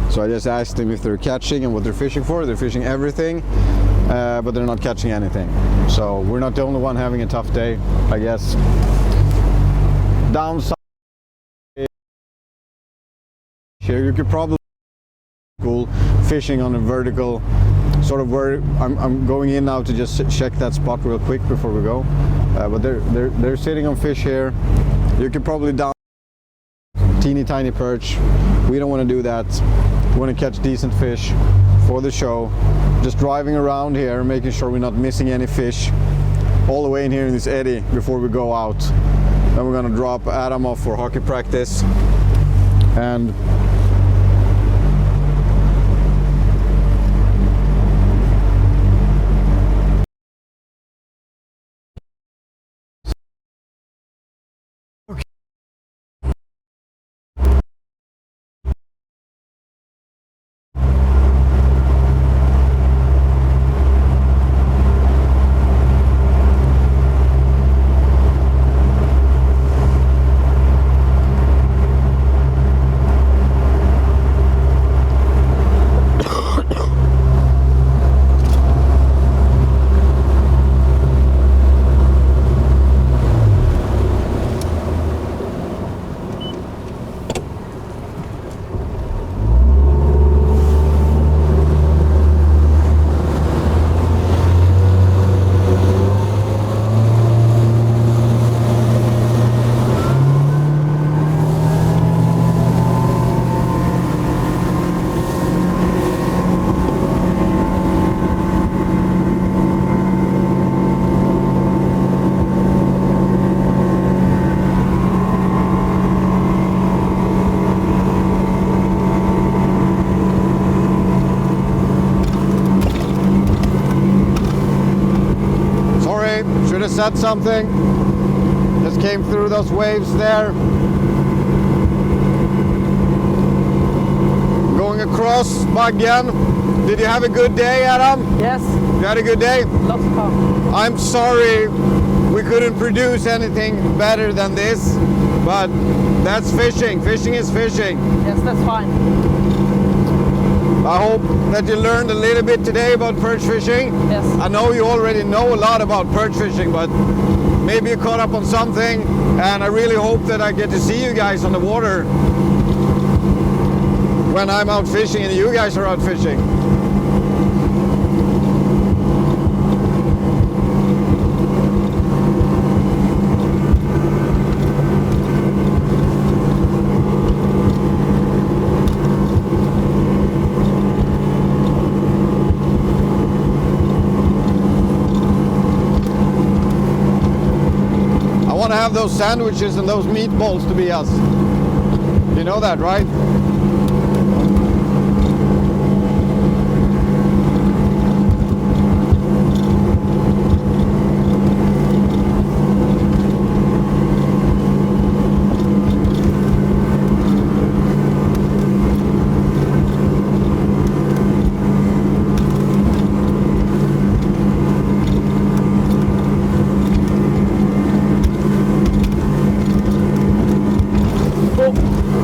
S1: So I just asked them if they're catching and what they're fishing for. They're fishing everything, but they're not catching anything. So we're not the only one having a tough day, I guess. Downside here, you could probably cool fishing on a vertical sort of where I'm going in now to just check that spot real quick before we go. But they're sitting on fish here. You could probably down teeny tiny perch. We don't want to do that. We want to catch decent fish for the show. Just driving around here, making sure we're not missing any fish all the way in here in this eddy before we go out. Then we're gonna drop Adam off for hockey practice. And said something. Just came through those waves there. Going across again. Did you have a good day, Adam?
S2: Yes.
S1: You had a good day?
S2: Lots of fun.
S1: I'm sorry we couldn't produce anything better than this, but that's fishing. Fishing is fishing.
S2: Yes, that's fine.
S1: I hope that you learned a little bit today about perch fishing.
S2: Yes.
S1: I know you already know a lot about perch fishing, but maybe you caught up on something, and I really hope that I get to see you guys on the water when I'm out fishing and you guys are out fishing. I want to have those sandwiches and those meatballs to be us. You know that, right?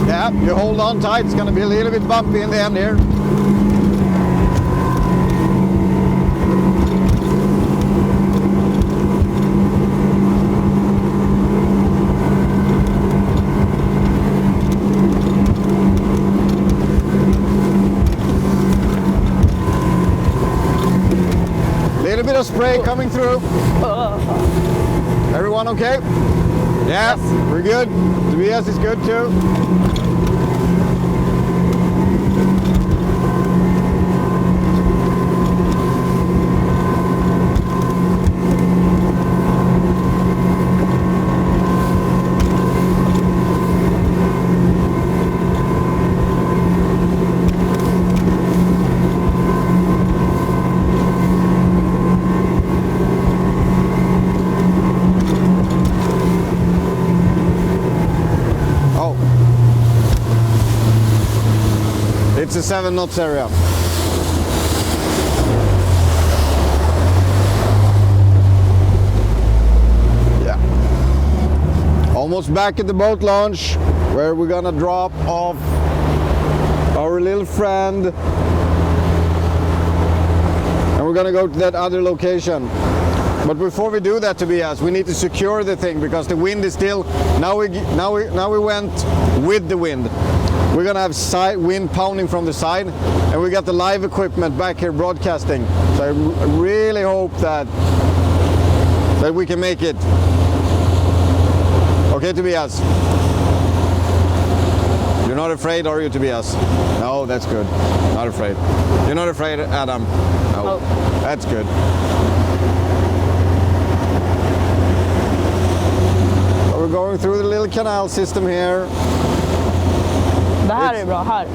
S1: Yeah, you hold on tight, it's going to be a little bit bumpy in the end here. Little bit of spray coming through. Everyone okay? Yeah, we're good. Tobias is good too.
S3: the 7 knots area. Yeah. Almost back at the boat launch, where we're gonna drop off our little friend. And we're gonna go to that other location. But before we do that, Tobias, we need to secure the thing because the wind is still. Now we went with the wind. We're gonna have wind pounding from the side, and we got the live equipment back here broadcasting. So I really hope that we can make it. Okay, Tobias. You're not afraid, are you, Tobias? No, that's good. Not afraid. You're not afraid, Adam? No. That's good. We're going through the little canal system here.
S2: Det här är bra, här.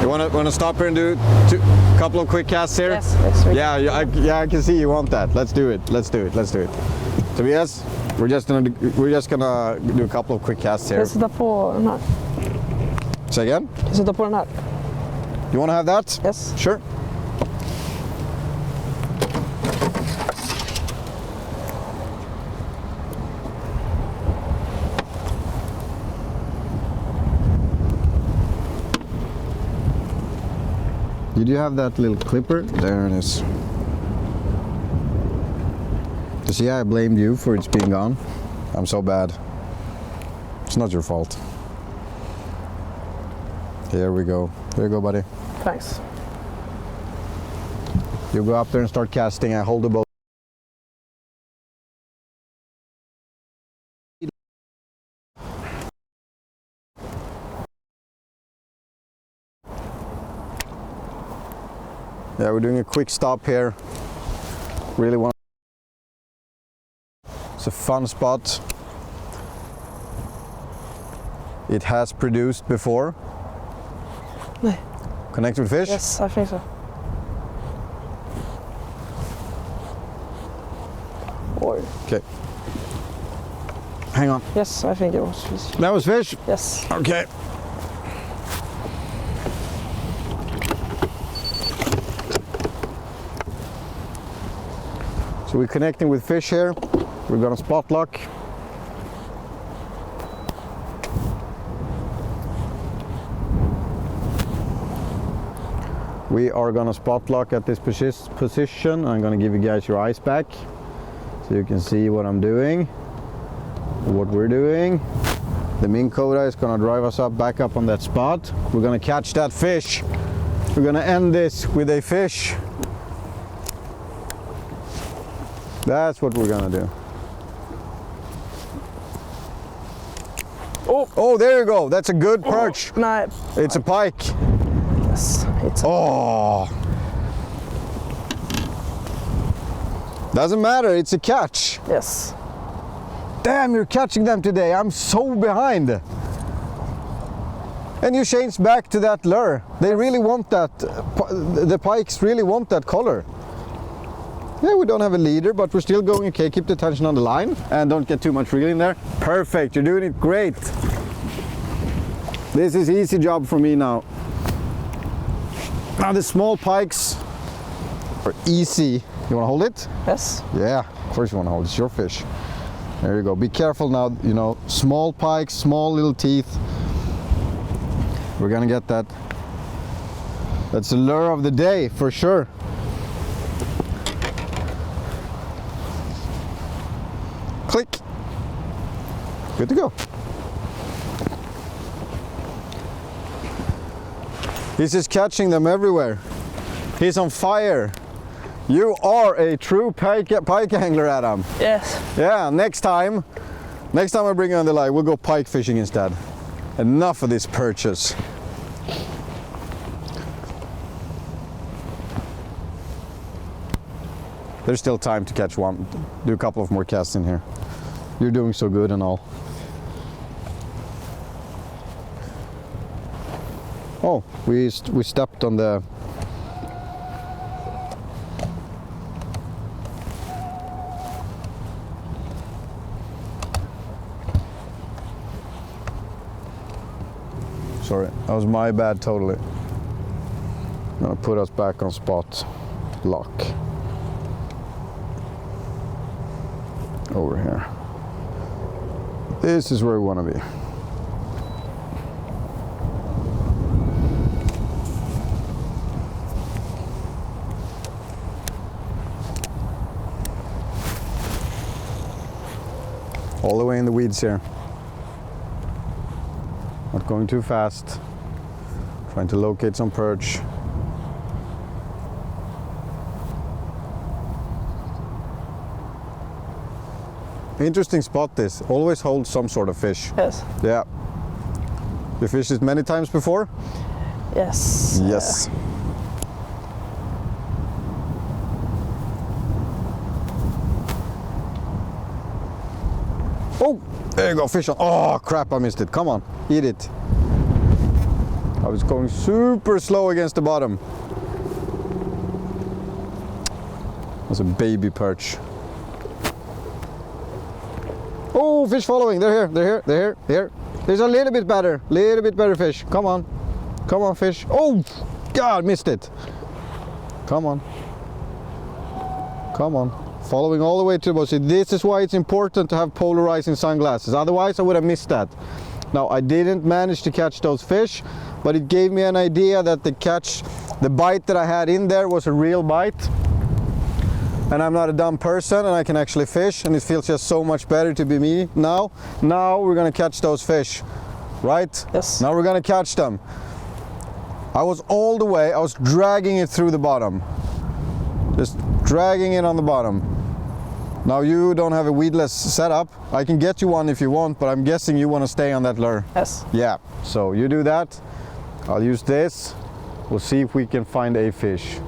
S3: You wanna stop here and do a couple of quick casts here?
S2: Yes.
S3: Yeah, I can see you want that. Let's do it. Tobias, we're just gonna do a couple of quick casts here.
S2: Jag sätter på den här.
S3: Say again?
S2: Jag sätter på den här.
S3: You wanna have that?
S2: Yes.
S3: Sure. Did you have that little clipper? There it is. You see, I blamed you for its being gone. I'm so bad. It's not your fault. Here we go. Here you go, buddy.
S2: Thanks.
S3: You go up there and start casting. I hold the boat. Yeah, we're doing a quick stop here. Really want. It's a fun spot. It has produced before.
S2: Nej.
S3: Connect with fish?
S2: Yes, I think so. Or
S3: Okay. Hang on.
S2: yes, I think it was fish.
S3: That was fish?
S2: Yes.
S3: Okay. So we're connecting with fish here. We're gonna spot lock. We are gonna spot lock at this position. I'm gonna give you guys your eyes back so you can see what I'm doing, what we're doing. The Minn Kota is gonna drive us back up on that spot. We're gonna catch that fish. We're gonna end this with a fish. That's what we're gonna do. Oh, there you go. That's a good perch.
S2: Nej.
S3: It's a pike.
S2: Yes, it's
S3: Oh. Doesn't matter, it's a catch.
S2: yes.
S3: Damn, you're catching them today. I'm so behind. And you changed back to that lure. They really want that. The pikes really want that color. Yeah, we don't have a leader, but we're still going okay. Keep the tension on the line and don't get too much reel in there. Perfect, you're doing it great. This is easy job for me now. Now the small pikes are easy. You wanna hold it?
S2: Yes.
S3: Yeah, of course you wanna hold it. It's your fish. There you go. Be careful now, you know, small pikes, small little teeth. We're gonna get that. That's the lure of the day for sure. Click. Good to go. He's just catching them everywhere. He's on fire. You are a true pike angler, Adam.
S2: Yes.
S3: Yeah, next time I bring you on the line, we'll go pike fishing instead. Enough of these perches. There's still time to catch one. Do a couple of more casts in here. You're doing so good and all. Oh, we stepped on the.
S1: Sorry, that was my bad totally. I'm gonna put us back on spot. Lock. Over here. This is where we want to be. All the way in the weeds here. Not going too fast. Trying to locate some perch. Interesting spot this. Always holds some sort of fish.
S2: Yes.
S1: Yeah. You fished it many times before?
S2: Yes.
S1: Yes. Oh, there you go, fish on. Oh crap, I missed it. Come on, eat it. I was going super slow against the bottom. That's a baby perch. Oh, fish following. They're here, they're here, they're here, here. There's a little bit better fish. Come on. Come on, fish. Oh, God, missed it. Come on. Come on. Following all the way to the boat. See, this is why it's important to have polarizing sunglasses. Otherwise, I would have missed that. Now, I didn't manage to catch those fish, but it gave me an idea that the bite that I had in there was a real bite. And I'm not a dumb person and I can actually fish, and it feels just so much better to be me now. Now we're gonna catch those fish, right?
S2: Yes.
S1: Now we're gonna catch them. I was all the way, I was dragging it through the bottom. Just dragging it on the bottom. Now you don't have a weedless setup. I can get you one if you want, but I'm guessing you want to stay on that lure.
S2: Yes.
S1: Yeah, so you do that. I'll use this. We'll see if we can find a fish.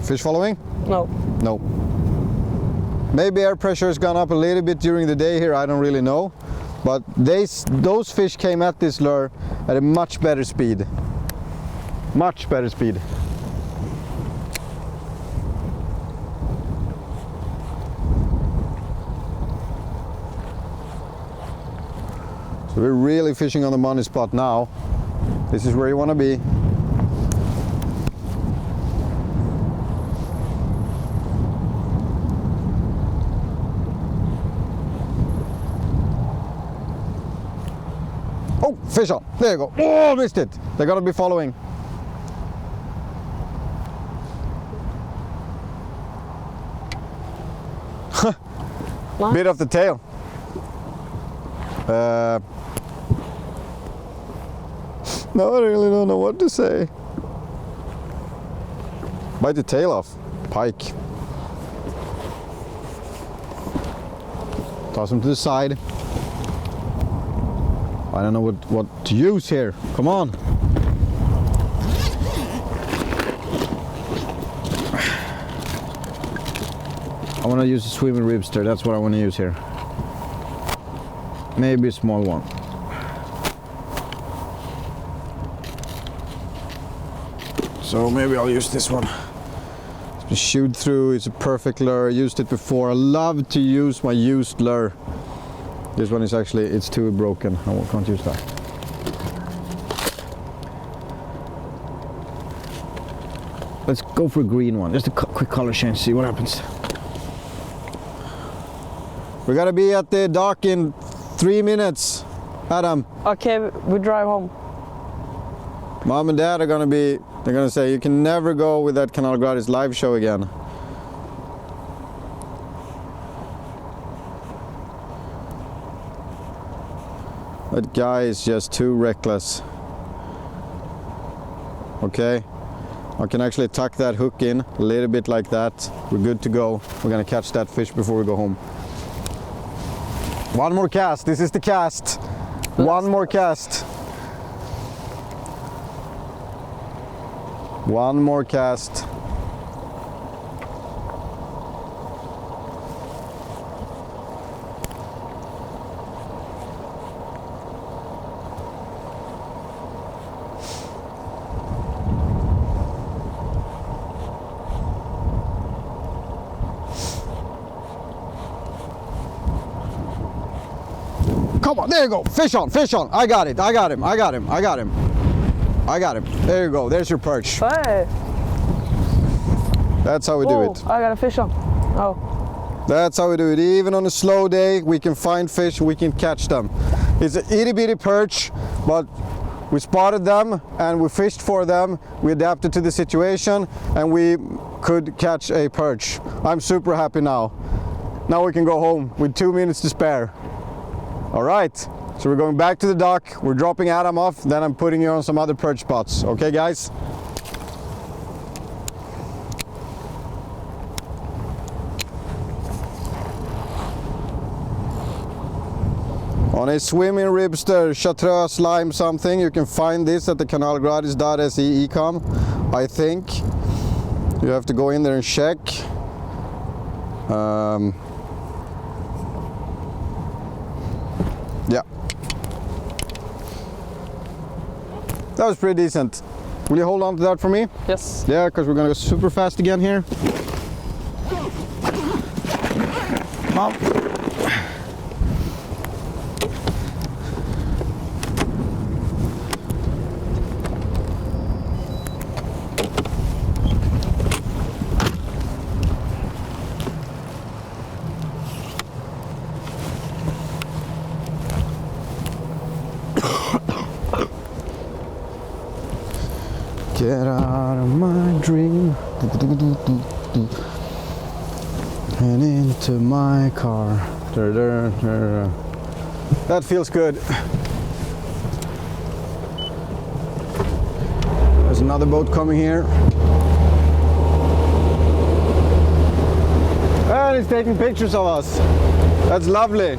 S1: Fish following?
S2: No.
S1: No. Maybe air pressure has gone up a little bit during the day here, I don't really know. But those fish came at this lure at a much better speed. Much better speed. So we're really fishing on the money spot now. This is where you want to be. Oh, fish on. There you go. Oh, missed it. They're gonna be following.
S2: Nice.
S1: Bit off the tail. No, I really don't know what to say. Bite the tail off. Pike. Toss him to the side. I don't know what to use here. Come on. I want to use a swimming ribster. That's what I want to use here. Maybe a small one. So maybe I'll use this one. It's been chewed through. It's a perfect lure. I used it before. I love to use my used lure. This one is actually, it's too broken. I can't use that. Let's go for a green one. Just a quick color change, see what happens. We're gonna be at the dock in 3 minutes, Adam.
S2: Okay, we drive home.
S1: Mom and Dad are they're gonna say, you can never go with that Kanal Gratis live show again. That guy is just too reckless. Okay, I can actually tuck that hook in a little bit like that. We're good to go. We're gonna catch that fish before we go home. One more cast, this is the cast. One more cast. One more cast.
S3: Come on, there you go. Fish on, fish on. I got it, I got him, I got him, I got him. I got him. There you go, there's your perch.
S2: Hey.
S3: That's how we do
S2: Oh,
S3: it.
S2: I got a fish on. Oh.
S3: That's how we do it. Even on a slow day, we can find fish, we can catch them. It's an itty bitty perch, but we spotted them and we fished for them. We adapted to the situation and we could catch a perch. I'm super happy now. Now we can go home with 2 minutes to spare. All right, so we're going back to the dock. We're dropping Adam off, then I'm putting you on some other perch spots. Okay, guys? On a swimming ribster, chartreuse, lime something, you can find this at the kanalgratisdotse e-com, I think. You have to go in there and check. Yeah. That was pretty decent. Will you hold on to that for me?
S2: Yes.
S3: Yeah, because we're gonna go super fast again here. Mom. Get out of my dream and into my car. That feels good. There's another boat coming here. And it's taking pictures of us. That's lovely.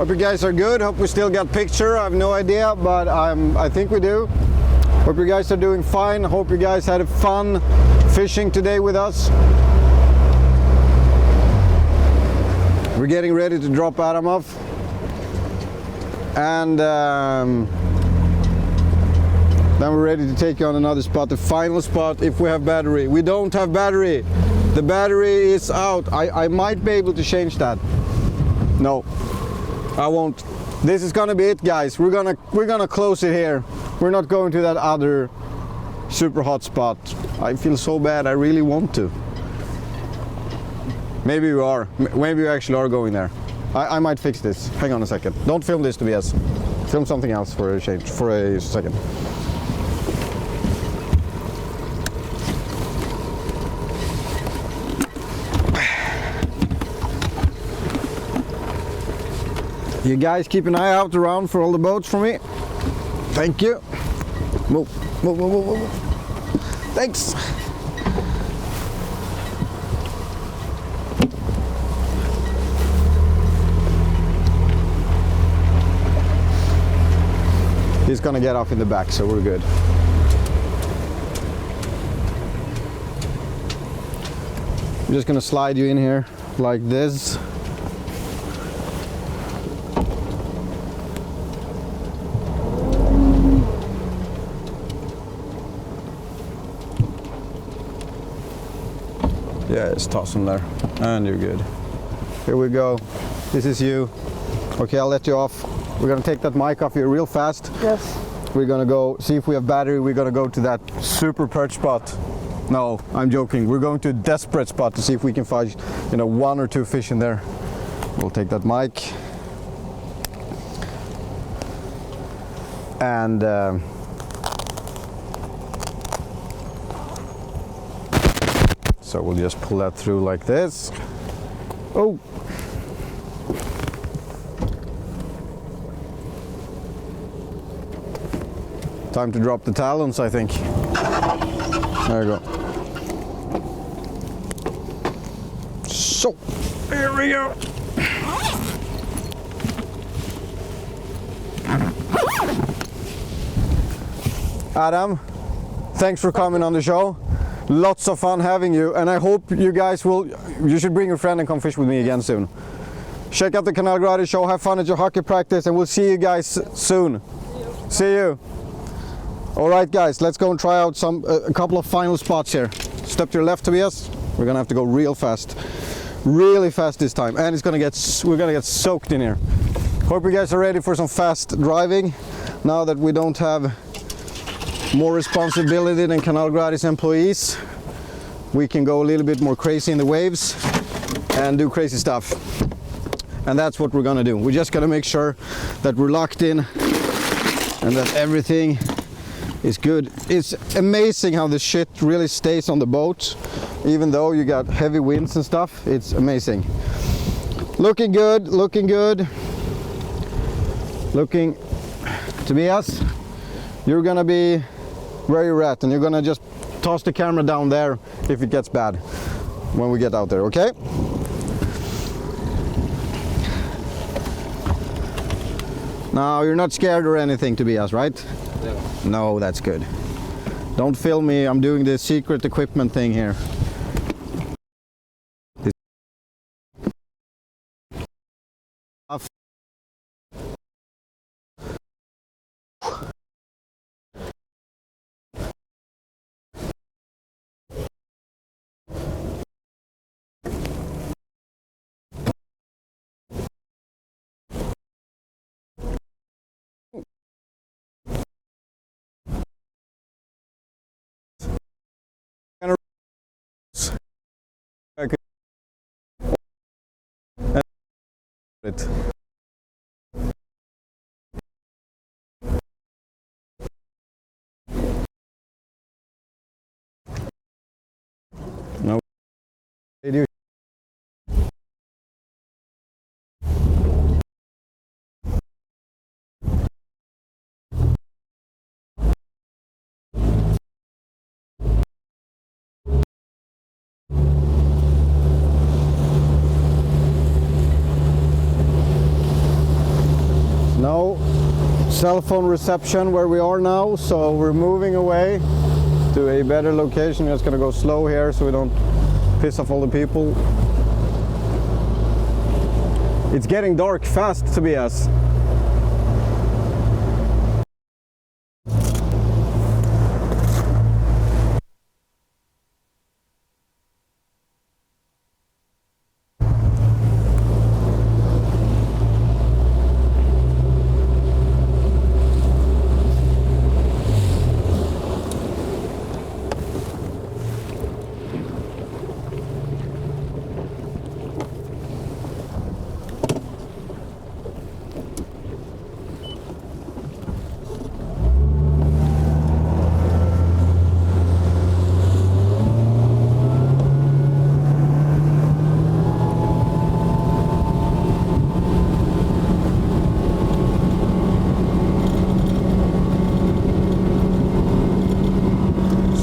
S3: Hope you guys are good. Hope we still got picture. I have no idea, but I think we do. Hope you guys are doing fine. Hope you guys had fun fishing today with us. We're getting ready to drop Adam off. And then we're ready to take you on another spot, the final spot if we have battery. We don't have battery. The battery is out. I might be able to change that. No. I won't. This is gonna be it, guys. We're gonna close it here. We're not going to that other super hot spot. I feel so bad. I really want to. Maybe we are. Maybe we actually are going there. I might fix this. Hang on a second. Don't film this, Tobias. Film something else for a change. For a second. You guys keep an eye out around for all the boats for me. Thank you. Move, move, move, move, move. Thanks. He's gonna get off in the back, so we're good. I'm just gonna slide you in here like this. Yeah, just toss them there, and you're good.
S1: Here we go. This is you. Okay, I'll let you off. We're gonna take that mic off here real fast.
S2: Yes.
S1: We're gonna go see if we have battery. We're gonna go to that super perch spot. No, I'm joking. We're going to a desperate spot to see if we can find, you know, 1 or 2 fish in there. We'll take that mic. And so we'll just pull that through like this. Oh! Time to drop the talons, I think. There you go. So, here we go. Adam, thanks for coming on the show. Lots of fun having you, and I hope you guys will. You should bring your friend and come fish with me again soon. Check out the Kanal Gratis show, have fun at your hockey practice, and we'll see you guys soon. See you. All right, guys, let's go and try out a couple of final spots here. Step to your left, Tobias. We're gonna have to go real fast this time, and we're gonna get soaked in here. Hope you guys are ready for some fast driving. Now that we don't have more responsibility than Kanal Gratis employees, we can go a little bit more crazy in the waves and do crazy stuff. And that's what we're gonna do. We're just gonna make sure that we're locked in and that everything is good. It's amazing how the shit really stays on the boat, even though you got heavy winds and stuff. It's amazing. Looking good, looking good. Looking, Tobias, you're gonna be where you're at, and you're gonna just toss the camera down there if it gets bad when we get out there, okay? Now, you're not scared or anything, Tobias, right? No, that's good. Don't film me, I'm doing the secret equipment thing here. It. No. They do. No cell phone reception where we are now, so we're moving away to a better location. Just gonna go slow here so we don't piss off all the people. It's getting dark fast, Tobias.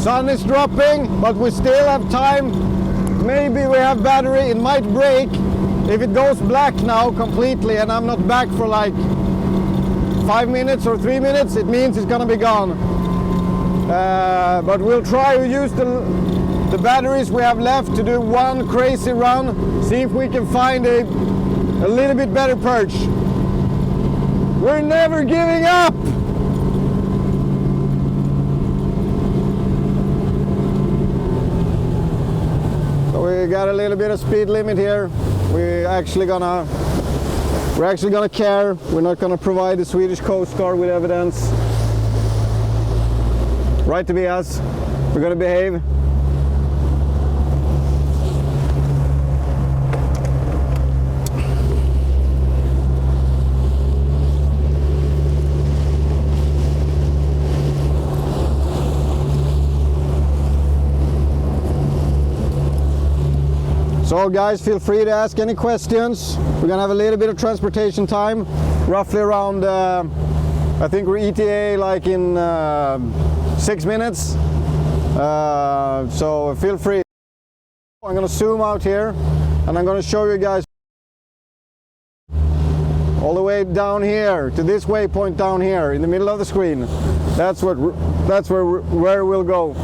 S1: Sun is dropping, but we still have time. Maybe we have battery, it might break. If it goes black now completely and I'm not back for like 5 minutes or 3 minutes, it means it's gonna be gone. But we'll try to use the batteries we have left to do one crazy run, see if we can find a little bit better perch. We're never giving up! We got a little bit of speed limit here.
S3: we're actually gonna care. We're not gonna provide the Swedish Coast Guard with evidence. Right, Tobias? We're gonna behave. So guys, feel free to ask any questions. We're gonna have a little bit of transportation time, roughly around, I think we're ETA like in 6 minutes. So feel free. I'm gonna zoom out here and I'm gonna show you guys all the way down here to this waypoint down here in the middle of the screen. That's where we'll go.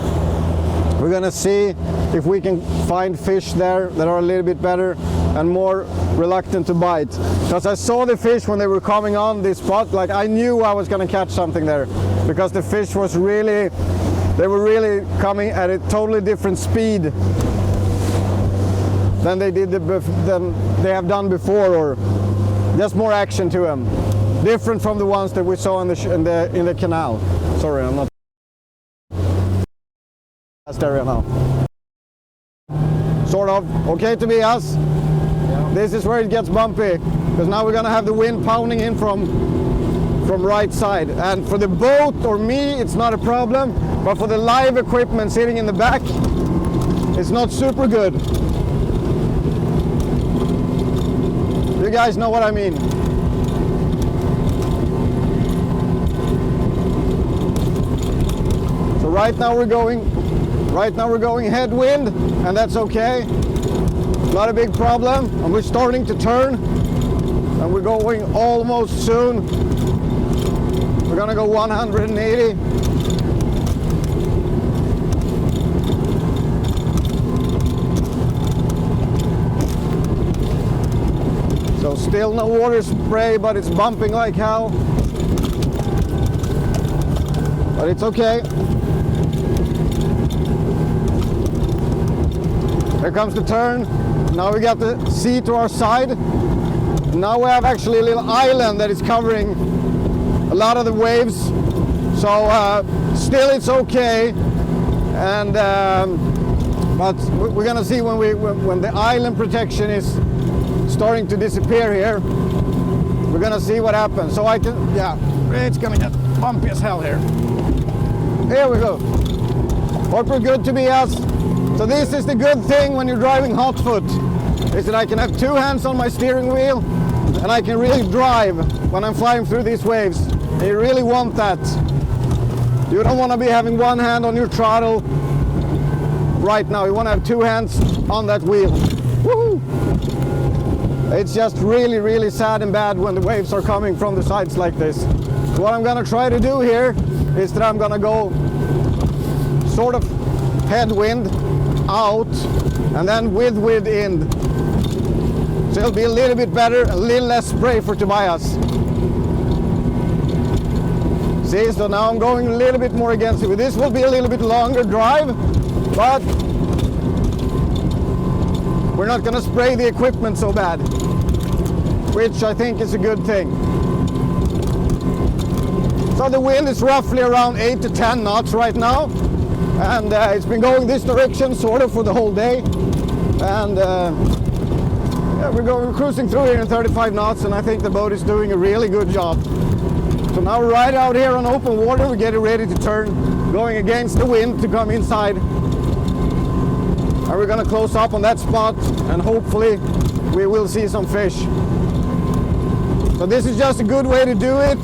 S3: We're gonna see if we can find fish there that are a little bit better and more reluctant to bite. Because I saw the fish when they were coming on this spot, like I knew I was gonna catch something there, because the fish was really, they were really coming at a totally different speed than they have done before, or just more action to them, different from the ones that we saw in the canal. Sorry, I'm not area now. Sort of. Okay, Tobias? Yeah. This is where it gets bumpy, because now we're gonna have the wind pounding in from right side. And for the boat or me, it's not a problem, but for the live equipment sitting in the back, it's not super good. You guys know what I mean. So right now we're going headwind, and that's okay. Not a big problem. And we're starting to turn, and we're going almost soon. We're gonna go 180. So still no water spray, but it's bumping like hell. But it's okay. Here comes the turn. Now we got the sea to our side. Now we have actually a little island that is covering a lot of the waves. So still it's okay. And but we're gonna see when the island protection is starting to disappear here. We're gonna see what happens. So it's gonna get bumpy as hell here. Here we go. Hope we're good, Tobias. So this is the good thing when you're driving hot foot, is that I can have two hands on my steering wheel and I can really drive when I'm flying through these waves. And you really want that. You don't want to be having one hand on your throttle right now. You want to have two hands on that wheel. Woohoo! It's just really, really sad and bad when the waves are coming from the sides like this. So what I'm going to try to do here is that I'm going to go sort of headwind out and then with wind in. So it'll be a little bit better, a little less spray for Tobias. See, so now I'm going a little bit more against it. This will be a little bit longer drive, but we're not going to spray the equipment so bad, which I think is a good thing. So the wind is roughly around 8 to 10 knots right now. And it's been going this direction sort of for the whole day, and we're cruising through here in 35 knots, and I think the boat is doing a really good job. So now we're right out here on open water. We're getting ready to turn, going against the wind to come inside, and we're going to close up on that spot, and hopefully we will see some fish. So this is just a good way to do it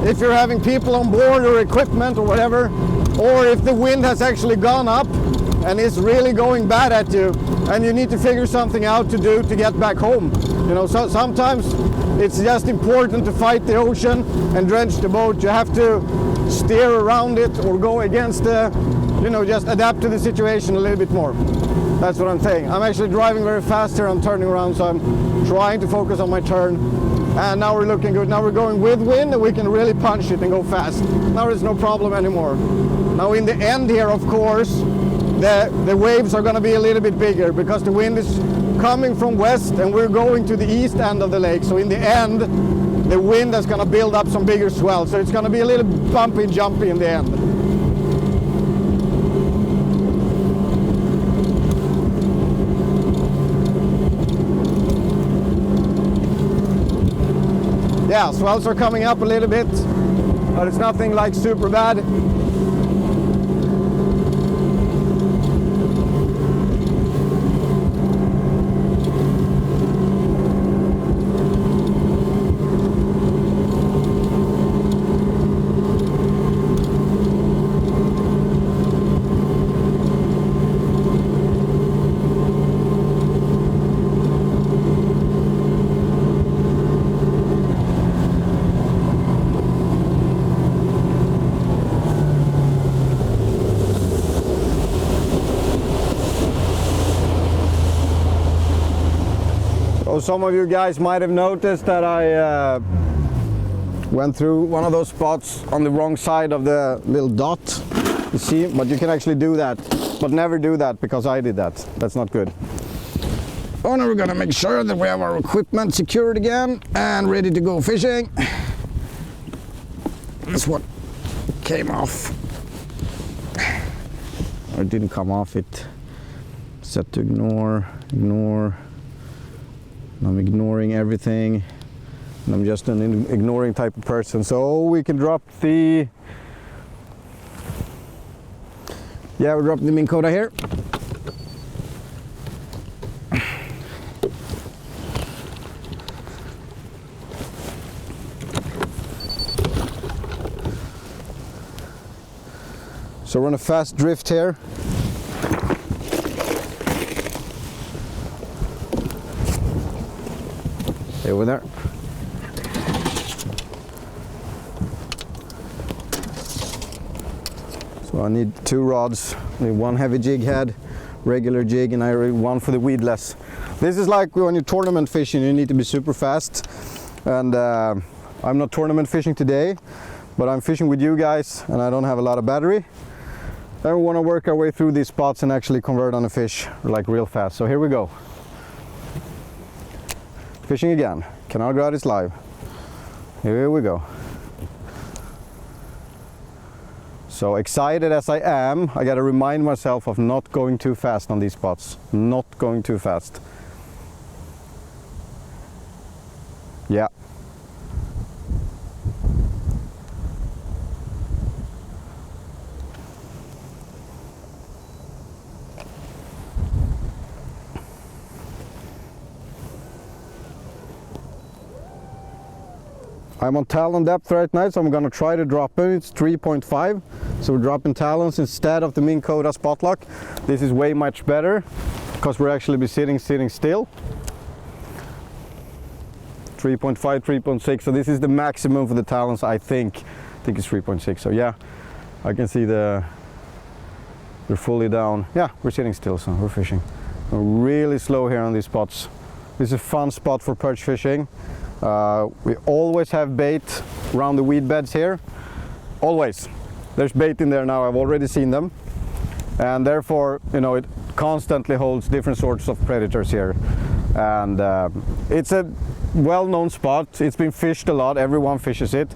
S3: if you're having people on board or equipment or whatever. Or if the wind has actually gone up and it's really going bad at you and you need to figure something out to do to get back home. You know, so sometimes it's just important to fight the ocean and drench the boat. You have to steer around it or go against the, you know, just adapt to the situation a little bit more. That's what I'm saying. I'm actually driving very fast here. I'm turning around, so I'm trying to focus on my turn. And now we're looking good. Now we're going with wind and we can really punch it and go fast. Now there's no problem anymore. Now in the end here, of course, the waves are going to be a little bit bigger because the wind is coming from west and we're going to the east end of the lake. So in the end, the wind is going to build up some bigger swell. So it's going to be a little bumpy and jumpy in the end. Yeah, swells are coming up a little bit, but it's nothing like super bad. So some of you guys might have noticed that I went through one of those spots on the wrong side of the little dot. You see, but you can actually do that, but never do that because I did that. That's not good. Oh, now we're gonna make sure that we have our equipment secured again and ready to go fishing. This one came off. Or it didn't come off, it set to ignore. I'm ignoring everything, and I'm just an ignoring type of person. So we can drop the, we're dropping the Minn Kota here. So we're on a fast drift here. Over there. So I need 2 rods. I need 1 heavy jig head, regular jig, and I need 1 for the weedless. This is like when you're tournament fishing, you need to be super fast. And I'm not tournament fishing today, but I'm fishing with you guys, and I don't have a lot of battery. Then we want to work our way through these spots and actually convert on a fish like real fast. So here we go. Fishing again, Kanal Gratis live. Here we go. So excited as I am, I gotta remind myself of not going too fast on these spots. Not going too fast. Yeah. I'm on talon depth right now, so I'm gonna try to drop it. It's 3.5, so we're dropping talons instead of the Minn Kota spot lock. This is way much better because we're actually be sitting still. 3.5, 3.6. So this is the maximum for the talons. I think it's 3.6. So yeah, I can see they're fully down. Yeah, we're sitting still, so we're fishing. We're really slow here on these spots. This is a fun spot for perch fishing. We always have bait around the weed beds here. Always. There's bait in there now, I've already seen them. And therefore, you know, it constantly holds different sorts of predators here. And it's a well-known spot. It's been fished a lot, everyone fishes it.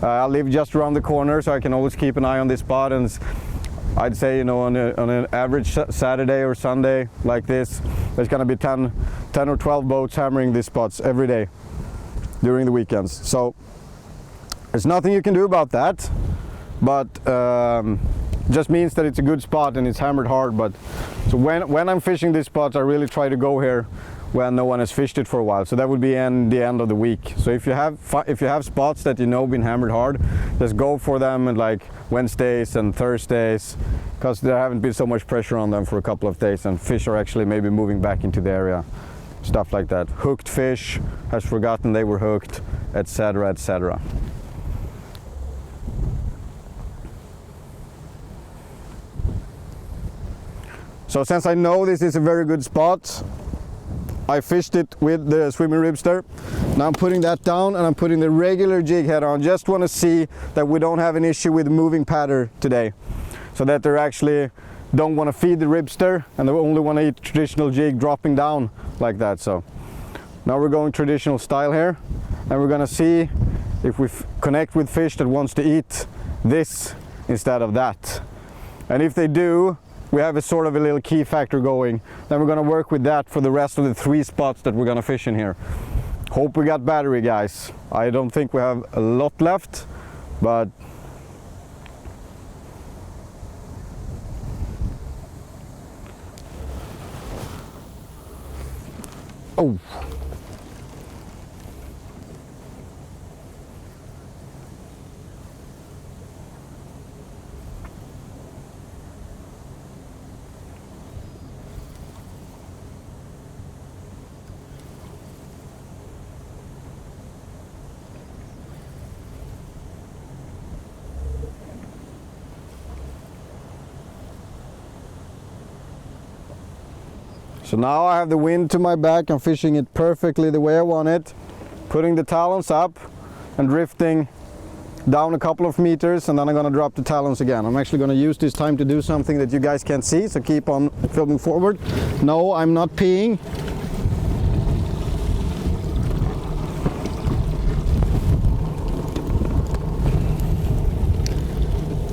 S3: I live just around the corner, so I can always keep an eye on this spot. And I'd say, you know, on an average Saturday or Sunday like this, there's gonna be 10 or 12 boats hammering these spots every day during the weekends. So there's nothing you can do about that, but just means that it's a good spot and it's hammered hard. But so when I'm fishing these spots, I really try to go here when no one has fished it for a while. So that would be in the end of the week. So if you have spots that you know been hammered hard, just go for them on like Wednesdays and Thursdays, because there haven't been so much pressure on them for a couple of days, and fish are actually maybe moving back into the area. Stuff like that. Hooked fish has forgotten they were hooked, etc., etc. So since I know this is a very good spot, I fished it with the swimming ribster. Now I'm putting that down and I'm putting the regular jig head on. Just want to see that we don't have an issue with moving pattern today, so that they're actually don't want to feed the ribster and they only want to eat traditional jig dropping down
S1: like that. So now we're going traditional style here, and we're gonna see if we connect with fish that wants to eat this instead of that. And if they do, we have a sort of a little key factor going. Then we're gonna work with that for the rest of the 3 spots that we're gonna fish in here. Hope we got battery, guys. I don't think we have a lot left, but oh. So now I have the wind to my back, I'm fishing it perfectly the way I want it, putting the talons up and drifting down a couple of meters, and then I'm gonna drop the talons again. I'm actually gonna use this time to do something that you guys can't see, so keep on filming forward. No, I'm not peeing.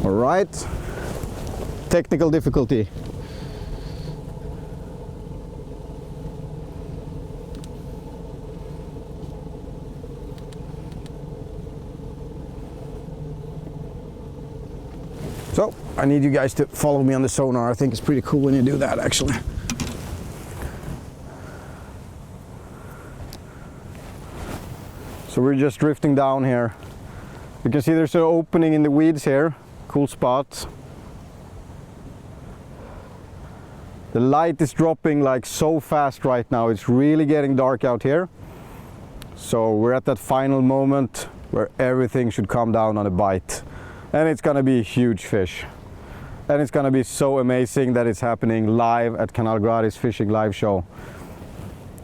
S1: All right, technical difficulty. So I need you guys to follow me on the sonar. I think it's pretty cool when you do that, actually. So we're just drifting down here. You can see there's an opening in the weeds here. Cool spot. The light is dropping like so fast right now. It's really getting dark out here. So we're at that final moment where everything should come down on a bite. And it's gonna be a huge fish. And it's gonna be so amazing that it's happening live at Kanal Gratis Fishing Live Show.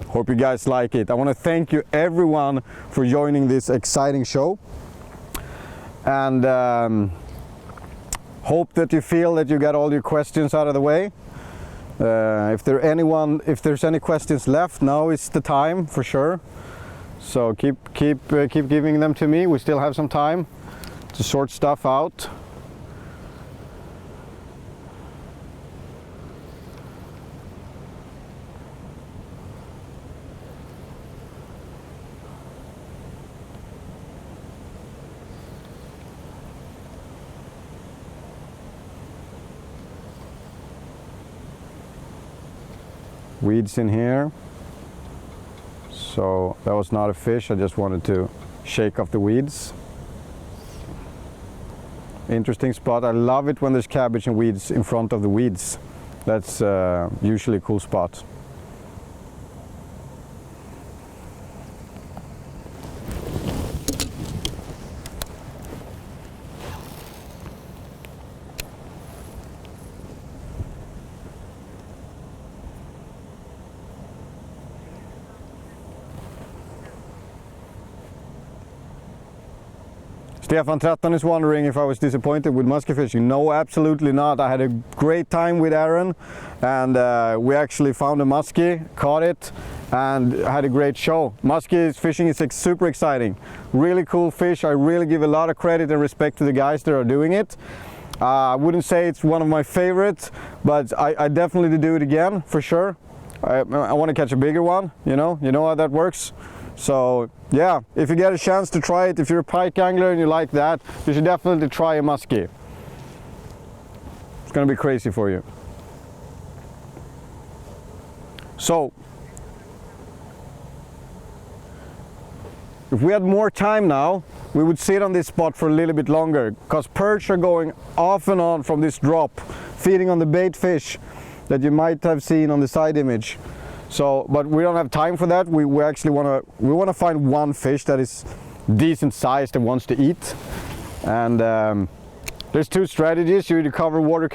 S1: Hope you guys like it. I wanna thank you everyone for joining this exciting show. And hope that you feel that you got all your questions out of the way. If there's any questions left, now is the time for sure. So keep giving them to me. We still have some time to sort stuff out. Weeds in here. So that was not a fish, I just wanted to shake off the weeds. Interesting spot. I love it when there's cabbage and weeds in front of the weeds. That's usually a cool spot. Stefan 13 is wondering if I was disappointed with musky fishing. No, absolutely not. I had a great time with Aaron, and we actually found a muskie, caught it, and had a great show. Muskie fishing is super exciting. Really cool fish. I really give a lot of credit and respect to the guys that are doing it. I wouldn't say it's one of my favorites, but I definitely do it again for sure. I want to catch a bigger one, you know how that works. So yeah, if you get a chance to try it, if you're a pike angler and you like that, you should definitely try a muskie. It's gonna be crazy for you. So if we had more time now, we would sit on this spot for a little bit longer, because perch are going off and on from this drop, feeding on the bait fish that you might have seen on the side image. So, but we don't have time for that. We actually want to find one fish that is decent sized and wants to eat. And there's two strategies. You either cover water,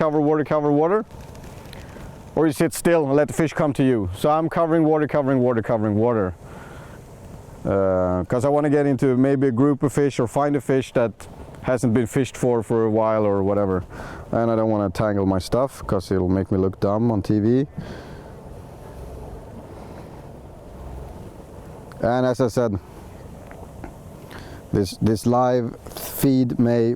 S1: or you sit still and let the fish come to you. So I'm covering water, because I want to get into maybe a group of fish or find a fish that hasn't been fished for a while or whatever. And I don't want to tangle my stuff because it'll make me look dumb on TV. And as I said, this live feed may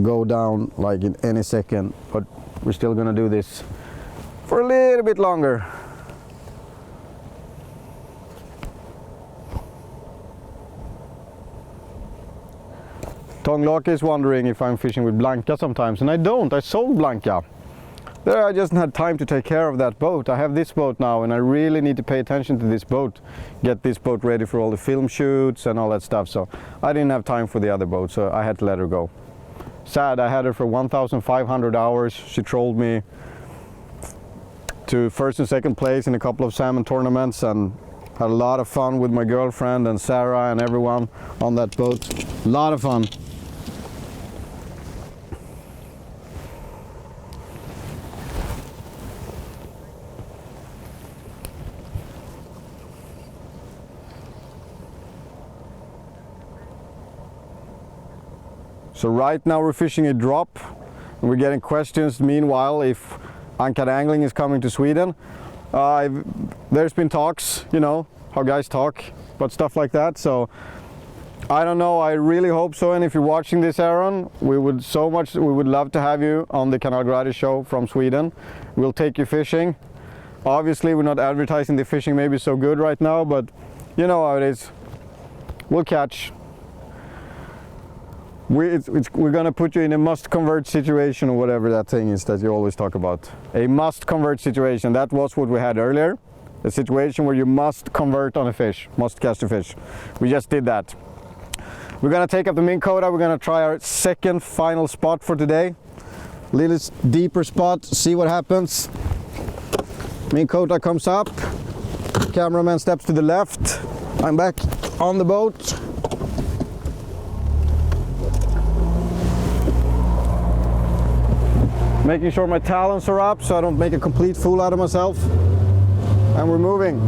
S1: go down like in any second, but we're still gonna do this for a little bit longer. Tonglake is wondering if I'm fishing with Blanca sometimes, and I don't. I sold Blanca. There, I just had time to take care of that boat. I have this boat now, and I really need to pay attention to this boat. Get this boat ready for all the film shoots and all that stuff. So I didn't have time for the other boat, so I had to let her go. Sad, I had her for 1,500 hours. She trolled me to first and second place in a couple of salmon tournaments, and had a lot of fun with my girlfriend and Sarah and everyone on that boat. A lot of fun. So right now we're fishing a drop, and we're getting questions meanwhile if Ankar Angling is coming to Sweden. There's been talks, you know, how guys talk about stuff like that, so I don't know, I really hope so. And if you're watching this, Aaron, we would love to have you on the Kanal Gratis show from Sweden. We'll take you fishing. Obviously we're not advertising the fishing maybe so good right now, but you know how it is. We'll catch. We're gonna put you in a must convert situation, or whatever that thing is that you always talk about. A must convert situation. That was what we had earlier. A situation where you must convert on a fish, must catch a fish. We just did that. We're gonna take up the Minn Kota. We're gonna try our second final spot for today. Little deeper spot, see what happens. Minn Kota comes up. Cameraman steps to the left. I'm back on the boat. Making sure my talons are up so I don't make a complete fool out of myself. And we're moving.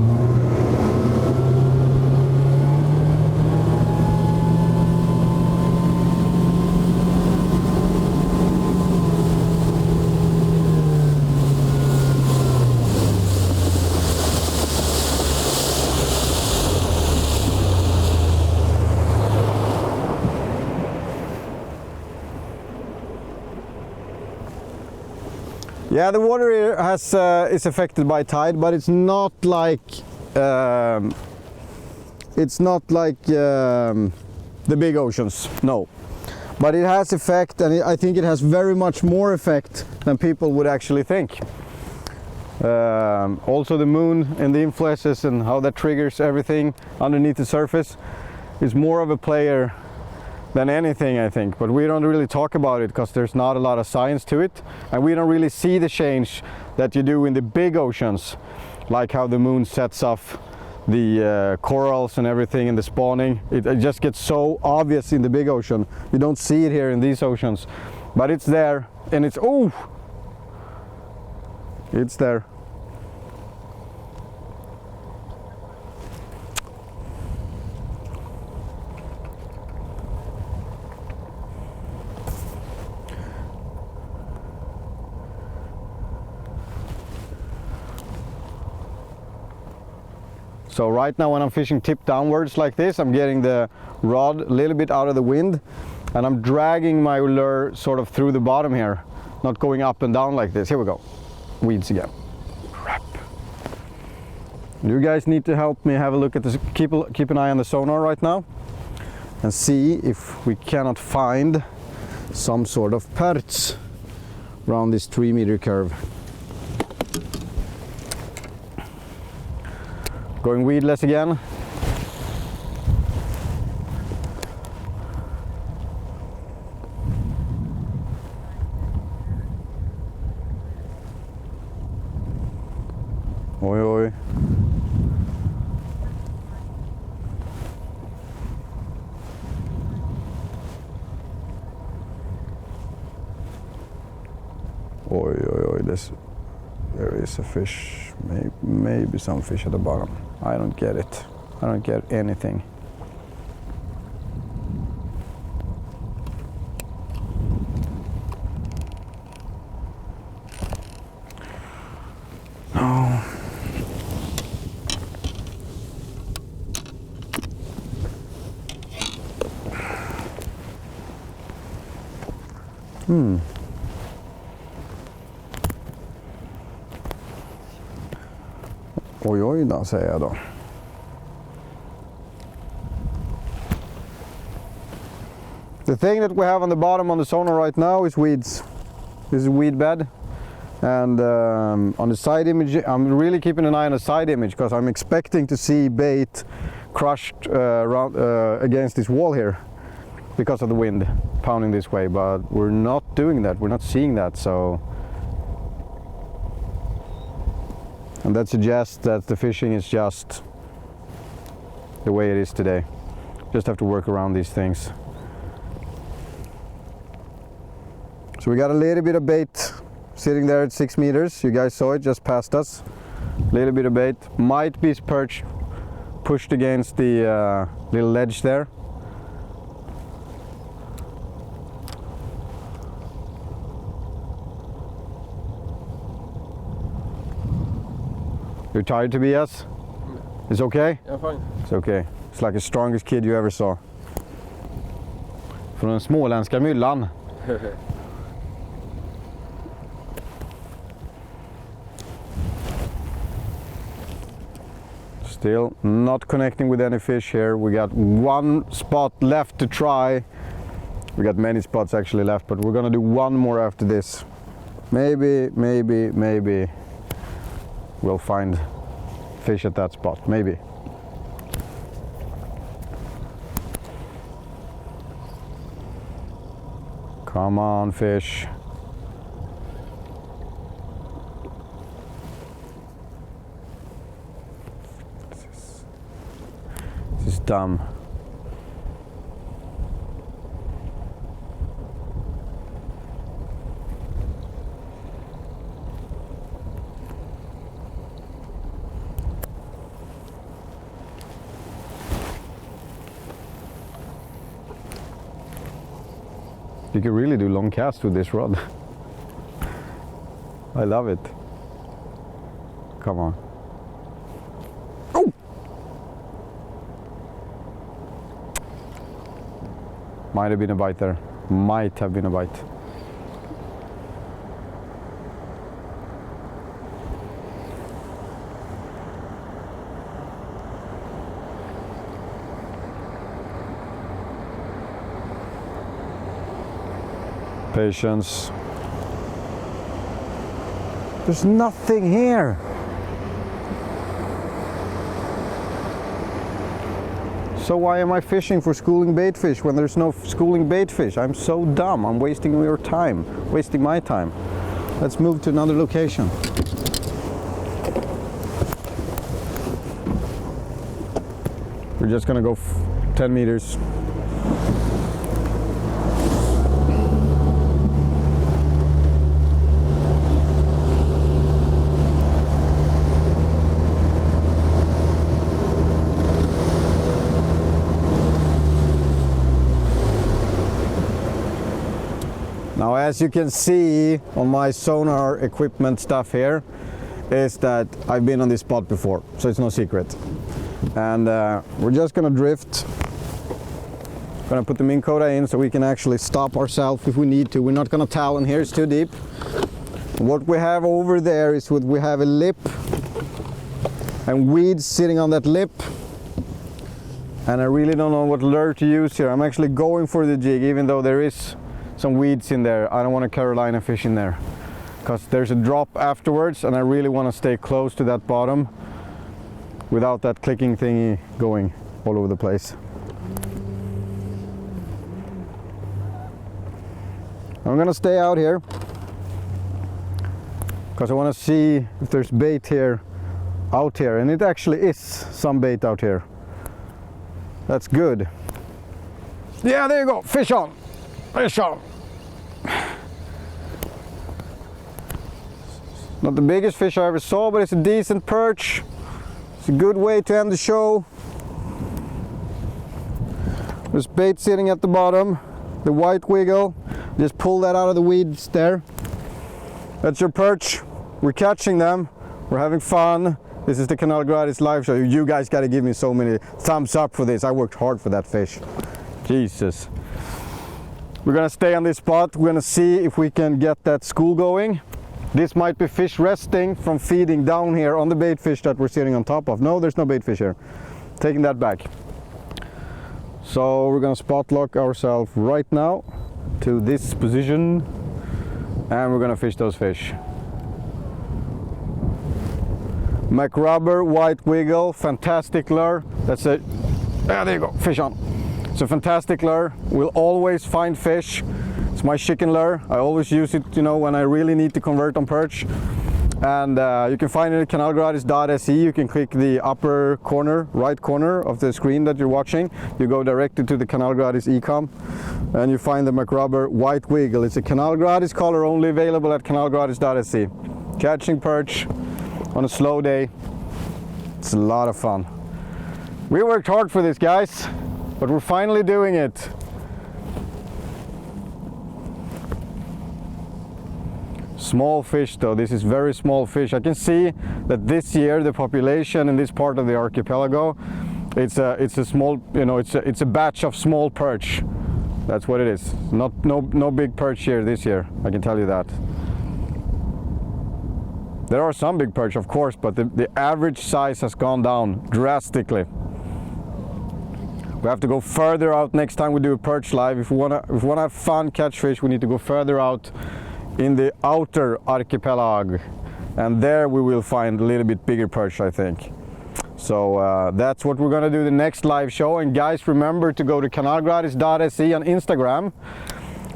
S1: Yeah, the water here is affected by tide, but it's not like the big oceans. No, but it has effect, and I think it has very much more effect than people would actually think. Also, the moon and the influences and how that triggers everything underneath the surface is more of a player than anything, I think, but we don't really talk about it because there's not a lot of science to it, and we don't really see the change that you do in the big oceans, like how the moon sets off the corals and everything in the spawning. It just gets so obvious in the big ocean. You don't see it here in these oceans, but it's there, and it's there. So right now when I'm fishing tip downwards like this, I'm getting the rod a little bit out of the wind, and I'm dragging my lure sort of through the bottom here, not going up and down like this. Here we go. Weeds again. Crap. You guys need to help me have a look at this. Keep an eye on the sonar right now and see if we cannot find some sort of perch around this 3-meter curve. Going weedless again. Oj, oj. Oj, oj, oj. There is a fish, maybe some fish at the bottom. I don't get it. I don't get anything. No. Oj, oj då, säger jag då. The thing that we have on the bottom on the sonar right now is weeds. This is a weed bed. And on the side image, I'm really keeping an eye on the side image because I'm expecting to see bait crushed against this wall here because of the wind pounding this way, but we're not doing that, we're not seeing that, so. And that suggests that the fishing is just the way it is today. Just have to work around these things. So we got a little bit of bait sitting there at 6 meters. You guys saw it just past us. A little bit of bait. Might be perch pushed against the little ledge there. You're tired, Tobias? It's okay?
S4: Yeah, fine.
S1: It's okay. It's like the strongest kid you ever saw. Från den småländska myllan. Still not connecting with any fish here. We got one spot left to try. We got many spots actually left, but we're gonna do one more after this. Maybe we'll find fish at that spot, maybe. Come on, fish. This is dumb. You can really do long casts with this rod. I love it. Come on. Oh! Might have been a bite there. Might have been a bite. Patience. There's nothing here. So why am I fishing for schooling bait fish when there's no schooling bait fish? I'm so dumb. I'm wasting your time, wasting my time. Let's move to another location. We're just gonna go 10 meters. Now, as you can see on my sonar equipment stuff here, is that I've been on this spot before, so it's no secret. And we're just gonna drift. Gonna put the Minn Kota in so we can actually stop ourselves if we need to. We're not gonna talon here, it's too deep. What we have over there is we have a lip and weeds sitting on that lip. And I really don't know what lure to use here. I'm actually going for the jig, even though there is some weeds in there. I don't want a Carolina fish in there because there's a drop afterwards and I really want to stay close to that bottom without that clicking thingy going all over the place. I'm gonna stay out here because I want to see if there's bait here, out here, and it actually is some bait out here. That's good. Yeah, there you go, fish on. Fish on. Not the biggest fish I ever saw, but it's a decent perch. It's a good way to end the show. There's bait sitting at the bottom, the white wiggle. Just pull that out of the weeds there. That's your perch. We're catching them. We're having fun. This is the Kanal Gratis live show. You guys got to give me so many thumbs up for this. I worked hard for that fish. Jesus. We're gonna stay on this spot. We're gonna see if we can get that school going. This might be fish resting from feeding down here on the bait fish that we're sitting on top of. No, there's no bait fish here. Taking that back. So we're gonna spot lock ourselves right now to this position, and we're gonna fish those fish. McRubber white wiggle, fantastic lure. That's it. There you go, fish on. It's a fantastic lure. We'll always find fish. It's my chicken lure. I always use it, you know, when I really need to convert on perch. And you can find it at kanalgratisdotse. You can click the upper corner, right corner of the screen that you're watching. You go directly to the Kanal Gratis e-com and you find the McRubber white wiggle. It's a Kanal Gratis color, only available at kanalgratisdotse. Catching perch on a slow day. It's a lot of fun. We worked hard for this, guys, but we're finally doing it. Small fish though, this is very small fish. I can see that this year the population in this part of the archipelago, it's a small, you know, it's a batch of small perch. That's what it is. No big perch here this year, I can tell you that. There are some big perch, of course, but the average size has gone down drastically. We have to go further out next time we do a perch live. If we wanna have fun, catch fish, we need to go further out in the outer archipelago, and there we will find a little bit bigger perch, I think. So that's what we're gonna do the next live show. And guys, remember to go to kanalgratisdotse on Instagram,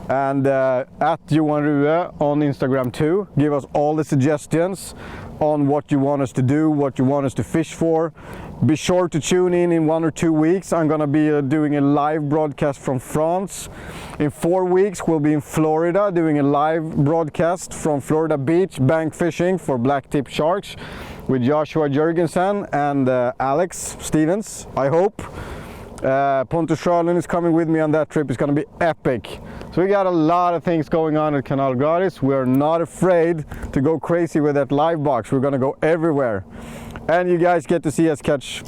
S1: and at Johan Ruhe on Instagram too. Give us all the suggestions on what you want us to do, what you want us to fish for. Be sure to tune in 1 or 2 weeks. I'm gonna be doing a live broadcast from France. In 4 weeks we'll be in Florida doing a live broadcast from Florida Beach, bank fishing for black tip sharks with Joshua Jurgensen and Alex Stevens, I hope. Pontus Sherlin is coming with me on that trip. It's going to be epic. So we got a lot of things going on at Kanal Gratis. We're not afraid to go crazy with that live box. We're going to go everywhere. And you guys get to see us catch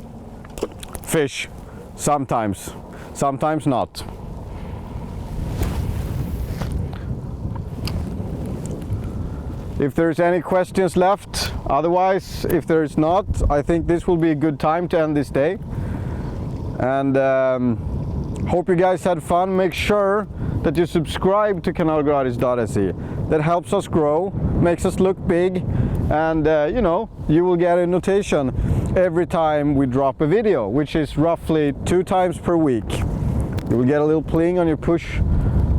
S1: fish sometimes, sometimes not. If there's any questions left, otherwise, if there's not, I think this will be a good time to end this day. And hope you guys had fun. Make sure that you subscribe to kanalgratisdotse. That helps us grow, makes us look big, and you know, you will get a notification every time we drop a video, which is roughly 2 times per week. You will get a little pling on your push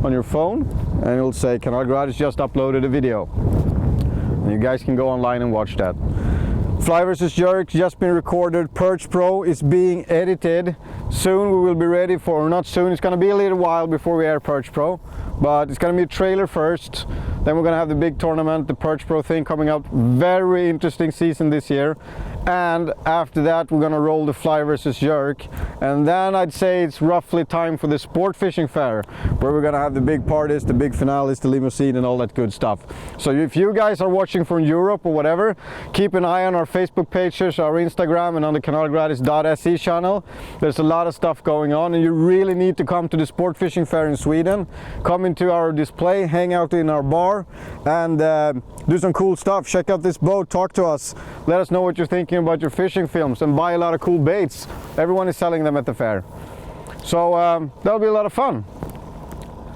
S1: on your phone, and it will say Kanal Gratis just uploaded a video. And you guys can go online and watch that. Fly vs. Jerk just been recorded. Perch Pro is being edited. Soon we will be ready for, or not soon, it's going to be a little while before we air Perch Pro. But it's going to be a trailer first. Then we're going to have the big tournament, the Perch Pro thing coming out. Very interesting season this year. And after that we're going to roll the Fly vs. Jerk. And then I'd say it's roughly time for the Sport Fishing Fair, where we're going to have the big parties, the big finales, the limousine and all that good stuff. So if you guys are watching from Europe or whatever, keep an eye on our Facebook pages, our Instagram, and on the kanalgratisdotse channel. There's a lot of stuff going on, and you really need to come to the Sport Fishing Fair in Sweden. Come into our display, hang out in our bar, and do some cool stuff. Check out this boat, talk to us, let us know what you're thinking about your fishing films, and buy a lot of cool baits. Everyone is selling them at the fair. So that'll be a lot of fun.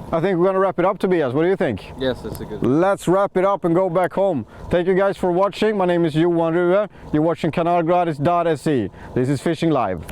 S1: I think we're going to wrap it up, Tobias. What do you think?
S4: Yes, that's a good.
S1: Let's wrap it up and go back home. Thank you guys for watching. My name is Johan Ruhe. You're watching kanalgratisdotse. This is Fishing Live.